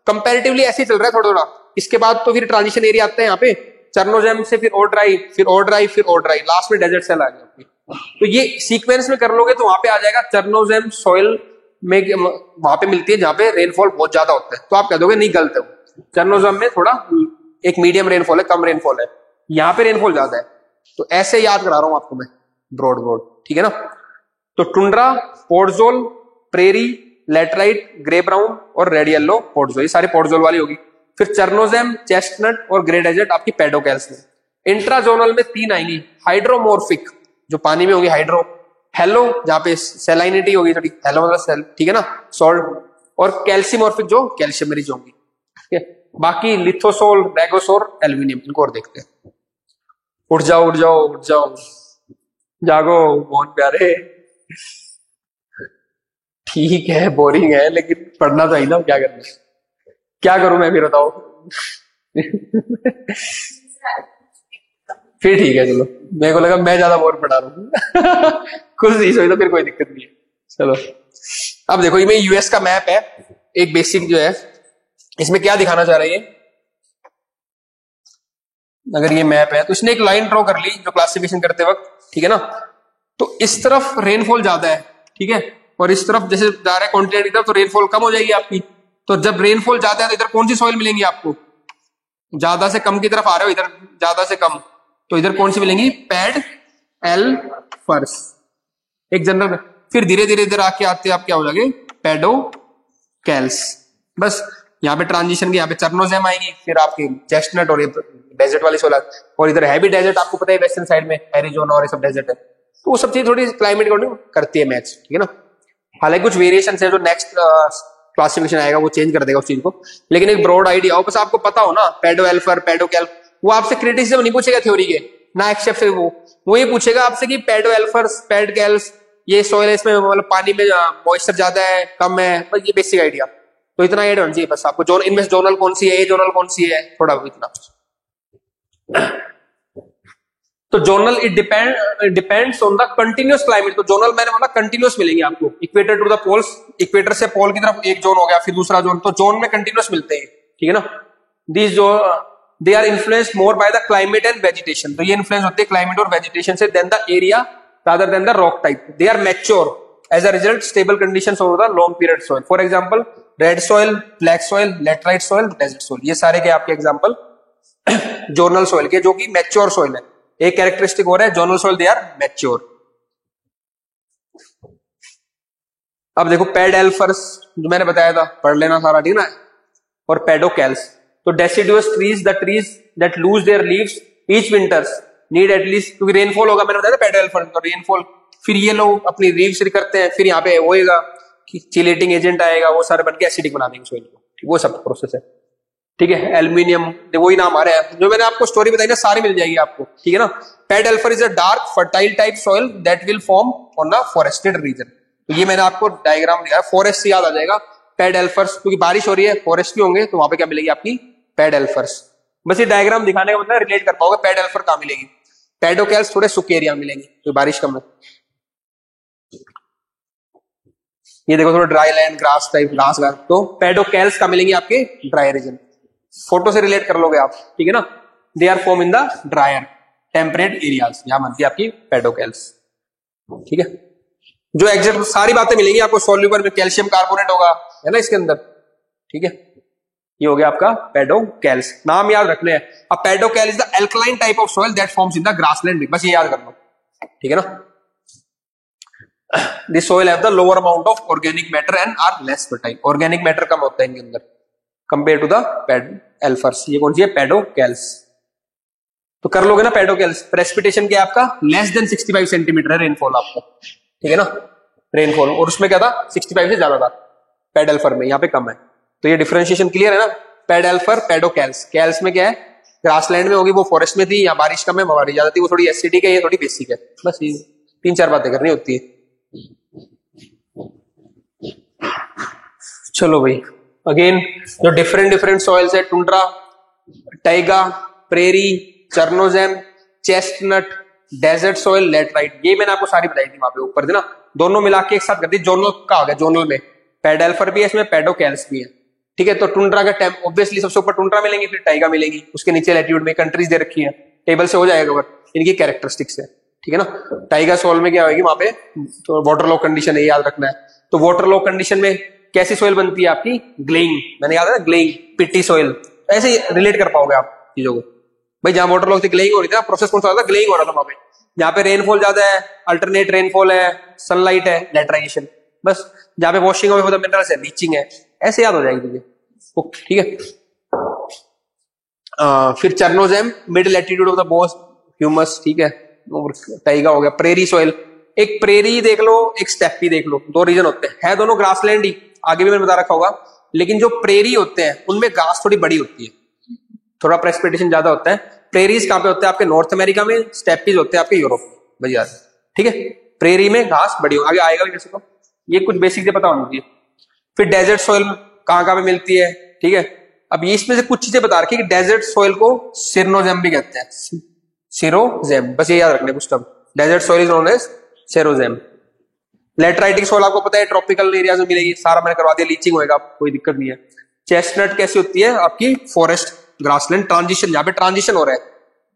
कंपैरेटिवली ऐसे ही चल रहा है थोड़ा थोड़ा। इसके बाद तो फिर ट्रांजिशन एरिया आता है यहाँ पे, चर्नोजेम से फिर और ड्राई, फिर और ड्राई, फिर और ड्राई, लास्ट में डेजर्ट सेल आ गया। तो ये सीक्वेंस में कर लोगे तो वहां पे आ जाएगा चर्नोजेम सॉइल में, वहां पे मिलती है जहां पे रेनफॉल बहुत ज्यादा होता है, तो आप कह दोगे नहीं गलत है, चर्नोजेम में थोड़ा एक मीडियम रेनफॉल है, कम रेनफॉल है, यहाँ पे रेनफॉल ज्यादा है। तो ऐसे याद करा रहा हूं आपको मैं, ब्रॉड, ठीक है ना। तो tundra, podzol, prairie, laterite, grey brown और रेड येलो पोर्टजोल, ये सारी पोर्टजोल वाली होगी। फिर चर्नोजेम, चेस्टनट और ग्रे डेजर्ट आपकी पेडोकैल्स में। इंट्राजोनल में 3 आएंगी, हाइड्रोमोर्फिक जो पानी में होगी हाइड्रो, हेलो जहां पे सेलाइनिटी होगी थोड़ी, हेलो मतलब सेल, ठीक है ना, सॉल्ट, और कैल्सिमोर्फिक जो कैल्शियम रिच होंगी, ठीक है। बाकी लिथोसोल, रेगोसोर, एल्यूमिनियम, इनको और देखते हैं। उठ जाओ उठ जाओ उठ जाओ, जागो बहुत प्यारे, ठीक है बोरिंग है लेकिन पढ़ना तो ही ना, क्या करना, क्या करूं मैं भी बताओ। फिर ठीक है चलो, मेरे को लगा मैं ज्यादा बोर पढ़ा रहा हूँ। खुद नहीं सोई तो फिर कोई दिक्कत नहीं है, चलो। अब देखो ये यूएस का मैप है, एक बेसिक जो है, इसमें क्या दिखाना चाह रही है, अगर ये मैप है तो इसने एक लाइन ड्रॉ कर ली जो क्लासिफिकेशन करते वक्त, ठीक है ना। तो इस तरफ रेनफॉल ज्यादा है, ठीक है, और इस तरफ जैसे जा रहा है कॉन्टिनेंट की तरफ तो रेनफॉल कम हो जाएगी आपकी। तो जब रेनफॉल ज्यादा है तो इधर कौन सी सॉइल मिलेंगी आपको, ज्यादा से कम की तरफ आ रहे हो, इधर ज्यादा से कम, तो इधर कौन सी मिलेंगी, पैड एल फर्स, एक जनरल। फिर धीरे धीरे इधर आके आते आप क्या हो जाएंगे, पेडो कैल्स। बस यहाँ पे ट्रांजिशन की, यहाँ पे चर्नोजेम आएगी, फिर आपकी चेस्टनट और डेजर्ट वाली सोलर, और इधर हैवी डेजर्ट आपको पता है वेस्टर्न साइड में एरिजोना और ये सब डेजर्ट है। तो वो सब चीज थोड़ी क्लाइमेट अकॉर्डिंग करती है मैच, ठीक है ना। हालांकि कुछ वेरिएशन है जो नेक्स्ट क्लासिफिकेशन आएगा वो चेंज कर देगा उस चीज को, लेकिन एक ब्रॉड आइडिया हो, बस आपको पता हो ना, पेडो एल्फर, पेडो कैल, वो आपसे क्रिटिसिज्म नहीं पूछेगा थ्योरी के ना, एक्सेप्ट से वो ये पूछेगा आपसे कि पेडो एल्फर, पेड कैल्स, ये सॉइल है, इसमें मतलब पानी में मॉइस्चर ज्यादा है कम है, बस ये बेसिक आइडिया। तो इतना आइडिया होना चाहिए बस आपको, जोन इनमें जोनल कौन सी है, ए जोनल कौन सी है, थोड़ा इतना। तो zonal it depends on the continuous climate. तो जोनल मैंने बोला कंटिन्यूअस मिलेंगे आपको, equator to the poles, equator से पोल की तरफ एक जोन हो गया, फिर दूसरा जोन, तो जोन में कंटिन्यूअस मिलते हैं, ठीक है ना। दिस जो they are influenced more by the climate and vegetation, तो ये इन्फ्लुएंस होते हैं क्लाइमेट और वेजिटेशन से then the area rather than the rock type. They are mature as a result stable conditions over the long period soil, for example red soil, black soil, laterite soil, desert soil, ये सारे के आपके example zonal soil के, जो कि mature soil है। एक characteristic हो रहा है zonal soil they are mature. अब देखो पेडल्फर्स जो मैंने बताया था, पढ़ लेना सारा, ठीक ना। और पेडोकैल्स, तो deciduous trees, the trees that lose their leaves each winters need at least, क्योंकि रेनफॉल होगा, मैंने बताया था पेडल्फर तो रेनफॉल, फिर ये लोग अपनी लीव्स करते हैं, फिर यहाँ पे होएगा कि चिलेटिंग एजेंट आएगा, वो सारे बन के एसिडिक बना देंगे सॉइल को, वो सब प्रोसेस है, ठीक है। एल्यूमिनियम, वही नाम आ रहा है जो मैंने आपको स्टोरी बताई ना, सारी मिल जाएगी आपको, ठीक है ना। Pedalfer is a dark fertile type soil that will form on the forested region. तो ये मैंने आपको डायग्राम दिया, फॉरेस्ट से याद आ जाएगा पेडल्फर्स, क्योंकि बारिश हो रही है, फॉरेस्ट भी होंगे, तो वहां पे क्या मिलेगी आपकी पेडल्फर्स। बस ये डायग्राम दिखाने का मतलब रिलेट कर पाओगे पेडल्फर कहां मिलेगी। पेडोकैल्स थोड़े सूखे एरिया मिलेंगे, तो बारिश कम है। ये देखो थोड़ा ड्राई लैंड, ग्रास टाइप, घास घास, तो पेडोकैल्स का मिलेंगे आपके ड्राई रीजन। फोटो से रिलेट कर लोगे आप, ठीक है ना। They are form in the drier temperate areas, यहां बनती है आपकी पेडोकैल्स, ठीक है। जो एग्जैक्ट सारी बातें मिलेंगी आपको, सॉल्यूबल में कैल्शियम कार्बोनेट होगा, है ना इसके अंदर, ठीक है। ये हो गया आपका पेडोकैल्स, नाम याद रखने हैं। अब pedocal is the alkaline type of soil that forms in the grassland, बस ये याद कर लो, ठीक है ना। This soil have the lower amount of organic matter and are less fertile. Organic matter कम होता है इनके अंदर compared to the पेडल्फर्स। ये कौन सी है? पेडोकैल्स। तो कर लोगे ना पेडोकैल्स। प्रेसिपिटेशन क्या है आपका? लेस देन 65 सेंटीमीटर है रेनफॉल आपको, ठीक है ना, रेनफॉल। और उसमें क्या था? 65 से ज्यादा था पेडल्फर में, यहाँ पे कम है। तो ये डिफरेंशिएशन क्लियर है ना। पेडल्फर, पेडोकैल्स। कैल्स में क्या है? ग्रासलैंड में होगी, वो फॉरेस्ट में थी, यहाँ बारिश कम है, बारिश ज्यादा थी, वो थोड़ी एसिडिक है, ये थोड़ी बेसिक है। बस ये 3-4 बातें करनी होती है। चलो भाई, अगेन जो डिफरेंट सॉइल्स है, tundra, taiga, prairie, chernozem, chestnut, desert soil, laterite, ये मैंने आपको सारी बताई थी वहां पे ऊपर थी ना। दोनों मिला के एक साथ कर दी, जोनल का आ गया। जोनल में पेडल्फर भी है, इसमें पेडोकैल्स भी है, ठीक है। तो टुंड्रा का टेम ऑब्वियसली सबसे ऊपर टुंड्रा मिलेंगी, फिर टाइगा मिलेगी, उसके नीचे लैटिट्यूड में कंट्रीज दे रखी है, टेबल से हो जाएगा इनकी कैरेक्टरिस्टिक्स है, ठीक है ना। टाइगा सॉइल में क्या होगी वहां पे? तो वाटर लॉक कंडीशन है, याद रखना है। तो वाटर लॉक कंडीशन में कैसी सॉइल बनती है आपकी? ग्लेइंग, मैंने याद है ना, ग्लेइंग, पिट्टी सॉइल। ऐसे ही रिलेट कर पाओगे आप चीजों को। भाई जहां वाटर लॉक थी, ग्लेइंग हो रही थी ना, प्रोसेस कौन सा होता था? ग्लेइंग हो रहा था वहां पे। जहां पे रेनफॉल ज्यादा है, अल्टरनेट रेनफॉल है, सनलाइट है, लेटराइजेशन। बस जहां पे वॉशिंग ऑफ द मिनरल्स है, लीचिंग है। ऐसे याद हो जाएगी तुझे, ठीक है। फिर chernozem, mid latitude of the both humus, ठीक है। टाइगा हो गया। प्रेरी सॉइल, एक प्रेरी देख लो, एक स्टेपी देख लो, दो रीजन होते हैं, है दोनों ग्रासलैंड ही, आगे भी मैंने बता रखा होगा। लेकिन जो प्रेरी होते हैं उनमें घास थोड़ी बड़ी होती है, थोड़ा प्रेसिपिटेशन ज्यादा होता है। प्रेरीज कहां पे होते हैं? आपके नॉर्थ अमेरिका में। स्टेपीज होते हैं आपके यूरोप में, भैया, ठीक है। प्रेरी में घास बड़ी हो, आगे आएगा भी वैसे तो, ये कुछ बेसिक से पता होनी चाहिए। फिर डेजर्ट सॉइल कहां कहां पे मिलती है, ठीक है। अब इसमें से कुछ चीजें बता रखी है कि डेजर्ट सॉइल को सिरनोजेम भी कहते हैं, सिरोजेम, बस ये याद रखने कुछ term. Desert soil is known as sierozem. Lateritic soil आपको पता है ट्रॉपिकल एरियाज में मिलेगी, सारा मैंने करवा दिया, लीचिंग होएगा, कोई दिक्कत नहीं है। चेस्टनट कैसी होती है आपकी? फॉरेस्ट, ग्रासलैंड, ट्रांजिशन, जहां पे ट्रांजिशन हो रहा है।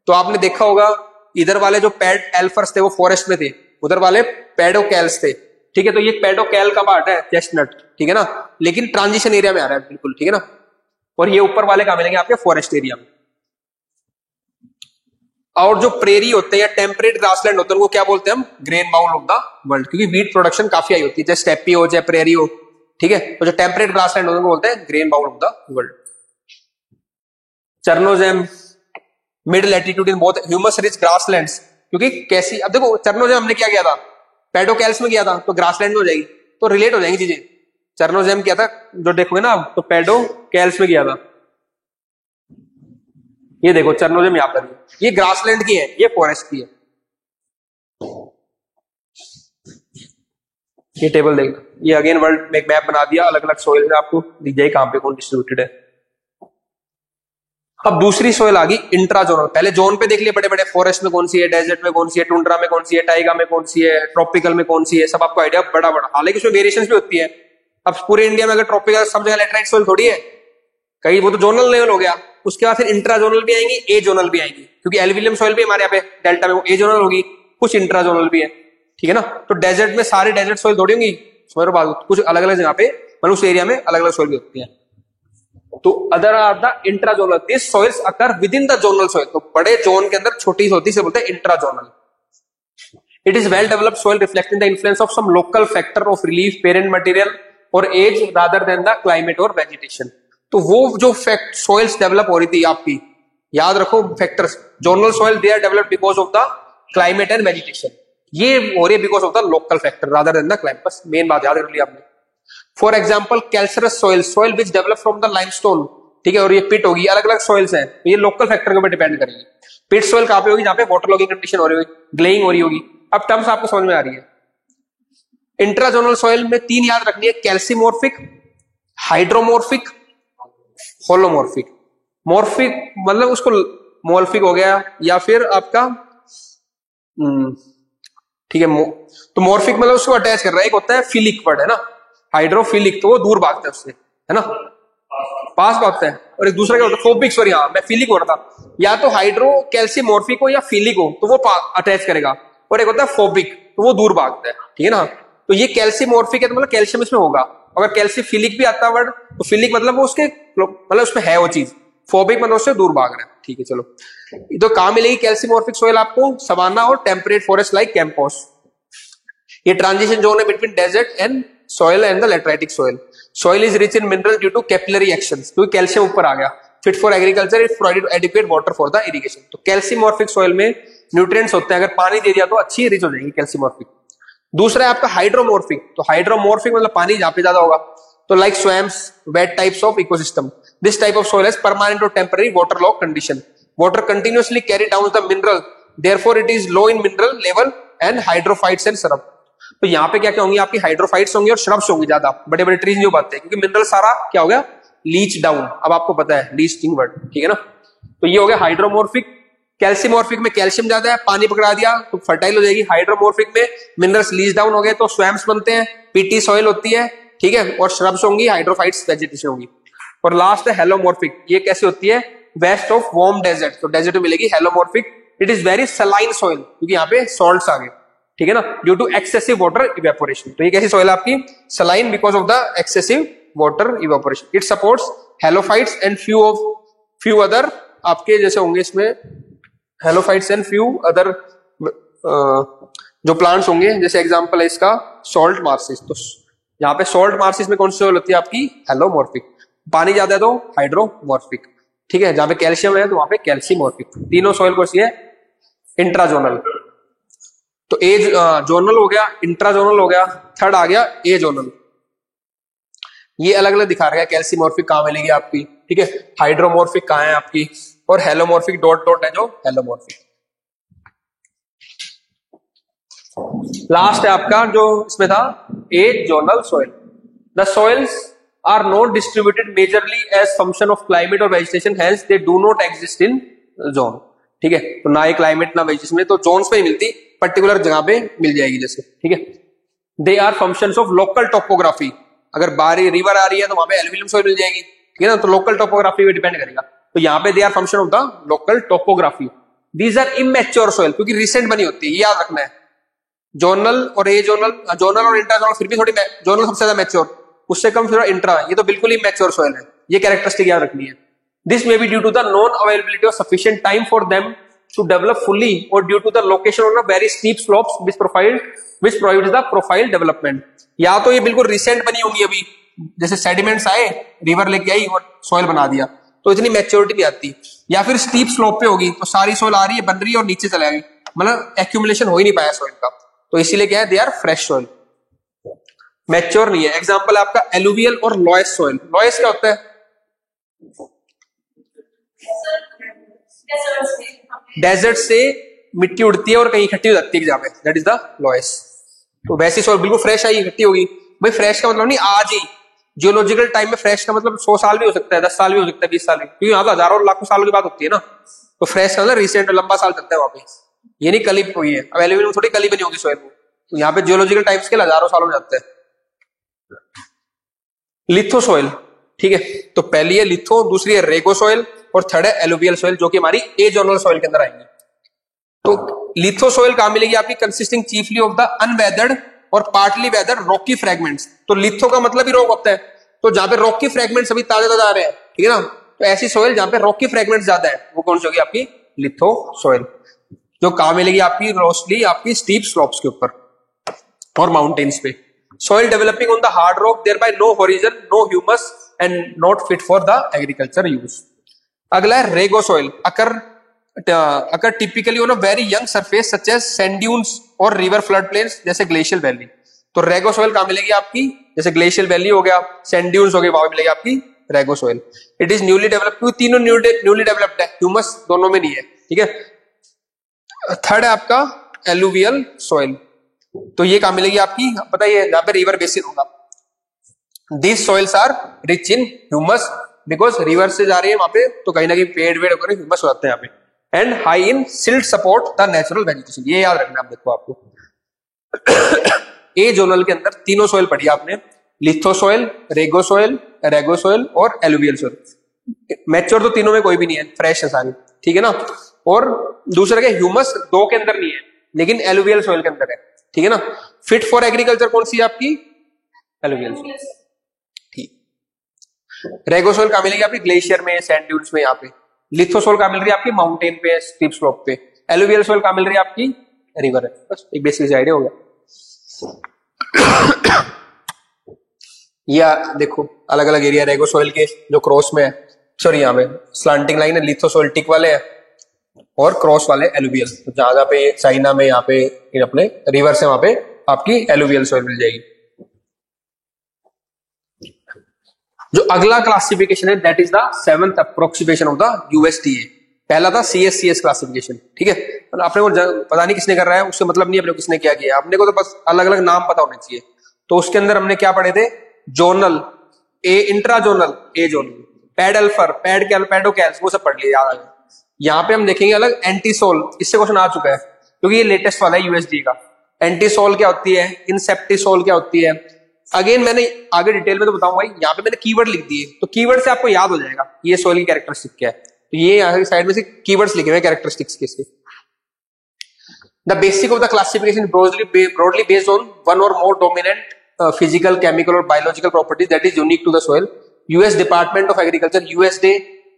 तो आपने देखा होगा इधर वाले जो पेडल्फर्स थे वो फॉरेस्ट में थे, उधर वाले पेडोकैल्स थे, ठीक है। तो ये पेडोकैल का पार्ट है चेस्टनट, ठीक है ना, लेकिन ट्रांजिशन एरिया में आ रहा है बिल्कुल, ठीक है ना। और ये ऊपर वाले कहां मिलेंगे? आपके फॉरेस्ट एरिया में। और जो प्रेरी होते हैं या टेम्परेट ग्रासलैंड होते हैं उनको क्या बोलते हैं हम? Grain bowl of the world, क्योंकि वीट प्रोडक्शन काफी आई होती है, चाहे स्टेपी हो चाहे प्रेरी हो, ठीक है। तो जो टेम्परेट ग्रासलैंड होते हैं उनको बोलते हैं grain bowl of the world. Chernozem, mid latitude in both humus rich grasslands, क्योंकि कैसी, अब देखो चर्नोजेम हमने क्या किया था? पेडोकैल्स में किया था, तो ग्रासलैंड में हो जाएगी, तो रिलेट हो जाएंगी चीजें। चर्नोजेम किया था, जो देखोगे ना, तो पेडोकैल्स में किया था। ये देखो चर्नोजेम यहां पर, ये ग्रासलैंड की है, ये फॉरेस्ट की है। ये टेबल देखना, ये अगेन वर्ल्ड में एक मैप बना दिया, अलग अलग सॉइल में आपको दिख जाए कहां पे कौन डिस्ट्रीब्यूटेड है। अब दूसरी सॉइल आ गई इंट्रा जोनल। पहले जोन पे देख लिए बड़े बड़े, फॉरेस्ट में कौन सी है, डेजर्ट में कौन सी है, टुंड्रा में कौन सी है, टाइगा में कौन सी है, ट्रॉपिकल में कौन सी है, सब आपको आइडिया बड़ा बड़ा। हालांकि उसमें वेरिएशंस भी होती है। अब पूरे इंडिया में अगर ट्रॉपिकल सब जगह लेटराइट सॉइल थोड़ी है, कहीं वो तो जोनल लेवल हो गया। उसके बाद फिर इंट्रा जोनल भी आएंगी, ए जोनल भी आएंगी, क्योंकि एल्यूविलियम सॉइल भी हमारे यहाँ पे डेल्टा में वो ए जोनल होगी, कुछ इंट्रा जोनल भी है, ठीक है ना। तो डेजर्ट में सारे डेजर्ट सॉइल थोड़ी होंगी, कुछ अलग अलग जगह पे, मतलब उस एरिया में अलग अलग सॉइल भी होती है। तो other are the intrazonal, this soils occur within the द जोनल सॉइल, तो बड़े जोन के अंदर छोटी होती से बोलते हैं intrazonal. It is well developed soil reflecting the influence of some local factor of relief, parent material और age rather than the climate और वेजिटेशन। तो वो जो फैक्ट सॉइल्स डेवलप हो रही थी आपकी, याद रखो factors, zonal soil they are developed because of the climate and vegetation, ये हो रही है because of the local factor rather than the climate. बस मेन बात याद कर ली आपने। For example calcareous soil, soil which develop from the limestone, ठीक है, और ये पिट होगी, अलग अलग सॉइल्स हैं, तो ये लोकल फैक्टर के ऊपर डिपेंड करेगी। पिट सॉइल कहां पे होगी, जहां पे वाटर लॉगिंग कंडीशन हो रही होगी, ग्लेइंग हो रही होगी। अब टर्म्स आपको समझ में आ रही है। इंट्राजोनल सॉइल में 3 याद रखनी है, कैल्सीमोर्फिक, हाइड्रोमोर्फिक, होलोमोर्फिक। मोर्फिक मतलब उसको मोल्फिक हो गया, या फिर आपका ठीक है, तो मोर्फिक मतलब उसको अटैच कर रहा है। एक होता है फिलिक वर्ड है ना, हाइड्रोफिलिक, तो वो दूर भागता है उससे, है ना, पास भागता है। और एक दूसरा क्या होता है, फोबिक, सॉरी हाँ मैं फिलिक हो रहा था, या तो हाइड्रो कैल्सीमोर्फिक हो या फिलिक हो तो वो अटैच करेगा, और एक होता है फोबिक, तो वो दूर भागता है, ठीक है ना। तो ये कैल्सीमोर्फिक है तो मतलब कैल्शियम इसमें होगा। अगर कैल्सीफिलिक भी आता है वर्ड, तो फिलिक मतलब वो उसके मतलब उसमें है वो चीज, फोबिक मतलब उससे दूर भाग रहा है, ठीक है। चलो, तो कहां मिलेगी कैल्सीमोर्फिक सॉइल आपको, सवाना और टेम्परेट फॉरेस्ट लाइक कैंपस। ये ट्रांजिशन जोन है between desert and soil and the lateritic soil. Soil is rich in mineral due to capillary actions, क्योंकि कैल्शियम ऊपर आ गया। Fit for agriculture, it provided adequate water for the irrigation. तो calcimorphic soil में nutrients होते हैं, अगर पानी दे दिया तो अच्छी रिच हो जाएगी कैल्सीमोर्फिक। दूसरा है आपका हाइड्रोमोर्फिक, तो हाइड्रोमोर्फिक मतलब पानी जहां पे ज्यादा होगा, तो like swamps, wet types of ecosystem. This type of soil has permanent or temporary waterlogged condition. Water continuously carry down the mineral, therefore it is low in mineral level and hydrophytes and shrub. तो यहाँ पे क्या क्या होंगी आपकी, hydrophytes होंगी और shrubs होंगी, ज्यादा बड़े बड़े ट्रीज नहीं हो पाते, क्योंकि मिनरल सारा क्या हो गया, लीच डाउन। अब आपको पता है लीचिंग वर्ड, ठीक है ना। तो ये हो गया हाइड्रोमोर्फिक। कैल्सीमोर्फिक में कैल्शियम ज्यादा है, पानी पकड़ा दिया तो फर्टाइल हो जाएगी। हाइड्रोमोर्फिक में मिनरल्स लीच डाउन हो गए तो स्वैम्स बनते हैं, पीटी सॉइल होती है, ठीक है, और श्रब्स होंगी, हाइड्रोफाइट्स वेजिटेशन होंगी। और लास्ट है हेलोमोर्फिक, ये कैसे होती है, वेस्ट ऑफ वार्म डेजर्ट, तो डेजर्ट में मिलेगी halomorphic. It is very saline soil, क्योंकि यहाँ पे सॉल्ट्स आ गए, ठीक है ना, due to excessive water evaporation. तो ये कैसी सॉइल आपकी, saline because of the excessive water evaporation. It supports halophytes and few other आपके जैसे होंगे इसमें हेलोफाइट्स एंड फ्यू अदर जो प्लांट्स होंगे, जैसे एग्जांपल है इसका सॉल्ट मार्सिस। तो यहाँ पे सॉल्ट मार्सिस में कौन सी सॉइल होती है आपकी, हेलोमोर्फिक। पानी ज्यादा है तो हाइड्रोमोर्फिक, ठीक है, जहां पे कैल्शियम है तो वहां पे कैल्सीमोर्फिक। तीनों सॉइल कौन सी है, इंट्राजोनल। तो ए जोनल हो गया, इंट्राजोनल हो गया, थर्ड आ गया ए जोनल। ये अलग अलग दिखा रहा है कैल्सीमोर्फिक कहां मिलेगी आपकी, ठीक है, हाइड्रोमोर्फिक कहां है आपकी, और हेलोमोर्फिक डॉट डॉट है जो हेलोमोर्फिक। लास्ट है आपका जो इसमें था azonal soil. The soils are not distributed majorly as function of climate और vegetation, hence they do not exist in zone, ठीक है। तो ना ही क्लाइमेट ना वेजिटेशन में, तो जोन्स पे ही मिलती, पर्टिकुलर जगह पे मिल जाएगी जैसे, ठीक है। They are functions of local topography, अगर बारी रिवर आ रही है तो वहां पे एल्यूमिनियम सॉइल मिल जाएगी, ठीक है ना, तो लोकल टोपोग्राफी पे डिपेंड करेगा। तो यहाँ पे they are function of the local topography. These are immature soil, क्योंकि रिसेंट बनी होती है, ये याद रखना है। जोनल और ए जोनल, जोनल और इंट्राजोनल फिर भी थोड़ी, जोनल सबसे ज्यादा मैच्योर, उससे कम फिर इंट्रा, ये तो बिल्कुल ही मैच्योर सॉइल है। ये कैरेक्टरिस्टिक याद रखनी है। This may be due to the non availability of sufficient time for them to develop fully, और due to the location on a very steep slopes which provides the profile development. या तो ये बिल्कुल recent बनी होंगी, अभी जैसे sediments आए, रिवर लेके आई और सॉइल बना दिया, तो इतनी मैच्योरिटी नहीं आती। या फिर स्टीप स्लोप पे होगी तो सारी सॉइल आ रही है, बन रही है और नीचे चला गई, मतलब एक्यूमुलेशन हो ही नहीं पाया सॉइल का, तो इसीलिए क्या है, they are fresh soil, mature नहीं है। एग्जांपल है आपका एलुवियल और लॉयस सॉइल। लॉयस क्या होता है, डेजर्ट से मिट्टी उड़ती है और कहीं इकट्ठी हो जाती है जहां पे, दैट इज द लॉयस। तो वैसी सॉइल बिल्कुल फ्रेश आई, इकट्ठी होगी। भाई फ्रेश का मतलब नहीं आज ही, जियोलॉजिकल टाइम में फ्रेश का मतलब 100 साल भी हो सकता है, 10 साल भी हो सकता है, 20 साल भी, क्योंकि यहाँ तो हजारों लाखों सालों की बात होती है ना। तो फ्रेश का मतलब रिसेंट, लंबा साल चलता है वहां पे, ये नहीं कली हुई है। अब एल्यूमिनियम थोड़ी कली बनी होगी सॉइल में, तो यहाँ पे जियोलॉजिकल टाइम्स के हजारों सालों में जाते हैं। लिथो सॉइल, ठीक है, तो पहली है लिथो, दूसरी है रेगो सॉइल, और थर्ड है एलुवियल सॉइल, जो कि हमारी ए जोनल सॉइल के अंदर आएंगी। तो लिथो सॉइल कहां मिलेगी आपकी, consisting chiefly of the unweathered और पार्टली वेदर्ड रॉकी फ्रेगमेंट्स। तो लिथो का मतलब ही रॉक होता है, तो जहां पे रॉकी फ्रेगमेंट्स अभी ताजा ताजा आ रहे हैं, ठीक है ना। तो ऐसी सॉइल जहां पे रॉकी फ्रेगमेंट ज्यादा है वो कौन सी होगी आपकी लिथो सॉइल, जो कहां मिलेगी आपकी रोस्टली आपकी स्टीप स्लोप्स के ऊपर और माउंटेन्स पे। Soil developing on the hard rock there by no horizon no humus and not fit for the agriculture use. अगला है rego soil occur typically on a very young surface such as sand dunes और river flood plains जैसे glacial valley. तो rego soil कहां मिलेगी आपकी, जैसे glacial valley हो गया, सैंड ड्यून्स हो गए, वहां मिलेगी आपकी rego soil. It is newly developed, क्योंकि तीनों न्यूली डेवलप्ड है, ह्यूमस दोनों में नहीं है, ठीक है। थर्ड है आपका एलुवियल सॉइल, तो ये कहां मिलेगी आपकी, पता है जहां पे रिवर बेसिन होगा। This soils are rich in humus because river से जा रही है वहां पे, तो कहीं ना कहीं पेड़ वेड़ होकर ह्यूमस हो जाते हैं यहाँ पे। And high in silt support the natural vegetation, ये याद रखना। आप देखो आपको ए जोनल के अंदर तीनों सॉइल पढ़ी आपने, लिथो सॉइल, रेगो सॉइल और एलुवियल सॉइल। मैच्योर तो तीनों में कोई भी नहीं है, फ्रेश है सारी, ठीक है ना। और दूसरा क्या, ह्यूमस दो के अंदर नहीं है लेकिन एलुवियल सॉइल के अंदर है, ठीक है ना। फिट फॉर एग्रीकल्चर कौन सी है आपकी, एलुवियल सॉइल, ठीक। रेगो सॉइल कहां मिलेगी आपकी, ग्लेशियर में, सैंड ड्यून्स में, यहाँ पे। लिथो सॉइल कहां मिल रही है आपकी, माउंटेन पे, स्टीप स्लोप पे। एलुवियल सॉइल कहां मिल रही है आपकी, रिवर है। बस एक बेसिक आइडिया हो गया। या देखो अलग अलग एरिया रेगो सॉइल के जो क्रॉस में है, सॉरी यहाँ पे स्लांटिंग लाइन है, लिथो सॉइल टिक वाले हैं और क्रॉस वाले एलुवियल। तो जहां पे चाइना में यहाँ पे अपने रिवर से वहां पे आपकी एलुवियल सॉइल मिल जाएगी। जो अगला क्लासिफिकेशन है that is the 7th approximation of the USDA. पहला था सीएससीएस क्लासिफिकेशन, ठीक है। मतलब आपने को पता नहीं किसने कर रहा है, उससे मतलब नहीं अपने किसने क्या किया, अपने को तो बस अलग अलग नाम पता होने चाहिए। तो उसके अंदर हमने क्या पढ़े थे, जोनल ए, इंट्रा जोनल ए जोनल, पैड अल्फर, पैड कैल, पैडोकैल्स, वो सब पढ़ लिया, याद आ गया। यहाँ पे हम देखेंगे अलग एंटीसोल, इससे क्वेश्चन आ चुका है क्योंकि ये लेटेस्ट वाला है यूएसडी का। एंटीसोल क्या होती है, इंसेप्टिसोल क्या होती है, अगेन मैंने आगे डिटेल में तो बताऊंगा। यहाँ पे मैंने कीवर्ड लिख दिए, तो कीवर्ड से आपको याद हो जाएगा ये सोइल की कैरेक्टरिस्टिक क्या है। तो ये यहाँ की साइड में से कीवर्ड्स लिखे हुए कैरेक्टरिस्टिक्स के इसके। The basic of the classification broadly based on one or more dominant physical, chemical और biological properties that is unique to the soil. US department of agriculture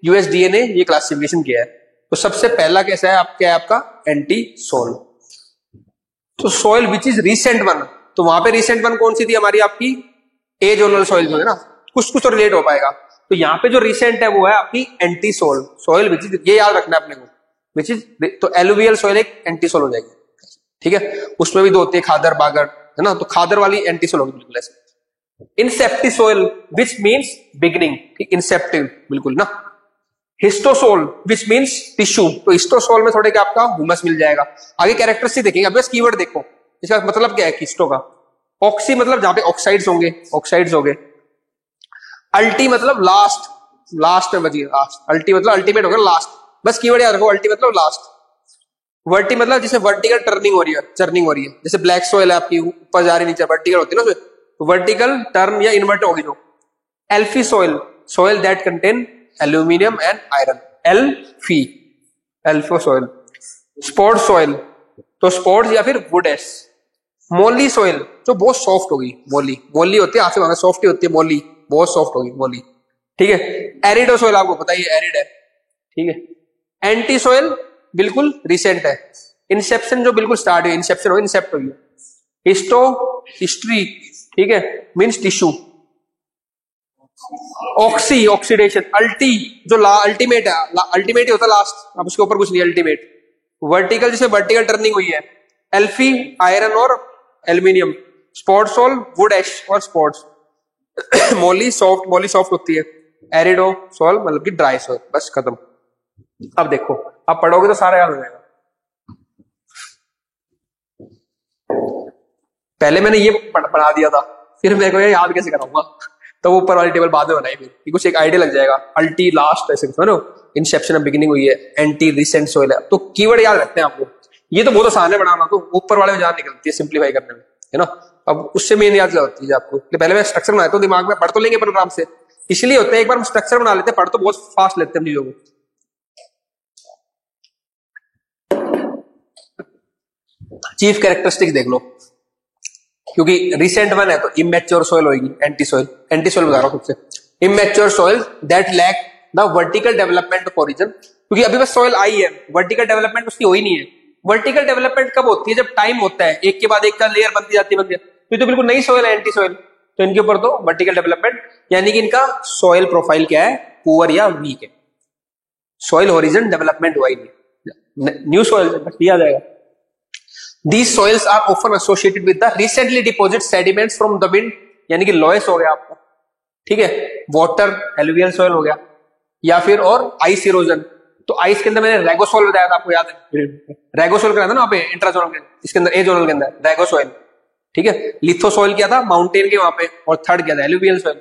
USDA ने ये क्लासिफिकेशन किया है। तो सबसे पहला कैसा है आपका एंटीसोल। तो soil which is recent one, तो वहां पे रिसेंट वन कौन सी थी हमारी आपकी ए जोनल सॉइल जो है ना, कुछ तो रिलेट हो पाएगा। तो यहाँ पे जो रिसेंट है वो है आपकी एंटीसोल सॉइल विच इज, ये याद रखना है अपने को, विच इज, तो एलुवियल सॉइल एक एंटीसोल हो जाएगी, ठीक है। उसमें भी दो होते हैं, खादर बागर, है ना, तो खादर वाली एंटीसोल होगी बिल्कुल ऐसे। इंसेप्टिसोल विच मीन्स बिगिनिंग, ठीक, इंसेप्टिव बिल्कुल ना। हिस्टोसोल विच मीन्स टिश्यू, तो हिस्टोसोल में थोड़े क्या आपका ह्यूमस मिल जाएगा। आगे कैरेक्टरिस्टिक देखेंगे, अब बस कीवर्ड देखो इसका मतलब क्या है हिस्टो का। ऑक्सी मतलब जहां पे ऑक्साइड्स हो गए। अल्टी मतलब लास्ट में बची, लास्ट, अल्टी मतलब अल्टीमेट हो गया, लास्ट, बस कीवर्ड याद रखो, अल्टी मतलब लास्ट। वर्टी मतलब जिसे वर्टिकल टर्निंग हो रही है, जैसे ब्लैक सॉइल है आपकी, ऊपर जा रही नीचे वर्टिकल होती है ना, तो वर्टिकल टर्न या इन्वर्ट होगी जो। Alfi soil that contain aluminium and iron, alfo soil. Sport soil, तो स्पोर्ट्स या फिर वुड एस। मोली सॉइल जो बहुत सॉफ्ट होगी, मोली होती है, आंखें सॉफ्ट ही होती है, मोली बहुत सॉफ्ट होगी मोली, ठीक है। एरिडो सॉइल आपको पता ही एरिड है, ठीक है। एंटी सॉइल बिल्कुल रिसेंट है। इंसेप्शन जो बिल्कुल स्टार्ट हुई, इंसेप्ट हुई। हिस्ट्री, ठीक है, मीन्स टिश्यू। ऑक्सीडेशन, अल्टी जो अल्टीमेट है, अल्टीमेट ही होता लास्ट, अब उसके ऊपर कुछ नहीं, अल्टीमेट। वर्टिकल जिसमें वर्टिकल टर्निंग हुई है, एल्फी आयरन और एल्यूमिनियम। स्पोर्ट्सोल वुड एश और स्पोर्ट्स। मोली सॉफ्ट होती है। एरिडोसोल मतलब कि ड्राई सॉइल, बस खत्म। अब देखो, अब पढ़ोगे तो सारा याद हो जाएगा। पहले मैंने ये पढ़ा दिया था, फिर मेरे को ये याद कैसे कराऊंगा, तो वो ऊपर वाली टेबल बाद में बनाई, फिर कुछ एक आइडिया लग जाएगा। अल्टी लास्ट ऐसे समझो, इंसेप्शन में बिगिनिंग हुई है, एंटी रिसेंट सॉइल है, तो कीवर्ड याद रखते हैं आपको। ये तो बहुत आसान है बनाना, तो ऊपर वाले में जान निकलती है सिंप्लीफाई करने में, है ना। अब उससे मेन याद होती है आपको, पहले मैं स्ट्रक्चर बनाता हूँ दिमाग में, पढ़ तो लेंगे पर आराम से, इसलिए होते हैं एक बार हम स्ट्रक्चर बना लेते हैं, पढ़ तो बहुत फास्ट लेते हैं चीजों को। चीफ कैरेक्टरिस्टिक्स देख लो, क्योंकि रिसेंट वन है तो इमेच्योर सॉइल होगी, एंटी सॉइल बता रहा हूं खुद से। Immature soil that lack the vertical development of origin, क्योंकि अभी बस सॉइल आई है, वर्टिकल डेवलपमेंट उसकी हो ही नहीं है। वर्टिकल डेवलपमेंट कब होती है? जब टाइम होता है, एक के बाद एक का लेयर बनती जाती है, तो बिल्कुल नई सॉइल है, एंटी सॉइल, तो इनके ऊपर तो वर्टिकल डेवलपमेंट, यानी कि इनका सॉइल प्रोफाइल क्या है? पुअर या वीक है, सॉइल ओरिजिन डेवलपमेंट हुआ ही नहीं, न्यू सॉइल दिया जाएगा। These soils are often associated with the recently deposited sediments from the wind, यानी कि लोएस हो गया आपका, ठीक है, वाटर एलुवियल सॉइल हो गया, या फिर और आइस इरोजन। तो आइस के अंदर मैंने रेगोसोल बताया था, आपको याद है? रेगोसोल कराया था ना वहां पे इंट्राजोनल के, इसके अंदर ए जोनल के अंदर रेगोसोइल, ठीक है। लिथोसोइल क्या था? माउंटेन के वहां पे, और थर्ड क्या था? Alluvial soil.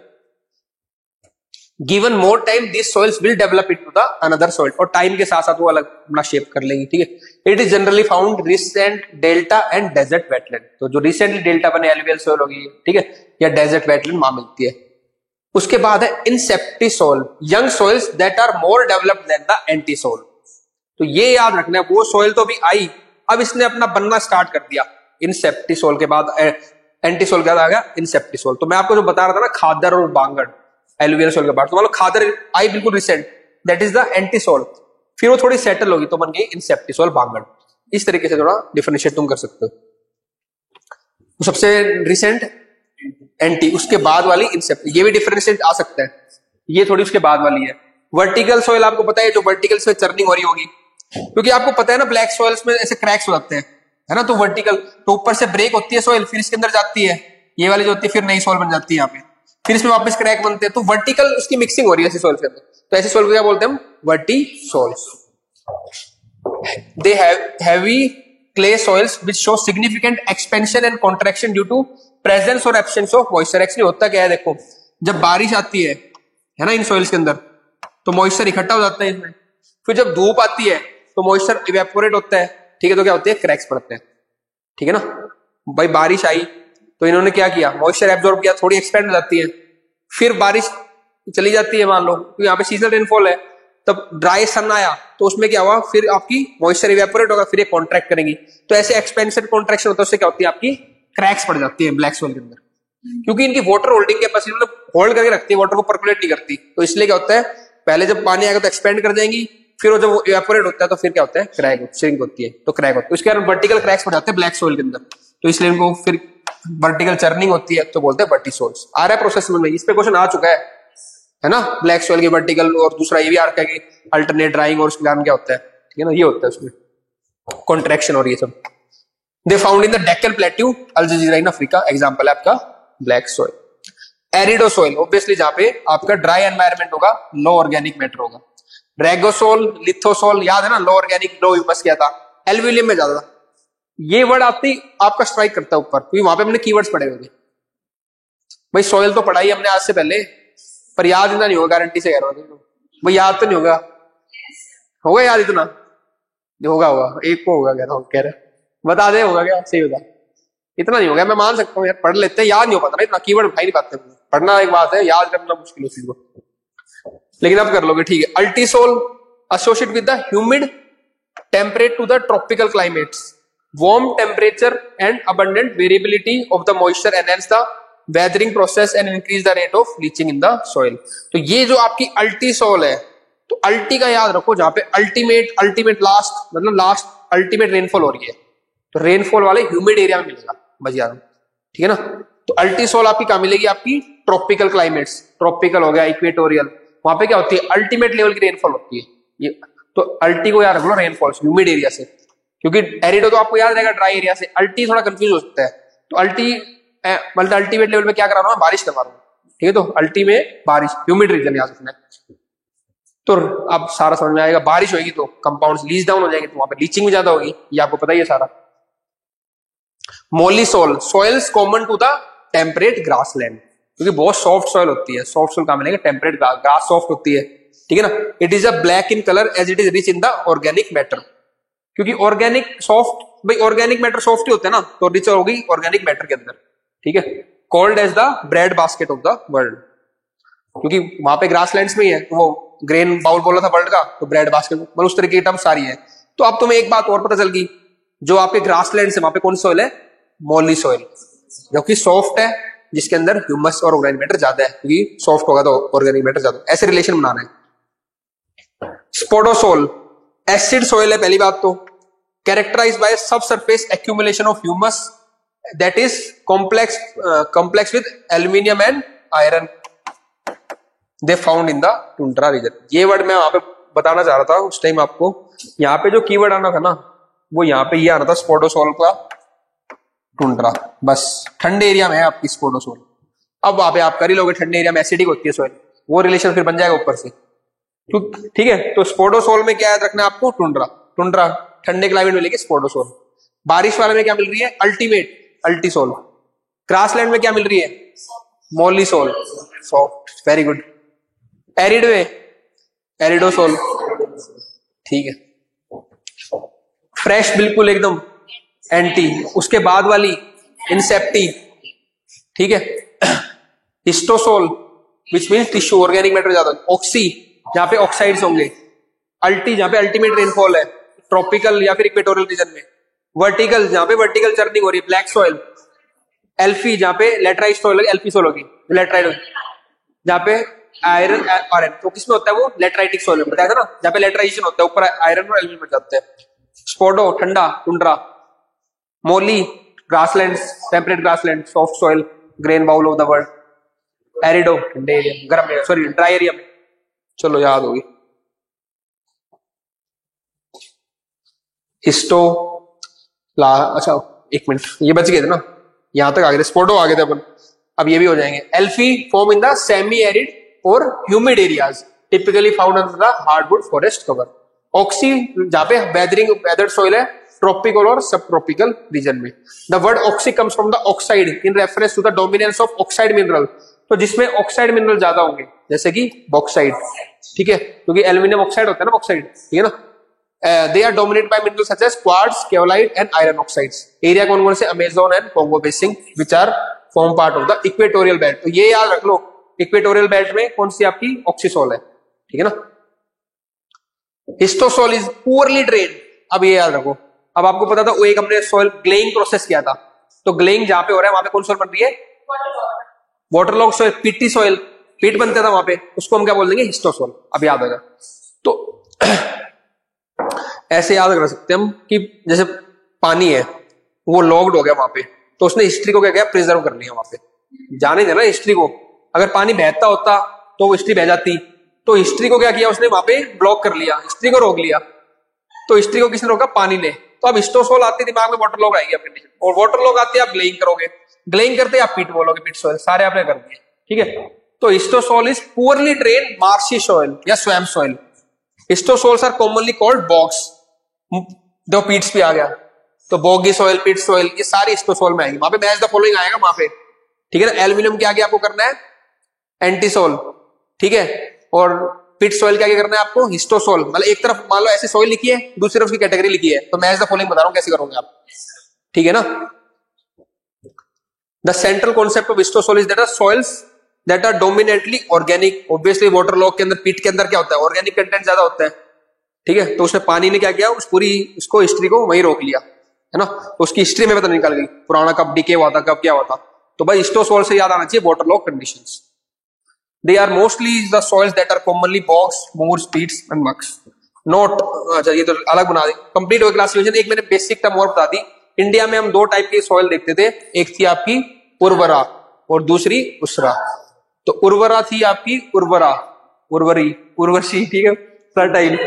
Given more time this soils will develop into the another soil, और टाइम के साथ साथ वो अलग अपना शेप कर लेंगी, ठीक है। It is generally found recent delta and desert wetland, तो जो रिसेंटली डेल्टा बने एलुवियल सॉइल होगी, ठीक है, या डेजर्ट वेटलैंड वहां मिलती है। उसके बाद है inceptisol, young soils that are more developed than the entisol. तो ये याद रखना है, वो सॉइल तो भी आई, अब इसने अपना बनना स्टार्ट कर दिया। इंसेप्टिसोल के बाद एंटीसोल क्या आ गया? इंसेप्टिसोल। तो मैं आपको जो बता रहा था ना, खादर और बांगड़ एलुवियल सॉइल के बाद, तो मतलब खादर आई बिल्कुल recent, that is the entisol, फिर वो थोड़ी सेटल होगी तो बन गई इंसेप्टिसोल बांगड़। इस तरीके से थोड़ा डिफरेंशिएट तुम कर सकते हो, तो सबसे रिसेंट एंटी, उसके बाद वाली इंसेप्ट, ये भी डिफरेंशिएट आ सकता है, ये थोड़ी उसके बाद वाली है। वर्टिकल सॉइल आपको पता है, जो वर्टिकल से चर्निंग हो रही होगी, क्योंकि आपको पता है ना ब्लैक सॉइल्स में ऐसे क्रैक्स हो जाते हैं, है ना, तो वर्टिकल, तो ऊपर से ब्रेक होती है सॉइल, फिर इसके अंदर जाती है, ये वाली जो होती है, फिर नई सॉइल बन जाती है यहाँ पे, फिर इसमें वापस क्रैक बनते हैं, तो वर्टिकल उसकी मिक्सिंग हो रही है ऐसी सॉइल के अंदर, तो ऐसी सॉइल को क्या बोलते हैं हम? Vertisols. They have heavy clay soils which show significant expansion and contraction due to presence or absence of moisture। Actually होता क्या है, देखो, जब बारिश आती है ना इन सॉइल्स के अंदर, तो मॉइस्चर इकट्ठा हो जाता है इसमें, फिर जब धूप आती है तो मॉइस्चर इवेपोरेट होता है, ठीक है, तो क्या होते हैं? क्रैक्स पड़ते हैं, ठीक है ना। भाई बारिश आई तो इन्होंने क्या किया? मॉइस्चर एब्जॉर्ब किया, थोड़ी एक्सपेंड हो जाती है, फिर बारिश चली जाती है, मान लो तो यहाँ पे सीजनल रेनफॉल है, तब ड्राई सन आया तो उसमें क्या हुआ? फिर आपकी मॉइस्चर इवेपोरेट होगा, फिर ये कॉन्ट्रैक्ट करेंगी, तो ऐसे एक्सपेंशन कॉन्ट्रैक्शन होता है, उससे क्या होती है? आपकी क्रैक्स पड़ जाती है ब्लैक सॉइल के अंदर, क्योंकि इनकी वाटर होल्डिंग कैपेसिटी, मतलब होल्ड करके रखती है, वाटर को पर्कुलेट नहीं करती, तो इसलिए क्या होता है? पहले जब पानी आएगा तो एक्सपेंड कर जाएंगी, फिर वो जब इवेपोरेट होता है तो फिर क्या होता है? क्रैक श्रिंक होती है, तो क्रैक होता है, उसके कारण वर्टिकल क्रैक्स पड़ जाते हैं ब्लैक सॉइल के अंदर, तो इसलिए इनको फिर वर्टिकल चर्निंग होती है, तो बोलते हैं वर्टिसोल्स। आ रहा है प्रोसेस में, इस पे क्वेश्चन आ चुका है ना, ब्लैक सॉइल की वर्टिकल, और दूसरा ये भी आ रखा है कि अल्टरनेट ड्राइंग, और उसके कारण क्या होता है, ठीक है ना, ये होता है उसमें कॉन्ट्रैक्शन और ये सब। They found in the Deccan plateau, Al Jazira in Africa, example है आपका black soil. Aridisol, obviously जहां पे आपका ड्राई एनवायरनमेंट होगा, लो ऑर्गेनिक मैटर होगा। रेगोसोल, लिथोसोल, याद है ना, लो ऑर्गेनिक, लो ह्यूमस किया था, एल्यूमिनियम में ज्यादा था। ये वर्ड आती आपका स्ट्राइक करता है ऊपर, क्योंकि वहां पे हमने कीवर्ड्स पढ़े हुए। भाई सॉइल तो पढ़ाई हमने आज से पहले, पर याद इतना नहीं होगा, गारंटी से कह रहा हूं भाई, याद तो नहीं होगा, होगा याद इतना? होगा एक को होगा, कह रहे बता दे, होगा क्या? सही बता, इतना नहीं होगा, मैं मान सकता हूँ यार, पढ़ लेते हैं, याद नहीं हो पाता ना इतना, कीवर्ड उठा ही नहीं पाते, पढ़ना एक बात है, याद करना मुश्किल है को, लेकिन अब कर लोगे, ठीक है। Ultisol associate with the humid temperate to the tropical climates, warm temperature and abundant variability of the moisture enhance the weathering process and increase the rate of leaching in the soil। तो ये जो आपकी अल्टीसोल है, तो अल्टी का याद रखो, जहां पे अल्टीमेट लास्ट, मतलब लास्ट अल्टीमेट रेनफॉल हो रही है, तो रेनफॉल वाले ह्यूमिड एरिया में मिलेगा, बस याद, ठीक है ना। तो अल्टीसोल आपकी कहां मिलेगी? आपकी ट्रॉपिकल क्लाइमेट्स, ट्रॉपिकल हो गया, इक्वेटोरियल, वहां पे क्या होती है? अल्टीमेट लेवल की रेनफॉल होती है ये, तो अल्टी को याद रख लो, रेनफॉल ह्यूमिड एरिया से, क्योंकि एरिडो तो आपको याद रहेगा ड्राई एरिया से, अल्टी थोड़ा कंफ्यूज हो सकता है, तो अल्टी मतलब अल्टीमेट लेवल में क्या करा रहा हूं? बारिश करवा रहा हूं, ठीक है, तो अल्टी में बारिश, ह्यूमिड रीजन याद रखना है, तो अब सारा समझ में आएगा। बारिश होगी तो कंपाउंड्स लीच डाउन हो जाएंगे, तो वहां पे लीचिंग भी ज्यादा होगी, ये आपको पता ही है सारा। Mollisol, soils common to the temperate grassland, क्योंकि बहुत सॉफ्ट सॉइल होती है, सॉफ्ट सॉइल कहां मिलेगा? टेम्परेट ग्रास सॉफ्ट होती है, ठीक है ना। It is a black in colour as it is rich in the organic matter, क्योंकि ऑर्गेनिक सॉफ्ट, भाई ऑर्गेनिक मैटर सॉफ्ट ही होते हैं ना, तो रिच होगी ऑर्गेनिक मैटर के अंदर, ठीक है। Called as the bread basket of the world, क्योंकि वहां पे ग्रासलैंड्स में ही है, तो वो ग्रेन बाउल बोला था वर्ल्ड का, तो ब्रेड बास्केट, मतलब उस तरह की टर्म सारी है। तो अब तुम्हें एक बात और पता चल गई, जो आपके ग्रासलैंड है वहां पे कौन सॉइल है? मोली सॉइल, जो कि सॉफ्ट है, जिसके अंदर ह्यूमस और ऑर्गेनिक मैटर ज्यादा है, क्योंकि सॉफ्ट होगा तो ऑर्गेनिक मैटर ज्यादा, ऐसे रिलेशन बनाना है। स्पोडोसोल एसिड सॉइल है पहली बात तो, कैरेक्टराइज्ड बाय सब surface accumulation of humus that is complex with aluminium and iron, they found in the tundra region. ये वर्ड मैं वहां पे बताना चाह रहा था उस टाइम आपको, यहाँ पे जो कीवर्ड आना था ना वो यहाँ पे ये आना था स्पोडोसोल का टुंड्रा, बस ठंडे एरिया में है आपकी स्पोडोसोल। अब वहां पे आप कर ही लोगे, ठंडे एरिया में एसिडिक होती है सॉइल, वो रिलेशन फिर बन जाएगा ऊपर से, ठीक है। तो स्पोडोसोल में क्या याद रखना है आपको, टुंड्रा, टुंड्रा ठंडे क्लाइमेट में मिलेगी स्पोडोसोल। बारिश वाले में क्या मिल रही है, अल्टीमेट अल्टीसोल। ग्रासलैंड में क्या मिल रही है, मोलिसोल, सॉफ्ट, वेरी गुड। एरिड में एरिडोसोल, ठीक है। फ्रेश बिल्कुल एकदम एंटी, उसके बाद वाली इंसेप्टी, ठीक है। Histosol which means tissue, organic matter ज्यादा। ऑक्सी जहां पे ऑक्साइड्स होंगे, अल्टी जहां पे अल्टीमेट रेनफॉल है, ट्रॉपिकल या फिर इक्वेटोरियल रीजन में। वर्टिकल जहां पे वर्टिकल चर्निंग हो रही है, ब्लैक सॉइल। एल्फी जहां पे लेटराइट सॉइल, एल्फी सॉइल होगी, लेटराइट होगी। जहां पे आयरन आयरन तो किसमें होता है वो, लेटराइटिक सॉइल में, बताया था ना, जहां पे लेटराइजेशन होता है, ऊपर आयरन और एल्यूमिनियम जाते हैं। स्पोडो ठंडा tundra, molli grassland, temperate grassland, soft soil, grain bowl of the world. Arido ठंडे एरिया, गर्म एरिया, सॉरी ड्राई एरिया में, चलो याद होगी। हिस्टो अच्छा एक मिनट, ये बच गए थे ना, यहां तक आ गए थे, स्पोडो आ गए थे अपन, अब ये भी हो जाएंगे। Alfi form in the semi arid और humid areas, typically found under the hardwood forest cover. Oxi जहां पे वेदर्ड सॉइल है, ट्रॉपिकल और सब ट्रॉपिकल रीजन में। The word oxi comes from the oxide in reference to the dominance of oxide mineral, तो जिसमें oxide mineral ज्यादा होंगे, जैसे कि बॉक्साइड, ठीक है, क्योंकि एल्यूमिनियम ऑक्साइड होता है ना बॉक्साइड, ठीक है ना। They are dominated by minerals such as quartz, kaolite and iron oxides. Area कौन कौन से, Amazon and Congo basin, which are form part of the equatorial belt. तो ये याद रख लो, इक्वेटोरियल बेल्ट में कौन सी आपकी ऑक्सीसोल है, ठीक है ना। हिस्टोसोल इज पुअरली ड्रेन्ड, अब ये याद रखो। अब आपको पता था वो एक हमने सॉइल ग्लेइंग प्रोसेस किया था, तो ग्लेइंग जहां पे हो रहा है वहां पे कौन सॉइल बन रही है, वाटरलॉग सॉइल, पिटी सॉइल, पिट बनता था वहां पे, उसको हम क्या बोल देंगे, हिस्टोसोल। अब याद होगा, तो ऐसे याद कर सकते हम कि जैसे पानी है वो लॉक्ड हो गया वहां पे, तो उसने हिस्ट्री को क्या किया, प्रिजर्व कर लिया वहां पे, जाने देना हिस्ट्री को। अगर पानी बहता होता तो वो हिस्ट्री बह जाती, तो हिस्ट्री को क्या किया उसने, वहां पे ब्लॉक कर लिया, हिस्ट्री को रोक लिया। तो हिस्ट्री को किसने रोका, पानी ने। तो अब हिस्टोसोल आती है दिमाग में, वाटर लॉग आएगी कंडीशन, और वाटर लॉग आती है आप ग्लेइंग करोगे, ग्लेइंग करते आप पिट बोलोगे, पिट सॉइल, सारे आपने कर दिए, ठीक है। तो histosol is poorly drained marshy soil या swamp soil. Histosols are commonly called bogs, दो पीट्स भी आ गया, तो बोगी सॉइल, पिट सॉइल, ये सारी हिस्टोसोल में आएगी। वहां पे मैच द फॉलोइंग आएगा वहां पे, ठीक है ना। एल्यूमिनियम के आगे आपको करना है एंटीसोल, ठीक है, और पिट सॉइल के आगे करना है आपको हिस्टोसोल। मतलब एक तरफ मान लो ऐसी सॉइल लिखी है, दूसरी तरफ उसकी कैटेगरी लिखी है, तो मैच द फॉलोइंग बता रहा हूं कैसे करोगे आप, ठीक है ना। The central concept of histosol is that are soils that are dominately organic. Obviously water log के अंदर, पिट के अंदर क्या होता है, ऑर्गेनिक कंटेंट ज्यादा होता है, ठीक है। तो उसने पानी ने क्या किया, उस पूरी उसको हिस्ट्री को वहीं रोक लिया, है ना। तो उसकी हिस्ट्री में पता निकल गई, पुराना कब डिके हुआ था, कब क्या हुआ था। तो भाई हिस्टोसोल से याद आना चाहिए water log conditions. They are mostly the soils that are commonly bogs, moors, peats and mucks. Note, अच्छा ये तो अलग बना दी, कंप्लीट हो गई क्लासिफिकेशन। एक मैंने बेसिक टर्म और बता दी। इंडिया में हम दो टाइप की सॉइल देखते थे, एक थी आपकी उर्वरा और दूसरी उसरा। तो उर्वरा थी आपकी उर्वरा, उर्वरी, उर्वशी, ठीक है, फर्टाइल,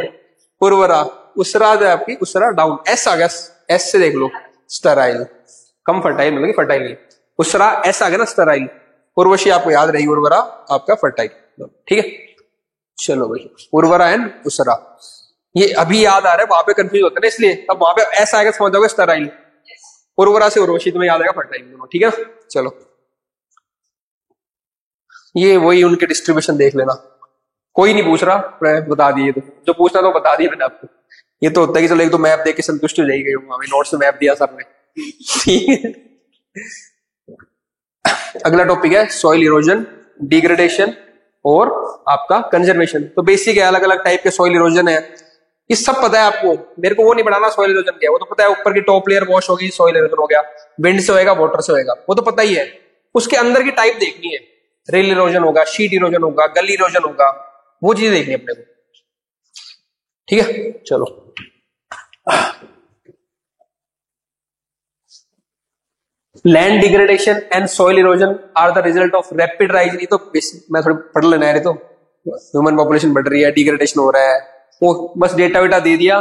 उर्वरा। उसरा है आपकी उसरा डाउन, एस आ गया, एस से देख लो, स्टराइल, कम फर्टाइल मतलब फर्टाइल नहीं, उसरा एस आ गया ना, स्टराइल। उर्वशी आपको याद रही, उर्वरा आपका फर्टाइल, ठीक है। चलो भाई, उर्वरा एंड उसरा ये अभी याद आ रहा है, वहां पे कंफ्यूज होता है ना, इसलिए अब वहां पे एस आएगा समझ जाओगे स्टराइल, उर्वरा से उर्वशी तुम्हें याद आएगा फर्टाइल दोनों, ठीक है ना। चलो ये वही उनके डिस्ट्रीब्यूशन देख लेना, कोई नहीं पूछ रहा, मैं बता दिए, तो जो पूछना तो बता दिए मैंने आपको। ये तो होता है कि चलो एक तो मैप देख के संतुष्ट हो जाएगी, हमें नोट्स में मैप दिया सर ने, ठीक है। अगला टॉपिक है सॉइल इरोजन, डिग्रेडेशन और आपका कंजर्वेशन। तो बेसिक है, अलग अलग टाइप के सॉइल इरोजन है, ये सब पता है आपको, मेरे को वो नहीं बढ़ाना सॉइल इरोजन क्या है, वो तो पता है। ऊपर की टॉप लेयर वॉश होगी, सॉइल इरोजन हो गया, विंड से होएगा, वाटर से होएगा, वो तो पता ही है। उसके अंदर की टाइप देखनी है, रेल इरोजन होगा, शीट इरोजन होगा, गली इरोजन होगा, वो चीज देखनी है अपने को। ठीक है, चलो। Land degradation and soil erosion are the result of rapid rise. ये तो मैं थोड़ी पढ़ लेना है, तो ह्यूमन पॉपुलेशन बढ़ रही है, डिग्रेडेशन हो रहा है, वो बस डेटा वेटा दे दिया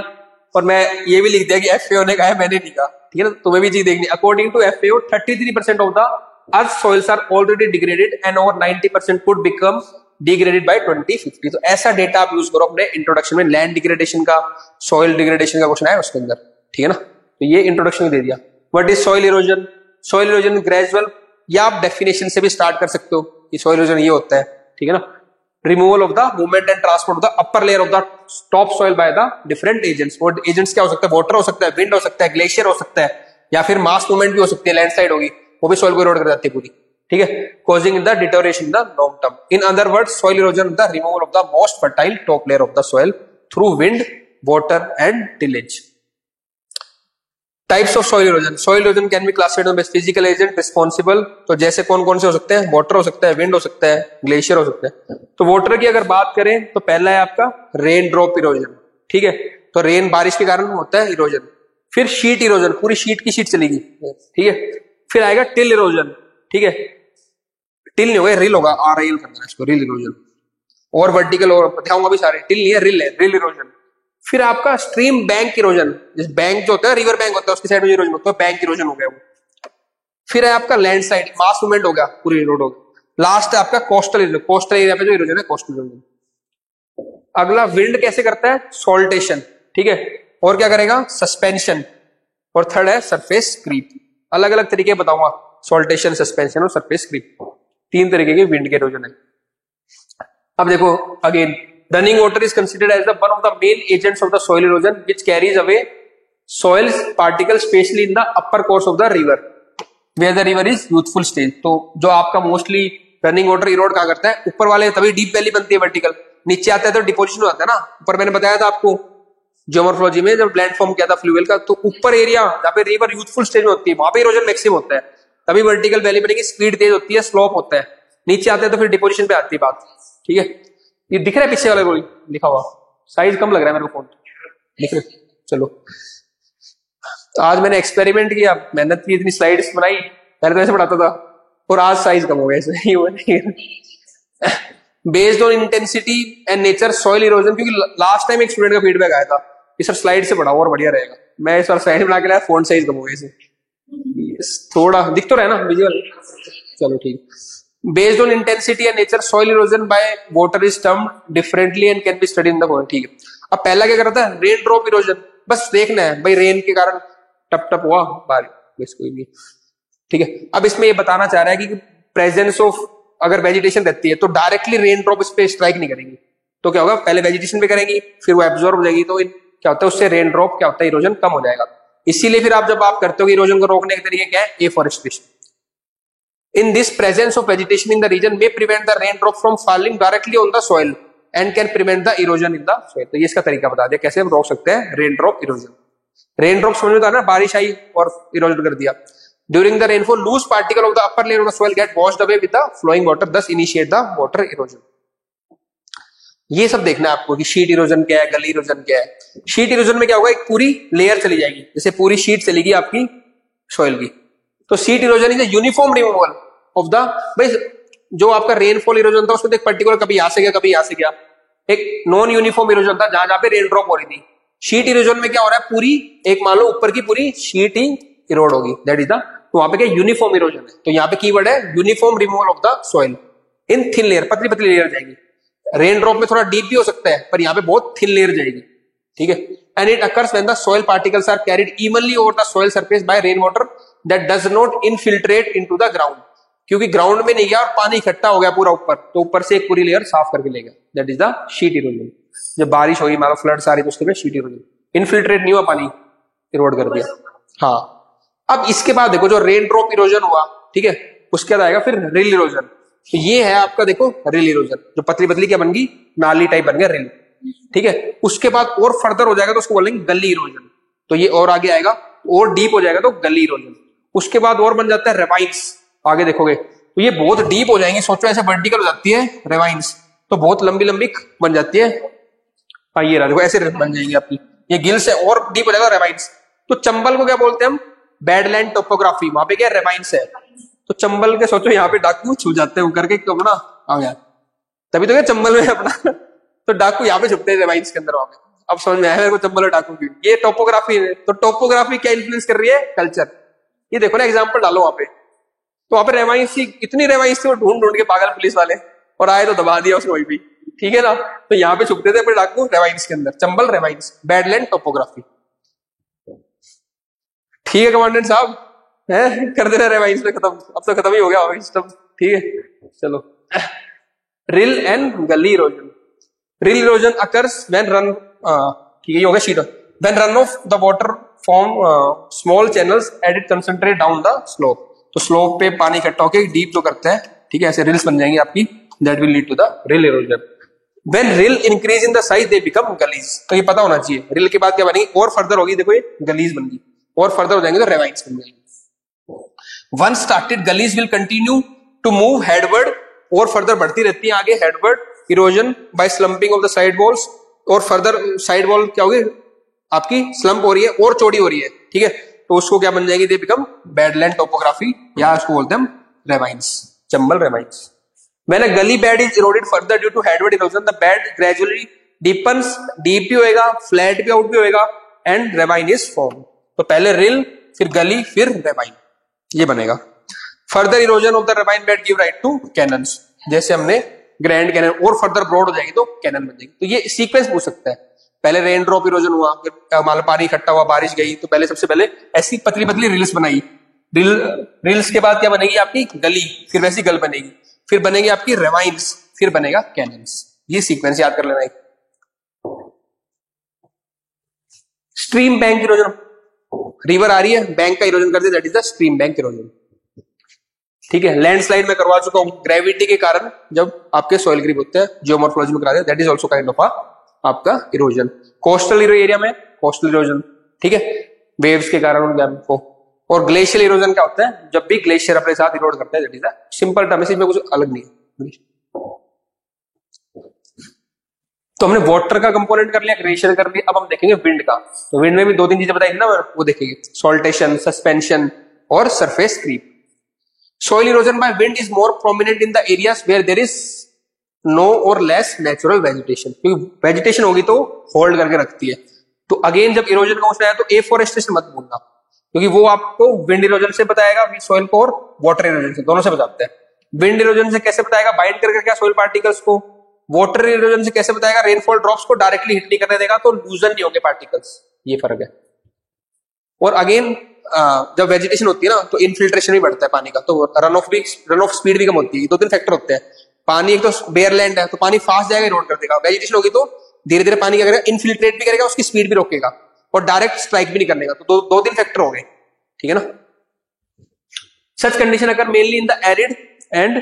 और मैं ये भी लिख दिया कि एफएओ ने कहा है, मैंने नहीं कहा, ठीक है ना। तुम्हें भी चीज देखनी। According to FAO 33% of the earth soils are already degraded and over 90% could become degraded by 2050। तो ऐसा डेटा आप यूज करो अपने इंट्रोडक्शन में। लैंड डिग्रेडेशन का, सॉइल डिग्रेडेशन का क्वेश्चन आया उसके अंदर, ठीक है ना। तो ये इंट्रोडक्शन दे दिया। What is soil erosion? Soil erosion gradual, या आप डेफिनेशन से भी स्टार्ट कर सकते हो कि सॉइल इरोजन ये होता है, ठीक है ना। Removal of the movement and transport of the upper layer of the top soil by the different agents. वो एजेंट्स क्या हो सकता है? वाटर हो सकता है, विंड हो सकता है, ग्लेशियर हो सकता है, या फिर मास मूवमेंट भी हो सकती है, लैंडस्लाइड होगी, वो भी सॉइल को इरोड कर जाती है पूरी, ठीक है। Causing the deterioration in the long term. In other words, soil erosion the removal of the most fertile top layer of the soil through wind, water and tillage. Types of soil erosion. Soil erosion can be classified by physical agent responsible. तो जैसे कौन कौन से हो सकते हैं? Water हो सकता है, विंड हो सकता है, ग्लेशियर हो सकता है। तो वाटर की अगर बात करें तो पहला है आपका रेन ड्रॉप इरोजन, ठीक है। तो रेन, बारिश के कारण होता है इरोजन। फिर शीट इरोजन, पूरी शीट की शीट चलेगी, ठीक है। फिर आएगा टिल इरोजन, ठीक है। टिल नहीं होगा, रिल होगा, RIL करना है इसको, रिल इरोजन। और वर्टिकल और दिखाऊंगा भी सारे, टिल नहीं है, रिल है, रिल इरोजन। फिर आपका स्ट्रीम बैंक इरोजन, जिस बैंक जो होता है, रिवर बैंक होता है, उसकी साइड में इरोजन होता है, बैंक इरोजन हो गया वो। फिर है आपका लैंडस्लाइड, मास मूवमेंट हो गया, पूरी इरोड हो गया। लास्ट है आपका कोस्टल इरोजन, कोस्टल एरिया पे जो इरोजन है, कोस्टल इरोजन। अगला विंड कैसे करता है? सॉल्टेशन, ठीक है। और क्या करेगा? सस्पेंशन। और थर्ड है सरफेस क्रीप। अलग अलग तरीके बताऊंगा, सॉल्टेशन, सस्पेंशन और सरफेस क्रीप। 3 तरीके के विंड के इरोजन है। अब देखो again, running water is considered as the one of the main agents of the soil erosion which carries away soil particles especially in the upper course of the river where the river is youthful stage। तो जो आपका mostly running water Erode कहाँ करता है? ऊपर वाले, तभी deep valley बनती है वर्टिकल। नीचे आता है तो डिपोजिशन हो जाता है ना। ऊपर मैंने बताया था आपको जियोमॉर्फोलॉजी में, जब लैंड फॉर्म किया था फ्लूवियल का, तो ऊपर एरिया जहाँ पे रिवर यूथफुल स्टेज में होती है, वहां पे इरोजन मैक्सिमम होता है, तभी वर्टिकल वैली बनेगी, स्पीड तेज होती है, स्लोप होता है। नीचे आते हैं तो फिर डिपोजिशन पे आती है बात, ठीक है। ये दिख रहा है पीछे वाला कोई लिखा हुआ? साइज कम लग रहा है मेरे को, फोन दिख रहा है? चलो, तो आज मैंने एक्सपेरिमेंट किया, मेहनत की, इतनी स्लाइड्स बनाई, पहले तो ऐसे पढ़ाता था, और आज साइज कम हो गया, ऐसे ही हुआ नहीं। Based on intensity and nature soil erosion, क्योंकि लास्ट टाइम एक स्टूडेंट का फीडबैक आया था कि सर स्लाइड से पढ़ाओ और बढ़िया रहेगा। मैं इस बार स्लाइड बना के लाया, फोन साइज कम हो गया, थोड़ा दिख तो रहा है ना विजुअल। चलो ठीक। Based on intensity and nature, soil erosion by water is termed differently and can be studied in the world, ठीक है। अब पहला क्या कर रहा था? Rain drop erosion. बस देखना है भाई, रेन के कारण टप टप हुआ बारिश, बस कोई नहीं, ठीक है। अब इसमें ये बताना चाह रहा है कि प्रेजेंस ऑफ अगर वेजिटेशन रहती है तो डायरेक्टली रेन ड्रॉप इस पे स्ट्राइक नहीं करेंगी, तो क्या होगा? पहले वेजिटेशन पे करेंगी, फिर वो एब्जॉर्ब हो जाएगी, तो क्या होता है? उससे रेन ड्रॉप क्या होता है? इरोजन कम हो जाएगा। इसीलिए फिर आप जब आप करते हो इरोजन को रोकने के तरीके क्या है? Afforestation. In this presence of vegetation in the region may prevent the raindrop from falling directly on the soil and can prevent the erosion in the soil। तो ये इसका तरीका बता दिया कैसे हम रोक सकते हैं rain drop erosion. Rain drop समझ में आता है ना, बारिश आई और इरोजन कर दिया। During the rainfall, loose particle of the upper layer of the soil get washed away with the flowing water, thus initiate the water erosion। ये सब देखना है आपको कि शीट इरोजन क्या है, गली इरोजन क्या है। शीट इरोजन में क्या होगा? एक पूरी लेयर चली जाएगी, जैसे पूरी शीट चलेगी आपकी सॉइल की। तो sheet erosion is uniform removal of the, भाई जो आपका रेनफॉल इरोजन था उसमें तो एक पर्टिकुलर कभी यहां से गया, कभी यहां से गया, एक नॉन यूनिफॉर्म इरोजन था जहां जहां पे रेन ड्रॉप हो रही थी। शीट इरोजन में क्या हो रहा है? पूरी एक मान लो ऊपर की पूरी शीट ही इरोड होगी, दैट इज द, तो वहां पे क्या यूनिफॉर्म इरोजन है। तो यहाँ पे कीवर्ड है uniform removal of the soil in thin layer, पतली पतली लेयर जाएगी। रेन ड्रॉप में थोड़ा डीप भी हो सकता है, पर यहाँ पे बहुत थिन लेयर जाएगी, ठीक है। And it occurs when the soil particles are carried evenly over the soil surface by rain water that does not infiltrate into the ground. क्योंकि ग्राउंड में नहीं गया और पानी इकट्ठा हो गया पूरा ऊपर, तो ऊपर से एक पूरी लेयर साफ करके ले गया, that is the sheet erosion. जब बारिश होगी, मान लो फ्लड्स आ रही, तो उसके में शीट इरोजन, इनफिल्ट्रेट नहीं हुआ, पानी इरोड कर दिया। हाँ, अब इसके बाद देखो जो रेन ड्रॉप इरोजन हुआ, ठीक है, उसके बाद आएगा फिर रिल इरोजन। तो ये है आपका देखो रिल इरोजन, जो पतली पतली क्या बन गई? नाली टाइप बन गया रिल, ठीक है। उसके बाद और फर्दर हो जाएगा तो उसको बोलेंगे गली इरोजन। तो ये और आगे आएगा, और डीप हो जाएगा तो गली इरोजन। उसके बाद और बन जाता है रेवाइन्स, आगे देखोगे तो ये बहुत डीप हो जाएंगे। सोचो ऐसे वर्टिकल हो जाती है रेवाइन्स, तो बहुत लंबी लंबी बन जाती है, हाँ ये रहा देखो, ऐसे बन जाएंगी आपकी, ये गिल्स है और डीप हो जाएगा रेवाइंस। तो चंबल को क्या बोलते हैं हम, बैडलैंड टोपोग्राफी, वहां पे क्या रेवाइंस है। तो चंबल के सोचो यहाँ पे डाकू छुप जाते हैं करके तो अपना आ गया, तभी तो क्या चंबल में अपना तो डाकू यहाँ पे छुपते हैं रेवाइंस के अंदर वहां पे। अब समझ में आया मेरे को चंबल और डाकू की, ये टोपोग्राफी है। तो टोपोग्राफी क्या इन्फ्लुएंस कर रही है, कल्चर। ये देखो ना एग्जाम्पल डालो वहां पे, तो वहां पे रेवाइंस थी, इतनी रेवाइंस थी वो ढूंढ ढूंढ के पागल पुलिस वाले, और आए तो दबा दिया उसको वहीं भी, ठीक है ना। तो यहाँ पे छुपते थे अपने डाकू रेवाइंस के अंदर, चंबल रेवाइंस, बैडलैंड टोपोग्राफी। ठीक है कमांडेंट साहब, है कर देना रेवाइंस में खत्म, अब तो खत्म ही हो गया होगा सिस्टम, ठीक है चलो। Rill and gully erosion, rill erosion occurs when run, ठीक है ये हो गया sheet, when run off the water form small channels and it concentrate down the slope. तो स्लोप पे पानी इकट्ठा होकर डीप तो करता है, ठीक है, ऐसे रिल्स बन जाएंगी आपकी, that will lead to the rill erosion. When rill increase in the size they become gullies। तो ये पता होना चाहिए, रिल के बाद क्या बनेगी, और फर्दर होगी, देखो ये गलीज बन गई, और फर्दर हो जाएंगे तो रेवाइंस बन जाएंगे। Once started gullies will continue to move headward, और फर्दर बढ़ती रहती है आगे headward, erosion by slumping of the side walls, और फर्दर साइड वॉल क्या होगी आपकी, स्लम्प हो रही है और चौड़ी हो रही है, ठीक है, तो उसको क्या बन जाएगी, दे बिकम बैडलैंड टोपोग्राफी, या उसको बोलते हैं ravines, Chambal ravines. When a gully bed is eroded further due to headward erosion, the bed gradually deepens, deep भी होएगा, flat भी out भी होएगा, and ravine is formed। तो पहले रिल, फिर गली, फिर ravine, ये बनेगा। Further erosion of the ravine bed give right to canyons। जैसे हमने ग्रैंड कैनन, और फर्दर ब्रॉड हो जाएगी तो कैनन बन जाएगी। तो ये सीक्वेंस पूछ सकता है, पहले रेन ड्रॉप इरोजन हुआ, फिर मान लो पानी इकट्ठा हुआ, बारिश गई, तो पहले सबसे पहले ऐसी पतली पतली रिल्स बनाई, रिल्स के बाद क्या बनेगी आपकी गली, फिर वैसी गल बनेगी, फिर बनेगी आपकी रेवाइंस, फिर बनेगा कैनन्स। ये सीक्वेंस याद कर लेना है। स्ट्रीम बैंक इरोजन, रिवर आ रही है, बैंक का इरोजन कर दे, that is the stream bank erosion, ठीक है। लैंडस्लाइड में करवा चुका हूं, ग्रेविटी के कारण जब आपके सॉइल ग्रिप होते हैं, जियोमॉर्फोलॉजी में करा दिया, that is also kind of आपका इरोजन। कोस्टल एरिया में कोस्टल इरोजन, ठीक है, वेव्स के कारण उनको। और ग्लेशियल इरोजन क्या होता है, जब भी ग्लेशियर अपने साथ इरोड करता है, that is a simple term, इसमें कुछ अलग नहीं है। तो हमने वाटर का कंपोनेंट कर लिया, ग्लेशियर कर लिया, अब हम देखेंगे विंड का। तो विंड में भी दो तीन चीजें बताई थी ना, वो देखेंगे, सॉल्टेशन, सस्पेंशन और surface creep. Soil erosion by wind is more prominent in the areas where there is no or less natural vegetation, क्योंकि वेजिटेशन होगी तो होल्ड करके रखती है। तो अगेन जब इरोजन का क्वेश्चन आया तो एफोरेस्टेशन मत भूलना, क्योंकि वो आपको विंड इरोजन से बताएगा, सॉइल को, और वाटर इरोजन से, दोनों से बताते हैं। विंड इरोजन से कैसे बताएगा, बाइंड करके क्या सॉइल पार्टिकल्स को। वाटर इरोजन से कैसे बताएगा, रेनफॉल ड्रॉप्स को डायरेक्टली हिट नहीं करने देगा, तो लूजन नहीं होंगे पार्टिकल्स, ये फर्क है। और अगेन जब वेजिटेशन होती है ना, तो इनफिल्ट्रेशन भी बढ़ता है पानी का, तो रन ऑफ स्पीड भी कम होती है। दो तीन फैक्टर होते हैं, पानी एक तो बेयर लैंड है तो पानी फास्ट जाएगा, इरोड कर देगा। वेजिटेशन होगी तो धीरे धीरे पानी क्या करेगा, इनफिल्ट्रेट भी करेगा, उसकी स्पीड भी रोकेगा, और डायरेक्ट स्ट्राइक भी नहीं करने का। तो दो तीन फैक्टर हो गए, ठीक है ना। Such condition occur mainly in the arid and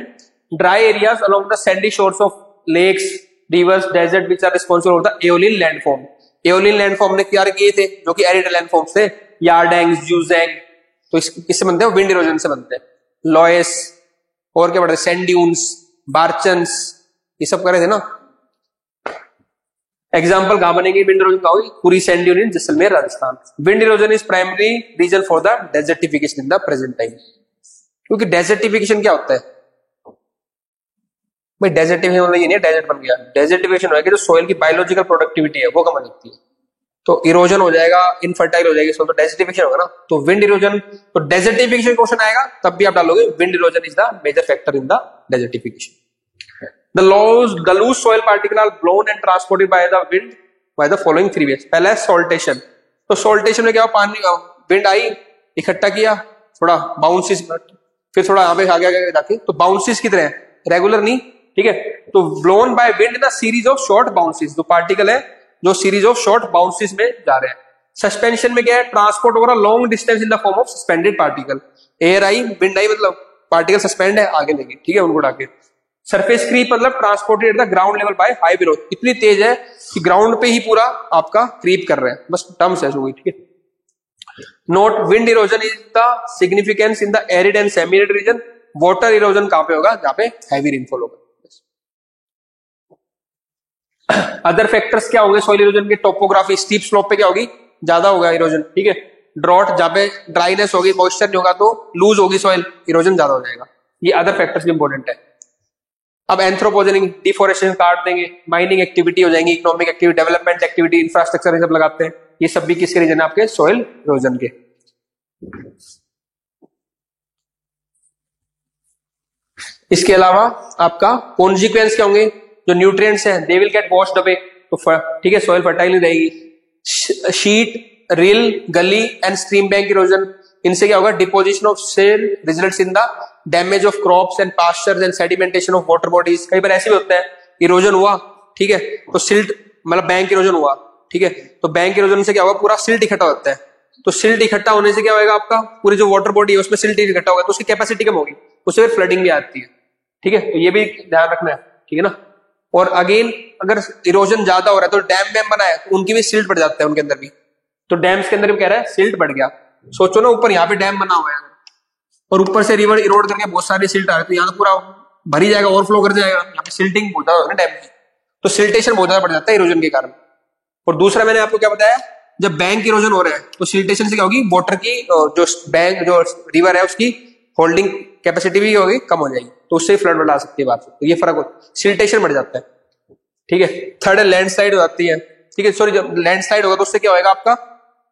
dry areas along the sandy shores of lakes, rivers, desert which are responsible for the aeolian landform. Aeolian landform ने क्या किए थे, जो कि एरिड लैंडफॉर्म से, यार्डेंग्स, जूजेंग, तो किससे बनते हैं, विंड इरोजन से बनते हैं। लॉयस, और क्या बढ़ते हैं, सैंड ड्यून्स, बार्चन्स, ये सब करे थे ना। एग्जाम्पल कहां बनेगी विंड इरोजन का, होगी पूरी sand dune in Jaisalmer Rajasthan. Wind erosion is primary reason for the desertification in the present time. क्योंकि डेजर्टिफिकेशन क्या होता है भाई, डेजर्टिफिकेशन मतलब ये नहीं डेजर्ट बन गया, डेजर्टिफिकेशन है कि जो सोइल की बायोलॉजिकल प्रोडक्टिविटी है वो कम हो जाती है, तो इरोजन हो जाएगा, इनफर्टाइल हो जाएगी, तो डेजर्टिफिकेशन होगा ना। तो विंड इरोजन, तो डेजर्टिफिकेशन क्वेश्चन आएगा तब भी आप डालोगे wind erosion is the major factor in the desertification. The loose soil particles are blown and transported by the wind by the following three ways। पहला है सॉल्टेशन। तो सॉल्टेशन में क्या, पानी विंड आई, इकट्ठा किया, थोड़ा बाउंसिस, फिर थोड़ा यहाँ पे आगे जाके, तो बाउंसिस की तरह, रेगुलर नहीं, ठीक है। तो blown by wind in series of short bounces, जो पार्टिकल है जो सीरीज ऑफ शॉर्ट बाउंसिस में जा रहे हैं। सस्पेंशन में क्या है, transport over a long distance in the form of suspended particle. Air आई, विंड आई, मतलब पार्टिकल सस्पेंड है आगे लेके, ठीक है, उनको डाके। सरफेस क्रीप मतलब transported at the ground level by high विरोध, इतनी तेज है कि ग्राउंड पे ही पूरा आपका क्रीप कर रहे हैं, बस टर्म्स है, ठीक है। Note, wind erosion is the significance in the arid and semi arid region. Water erosion कहां पे होगा, जहां पे हैवी रेनफॉल होगा। अदर फैक्टर्स क्या होंगे सॉइल इरोजन के? टोपोग्राफी, स्टीप स्लोप पे क्या होगी? ज्यादा होगा इरोजन, ठीक है। ड्रॉट, जहां पे ड्राइनेस होगी, मॉइस्चर नहीं होगा तो लूज होगी सॉइल, इरोजन ज्यादा हो जाएगा। ये अदर फैक्टर्स भी इंपॉर्टेंट है। अब एंथ्रोपोजेनिक, डिफोरेस्टेशन काट देंगे, माइनिंग एक्टिविटी हो जाएंगी, economic activity, development activity, infrastructure सब लगाते हैं, ये सब भी किसके रीजन है? आपके सॉइल इरोजन के। इसके अलावा आपका कॉन्सिक्वेंस क्या होंगे? जो न्यूट्रिएंट्स हैं they will get washed away, तो ठीक है सॉइल फर्टाइल नहीं रहेगी। शीट, रिल, गली एंड स्ट्रीम बैंक इरोजन, इनसे क्या होगा? Deposition of soil results in the damage of crops and pastures and sedimentation of water bodies. कई बार ऐसे भी होता है, इरोजन हुआ, ठीक है, तो सिल्ट मतलब बैंक इरोजन हुआ, ठीक है, तो बैंक इरोजन से क्या होगा? पूरा सिल्ट इकट्ठा होता है, तो सिल्ट इकट्ठा होने से क्या होगा? आपका पूरी जो वाटर बॉडी है उसमें सिल्ट इकट्ठा होगा, तो उसकी कैपेसिटी कम होगी, उससे फिर फ्लडिंग भी आती है, ठीक है, तो ये भी ध्यान रखना है, ठीक है ना। और अगेन अगर इरोजन ज्यादा हो रहा है तो डैम वैम बनाए तो उनकी भी सिल्ट बढ़ जाता है उनके अंदर भी, तो डैम्स के अंदर भी कह रहा है सिल्ट बढ़ गया। सोचो ना, ऊपर यहाँ पे डैम बना हुआ है और ऊपर से रिवर इरोड करके बहुत सारी सिल्ट आ रही है, तो यहाँ तो पूरा भरी जाएगा, ओवरफ्लो कर जाएगा, यहाँ पे सिल्टिंग बहुत ज्यादा होगा डैम की, तो सिल्टेशन बहुत ज्यादा बढ़ जाता है इरोजन के कारण। और दूसरा मैंने आपको क्या बताया, जब बैंक इरोजन हो रहा है तो सिल्टेशन से क्या होगी? वाटर की जो बैंक जो रिवर है उसकी होल्डिंग कैपेसिटी भी होगी, कम हो जाएगी, तो उससे फ्लड बढ़ा सकती है बात, तो ये फर्क होता है, सिल्टेशन बढ़ जाता है, ठीक है। थर्ड है लैंडस्लाइड हो जाती है, ठीक है, सॉरी, जब लैंडस्लाइड होगा तो उससे क्या होगा? आपका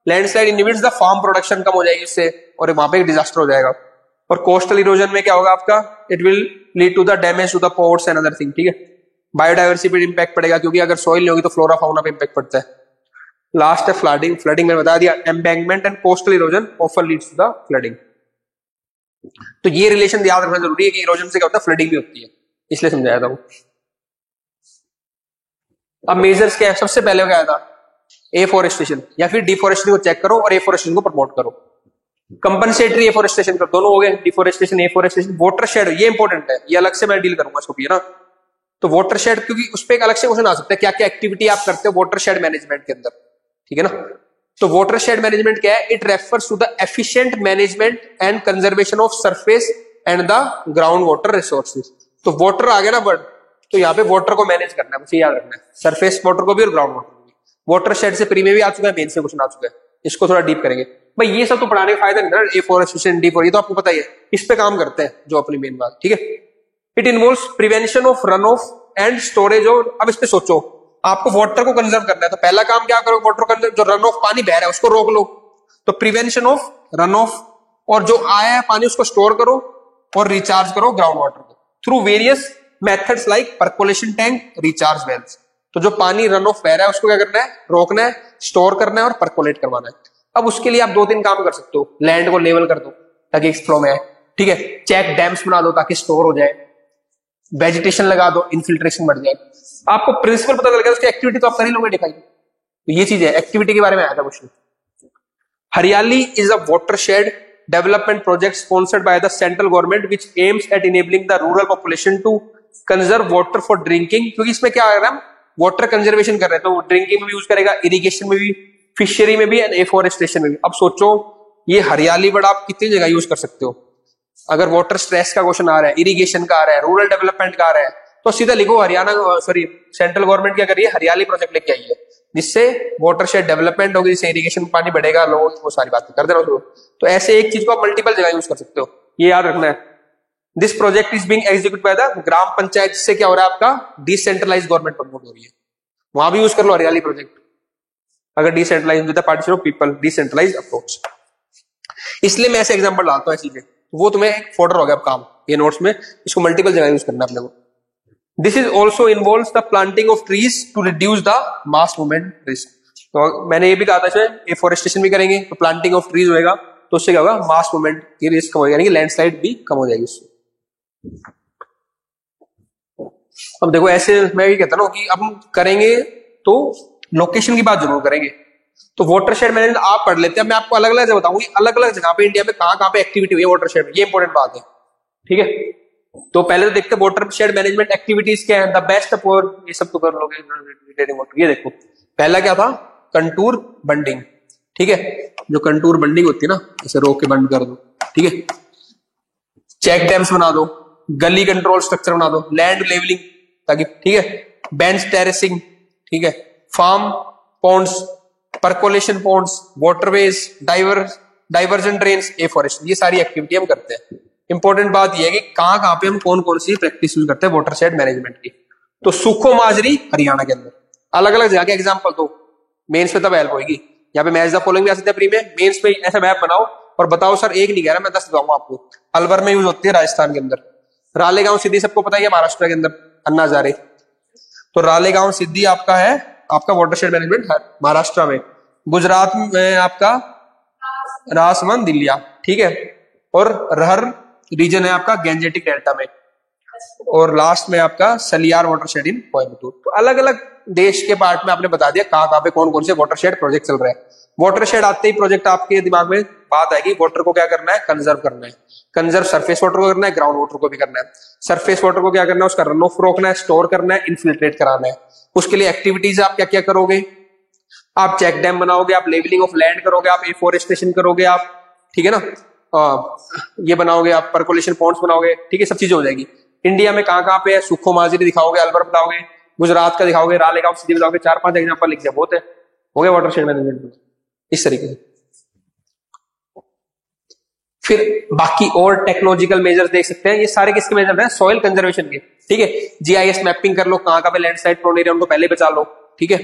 landslide inhibits the farm production, कम हो जाएगी उससे, और वहां पे एक डिजास्टर हो जाएगा। और कोस्टल इरोजन में क्या होगा आपका? It will lead to the damage to the ports and other thing, ठीक है। बायोडाइवर्सिटी पे इंपैक्ट पड़ेगा, क्योंकि अगर सॉइल नहीं होगी तो फ्लोरा फाउना पे इंपैक्ट पड़ता है। लास्ट है फ्लडिंग, फ्लडिंग मैंने बता दिया, embankment and coastal erosion often leads to the flooding. तो ये रिलेशन याद रखना जरूरी है कि इरोजन से क्या होता है? फ्लडिंग भी होती है, इसलिए समझाया था वो। अब मेजर्स क्या है? सबसे पहले क्या था? एफोरेस्टेशन या फिर डिफोरेस्टेशन को चेक करो और एफोरेस्टेशन को प्रमोट करो। कंपनसेटरी एफोरेस्टेशन करो, दोनों हो गए, डिफोरेस्टेशन एफोरेस्टेशन। वाटर शेड, ये इंपॉर्टेंट है, ये अलग से मैं डील करूंगा इसको भी, है ना। तो वाटर शेड, क्योंकि उस पर एक अलग से क्वेश्चन आ सकता है, क्या क्या एक्टिविटी आप करते हो वाटर शेड मैनेजमेंट के अंदर, ठीक है ना। तो वाटर शेड मैनेजमेंट क्या है? It refers to the efficient management and conservation of surface and the ground water resources. तो वाटर आ गया ना वर्ड, तो यहाँ पे वाटर को मैनेज करना है, मुझे याद रखना है, सरफेस वाटर को भी और ग्राउंड वाटर को भी। वाटर शेड से प्री में भी आ चुका है, मेन से क्वेश्चन आ चुका है, इसको थोड़ा डीप करेंगे भाई। ये सब तो पढ़ाने का फायदा नहीं ना, एफोरेस्टेशन, डिफोरेस्टेशन, ये तो आपको पता ही है, इस पे काम करते हैं जो अपनी मेन बात, ठीक है। It involves prevention of run of and storage of. अब इस पे सोचो, आपको वाटर को कंजर्व करना है, तो पहला काम क्या करो? वाटर कंजर्व, जो रन ऑफ पानी बह रहा है उसको रोक लो, तो प्रिवेंशन ऑफ रन ऑफ, और जो आया है पानी उसको स्टोर करो और रिचार्ज करो ग्राउंड वाटर को through various methods like percolation tank, recharge wells. तो जो पानी रन ऑफ बह रहा है उसको क्या करना है? रोकना है, स्टोर करना है और परकोलेट करवाना है। अब उसके लिए आप दो तीन काम कर सकते हो, लैंड को लेवल कर दो ताकि फ्लो में आए, ठीक है, चेक डैम्स बना दो ताकि स्टोर हो जाए, वेजिटेशन लगा दो, इन्फिल्ट्रेशन बढ़ जाए। आपको प्रिंसिपल पता चल गया, उसकी एक्टिविटी तो आप कर ही लोगे डिफाइन। तो ये चीज है, एक्टिविटी के बारे में आया था question. Hariyali is a watershed development project sponsored by the central government which aims at enabling the rural population to conserve water for drinking. क्योंकि इसमें क्या है ना, वाटर कंजर्वेशन कर रहे हैं, तो ड्रिंकिंग में भी यूज करेगा, इरिगेशन में भी, फिशरी में भी एंड एफोरेस्टेशन में भी। अब सोचो ये हरियाली वर्ड आप कितनी जगह यूज कर सकते हो। अगर वाटर स्ट्रेस का क्वेश्चन आ रहा है, इरिगेशन का आ रहा है, रूरल डेवलपमेंट का आ रहा है, तो सीधा लिखो हरियाणा, सॉरी सेंट्रल गवर्नमेंट क्या करिए, हरियाली प्रोजेक्ट लेके आई है, जिससे वाटर शेड डेवलपमेंट होगी, जिससे इरिगेशन पानी बढ़ेगा, लोग वो सारी बातें कर देना उसको। तो ऐसे एक चीज को आप मल्टीपल जगह यूज कर सकते हो, ये याद रखना है। This project is being execute by the gram panchayat, जिससे क्या हो रहा है, आपका डिसेंट्रलाइज गवर्नमेंट प्रमोट हो रही है। वहां भी यूज कर लो हरियाली प्रोजेक्ट, अगर decentralise with the participation of people, decentralise approach. इसलिए मैं ऐसे एग्जांपल डालता हूं चीजें, वो तुम्हें एक फोल्डर हो गया अब काम ये नोट्स में, इसको मल्टीपल जगह यूज करना है अपने को। This is also involves the planting of trees to reduce the mass movement risk. तो मैंने ये भी कहा था इसमें एफोरेस्टेशन भी करेंगे तो प्लांटिंग ऑफ ट्रीज होगा, तो उससे क्या होगा, मास मूवमेंट की रिस्क कम हो जाएगी, लैंडस्लाइड भी कम हो जाएगी उससे। अब देखो ऐसे मैं भी कहता ना कि अब हम करेंगे तो लोकेशन की बात जरूर करेंगे। तो वाटरशेड मैनेजमेंट आप पढ़ लेते हैं, मैं आपको अलग अलग जगह बताऊंगी, अलग अलग जगह पे इंडिया में कहां पे एक्टिविटी हुई है वाटरशेड में, ये इंपॉर्टेंट बात है, ठीक है। तो पहले तो देखते हैं वाटरशेड मैनेजमेंट एक्टिविटीज क्या है, द बेस्ट फॉर, ये सब तो कर लोगे। ये देखो पहला क्या था, कंटूर बंडिंग, ठीक है, जो कंटूर बंडिंग होती है ना, इसे रोक के बंद कर दो, ठीक है। चेक डैम्स बना दो, गली कंट्रोल स्ट्रक्चर बना दो, लैंड लेवलिंग ताकि, ठीक है, बेंच टेरेसिंग, ठीक है, farm ponds, percolation ponds, waterways, diversion drains, afforest, ये सारी एक्टिविटी हम करते हैं। इंपॉर्टेंट बात यह है कि कहां पे हम कौन कौन सी प्रैक्टिस यूज करते हैं वाटरशेड मैनेजमेंट की। तो सुखो माजरी हरियाणा के अंदर, अलग अलग जगह के एग्जाम्पल दो, मेंस में तब हेल्प होगी। यहाँ पे मैच द फॉलोइंग भी आ सकते हैं प्री में, मेंस में ऐसा मैप बनाओ और बताओ सर, एक नहीं कह रहा मैं 10 बताऊंगा आपको। अलवर में यूज होती है राजस्थान के अंदर, रालेगांव सिद्धि सबको पता ही है महाराष्ट्र के अंदर, अन्ना हजारे। तो रालेगांव सिद्धि आपका है आपका वाटरशेड मैनेजमेंट है महाराष्ट्र में। गुजरात में आपका राजसमंद दिल्लिया, ठीक है, और रहर रीजन है आपका गैंजेटिक डेल्टा में, और लास्ट में आपका सलियार वाटरशेड इन कोयम्बटूर। तो अलग अलग देश के पार्ट में आपने बता दिया कहां पे कौन कौन से वाटरशेड प्रोजेक्ट चल रहे हैं। वाटरशेड आते ही प्रोजेक्ट आपके दिमाग में बात आएगी, वाटर को क्या करना है, कंजर्व करना है। कंजर्व सरफेस वाटर को करना है, ग्राउंड वाटर को भी करना है। सरफेस वाटर को क्या करना है, उसका रन ऑफ रोकना है, स्टोर करना है, इन्फिल्ट्रेट कराना है। उसके लिए एक्टिविटीज आप क्या क्या करोगे, आप चेक डैम बनाओगे, आप लेवलिंग ऑफ लैंड करोगे, आप एफोरेस्टेशन करोगे, आप ठीक है ना, ये बनाओगे, आप परकोलेशन पॉन्ड्स बनाओगे, ठीक है, सब चीजें हो जाएगी। इंडिया में कहां पे है, सुखो माजरी दिखाओगे, अलवर बताओगे, गुजरात का दिखाओगे, रालेगांव सिद्धि बताओगे, 4-5 एग्जांपल लिख दिया, बहुत है, हो गया वाटरशेड मैनेजमेंट इस तरीके से। फिर बाकी और टेक्नोलॉजिकल मेजर्स देख सकते हैं, ये सारे किसके मेजर हैं, सॉइल कंजर्वेशन के, ठीक है। जीआईएस मैपिंग कर लो, कहां पे लैंडस्लाइड प्रोन एरिया उनको पहले बचा लो, ठीक है।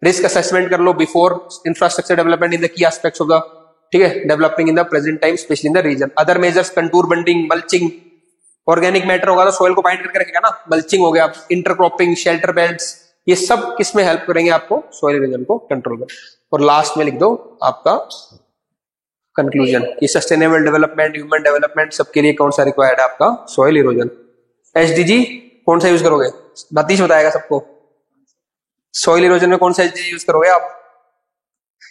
रिस्क असेसमेंट कर लो before infrastructure development in the key aspects of the, ठीक है, developing in the present time specially in the region. Other measures contour bunding, mulching, organic matter होगा तो सॉइल को बाइंड करके रखेगा ना, मल्चिंग हो गया, इंटरक्रॉपिंग, शेल्टर बेल्ट्स, ये सब किसमें हेल्प करेंगे आपको, सॉइल इरोजन को कंट्रोल कर। और लास्ट में लिख दो आपका कंक्लूजन कि सस्टेनेबल डेवलपमेंट, ह्यूमन डेवलपमेंट सबके लिए कौन सा रिक्वायर्ड है आपका, सॉइल इरोजन। एसडीजी कौन सा यूज करोगे, नतीश बताएगा सबको, सॉइल इरोजन में कौन सा एसडीजी यूज करोगे आप,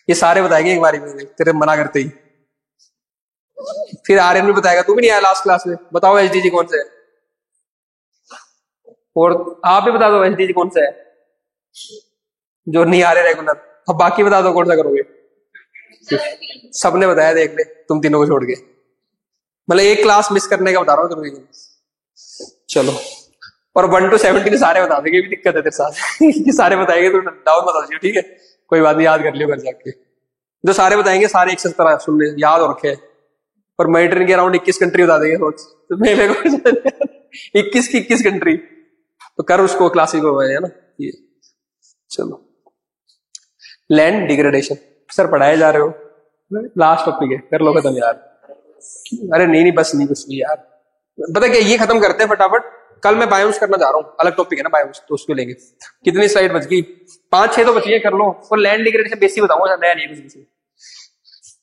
ये सारे बताएंगे एक बारी में तेरे मना करते ही। फिर आर्यन भी बताएगा, तू भी नहीं आया लास्ट क्लास में, बताओ एसडीजी कौन सा है, और आप भी बता दो एसडीजी कौन सा है जो नहीं आ रहे रेगुलर। अब बाकी बता दो कौन सा करोगे, सबने बताया देख ले, तुम तीनों को छोड़ के, मतलब एक क्लास मिस करने का बता रहा हूँ तुम्हें। चलो, और 1 to 17 सारे बता देंगे, भी दिक्कत है तेरे साथ सारे बताएंगे तो डाउन मत हो, ठीक है, कोई बात नहीं, याद कर लियो घर जाके, जो सारे बताएंगे सारे एक साथ तरह सुन ले, याद हो रखे। और मेडिटेरियन के अराउंड 21 कंट्री बता देंगे सोच, तो मेरे को 21 की 21 कंट्री, तो कर उसको क्लासिक हो गए है ना ये। चलो, लैंड डिग्रेडेशन सर पढ़ाए जा रहे हो, लास्ट टॉपिक है, कर लो खत्म यार। अरे नहीं बस नहीं कुछ नहीं यार, पता क्या, ये खत्म करते हैं फटाफट, कल मैं बायोम्स करना जा रहा हूँ, अलग टॉपिक है ना बायोम्स, तो उसको लेंगे। कितनी स्लाइड बच गई, 5-6 तो बची है, कर लो। और लैंड डिग्रेडेशन बेसिक बताऊंगा, नया नहीं कुछ।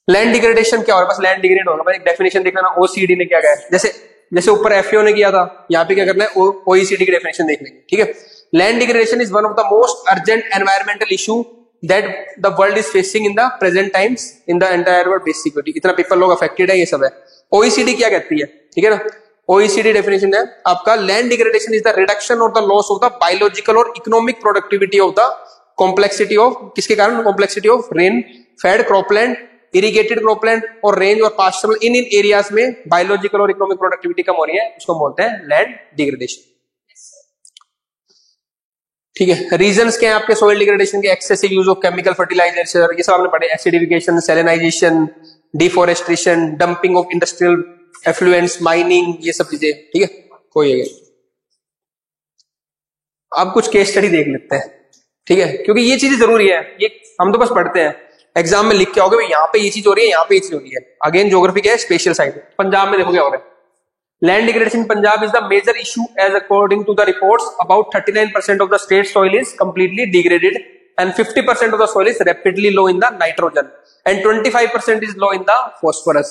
लैंड डिग्रेडेशन क्या हो रहा है, बस लैंड डिग्रेड होगा, एक डेफिनेशन देख लेना, ओसीडी ने क्या कहा है, जैसे ऊपर एफएओ ने किया था, यहाँ पे क्या करना है, ओईसीडी की डेफिनेशन देख लेंगे, ठीक है। Land degradation is one of the most urgent environmental issue that the world is facing in the present times in the entire world, basically इतना पीपल लोग अफेक्टेड है, ये सब है। ओईसीडी क्या कहती है, ठीक है ना, ओईसीडी डेफिनेशन है आपका, land degradation is the reduction और the loss of the biological और economic productivity of the complexity of, किसके कारण, complexity of rain fed cropland, irrigated cropland और रेंज और पास्चरल इन एरियाज में बायोलॉजिकल और इकोनॉमिक प्रोडक्टिविटी कम हो रही है, उसको बोलते हैं लैंड डिग्रेडेशन, ठीक है। रीजंस क्या है आपके सॉइल डिग्रेडेशन के, excessive use of chemical fertiliser, ये सब आपने पढ़े, acidification, salinisation, deforestation, dumping of industrial effluents, mining, ये सब चीजें, ठीक है। कोई है, अब कुछ केस स्टडी देख लेते हैं, ठीक है, क्योंकि ये चीजें जरूरी है, ये हम तो बस पढ़ते हैं, एग्जाम में लिख के आओगे यहाँ पे ये चीज हो रही है, यहाँ पे ये चीज हो रही है। अगेन ज्योग्राफी क्या है, स्पेशल साइड। पंजाब में देखो क्या हो रहा है, land degradation Punjab is the major issue as according to the reports, about 39% of the state soil is completely degraded and 50% of the soil is rapidly low in the nitrogen and 25% is low in the phosphorus,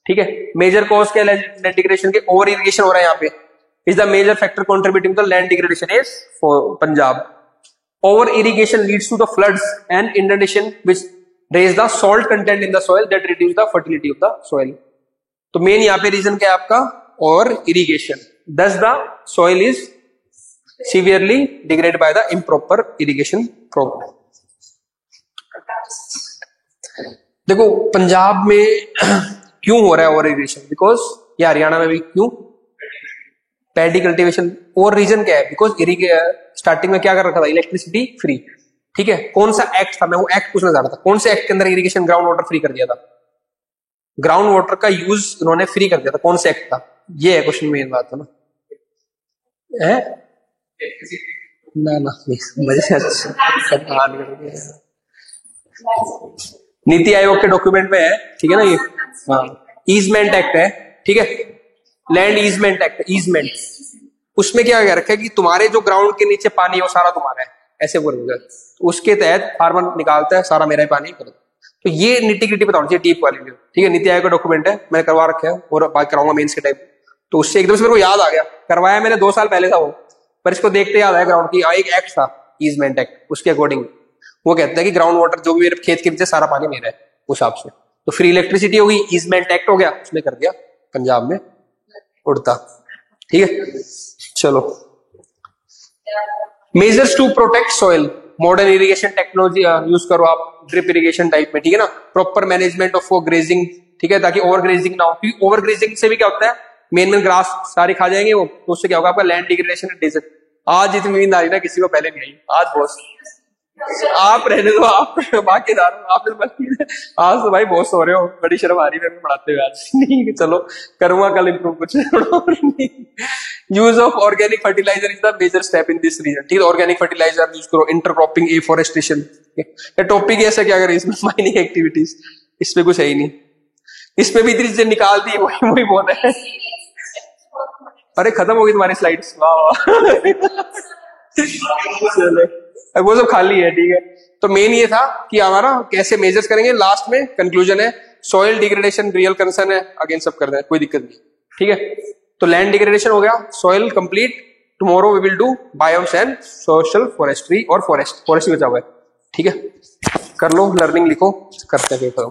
ठीक है। Major cause क्या land degradation के, over irrigation हो रहा है यहाँ पे, is the major factor contributing to land degradation is Punjab. Over irrigation leads to the floods and inundation which raise the salt content in the soil that reduce the fertility of the soil. तो main यहाँ पे reason क्या है आपका, और irrigation. Thus the soil is severely degraded by the improper irrigation program. देखो पंजाब में क्यों हो रहा है ओवर इरिगेशन, बिकॉज ये हरियाणा में भी क्यों, पैडी कल्टीवेशन। और रीजन क्या है, बिकॉज स्टार्टिंग में क्या कर रखा था, इलेक्ट्रिसिटी फ्री, ठीक है, कौन सा एक्ट था, मैं वो एक्ट पूछना चाह रहा था, कौन से एक्ट के अंदर इरिगेशन ग्राउंड वाटर फ्री कर दिया था, ग्राउंड वाटर का यूज उन्होंने फ्री कर दिया था, कौन से एक्ट था, ये है क्वेश्चन, मेन बात है ना, है ना ना मजे नीति आयोग के डॉक्यूमेंट में है, ठीक है ना ये, हाँ ईजमेंट एक्ट है, ठीक है, लैंड ईजमेंट एक्ट, ईजमेंट, उसमें क्या कह रखा है कि तुम्हारे जो ग्राउंड के नीचे पानी है वो सारा तुम्हारा है, ऐसे बोलेंगे, तो उसके तहत फार्मर निकालता है सारा मेरा ही पानी करो, तो ये निटी ग्रिटी बताना चाहिए डीप वाली, ठीक है, नीति आयोग का डॉक्यूमेंट है, मैंने करवा रखा है और बात कराऊंगा मेंस के टाइम, तो उससे एकदम से मेरे को याद आ गया, करवाया मैंने 2 साल पहले था वो, पर इसको देखते याद आया ग्राउंड की, एक एक्ट था ईजमेंट एक्ट, उसके अकॉर्डिंग वो कहता है कि ग्राउंड वाटर जो भी मेरे खेत के नीचे सारा पानी मेरा है उस हिसाब से, तो फ्री इलेक्ट्रिसिटी होगी, ईजमेंट एक्ट हो गया, उसने कर दिया पंजाब में उड़ता, ठीक है। चलो, measures to protect soil, modern irrigation technology use करो आप ड्रिप इरिगेशन टाइप में, ठीक है ना, प्रॉपर मैनेजमेंट ऑफ ग्रेजिंग, ठीक है, ताकि ओवर ग्रेजिंग ना हो, क्योंकि ओवर ग्रेजिंग से भी क्या होता है, मेन ग्रास सारे खा जाएंगे वो, तो उससे क्या होगा आपका लैंड डिग्रेडेशन, डेजर्ट। आज इतनी नींद आ रही ना, किसी को पहले नहीं आई, आज बॉस आप रहने दो, आप बाकीदार आपने आज तो भाई बहुत सो रहे हो, बड़ी शर्म आ रही है मेरे को पढ़ाते हुए आज, नहीं चलो करूंगा कल इम्प्रूव कुछ। Use of organic fertiliser is the major step in this region, ठीक है, ऑर्गेनिक फर्टिलाइजर यूज करो, इंटरक्रॉपिंग, एफॉरेस्टेशन, ये टॉपिक ऐसा क्या करें इसमें, माइनिंग एक्टिविटीज, इसमें कुछ है ही नहीं, इसमें भी इतनी चीजें निकाल दी, वही वही बोल रहे हैं। अरे खत्म हो गई तुम्हारी स्लाइड्स, वाह चलो वो सब खाली है, ठीक है, तो मेन ये था कि हमारा कैसे मेजर्स करेंगे, लास्ट में कंक्लूजन है सॉइल डिग्रेडेशन रियल कंसर्न है, अगेन सब कर दें, कोई दिक्कत नहीं, ठीक है, तो लैंड डिग्रेडेशन हो गया, soil complete, tomorrow we will do biomes and social forestry और फॉरेस्ट बचा हुआ है, ठीक है, कर लो लर्निंग, लिखो, करते हैं पेपर।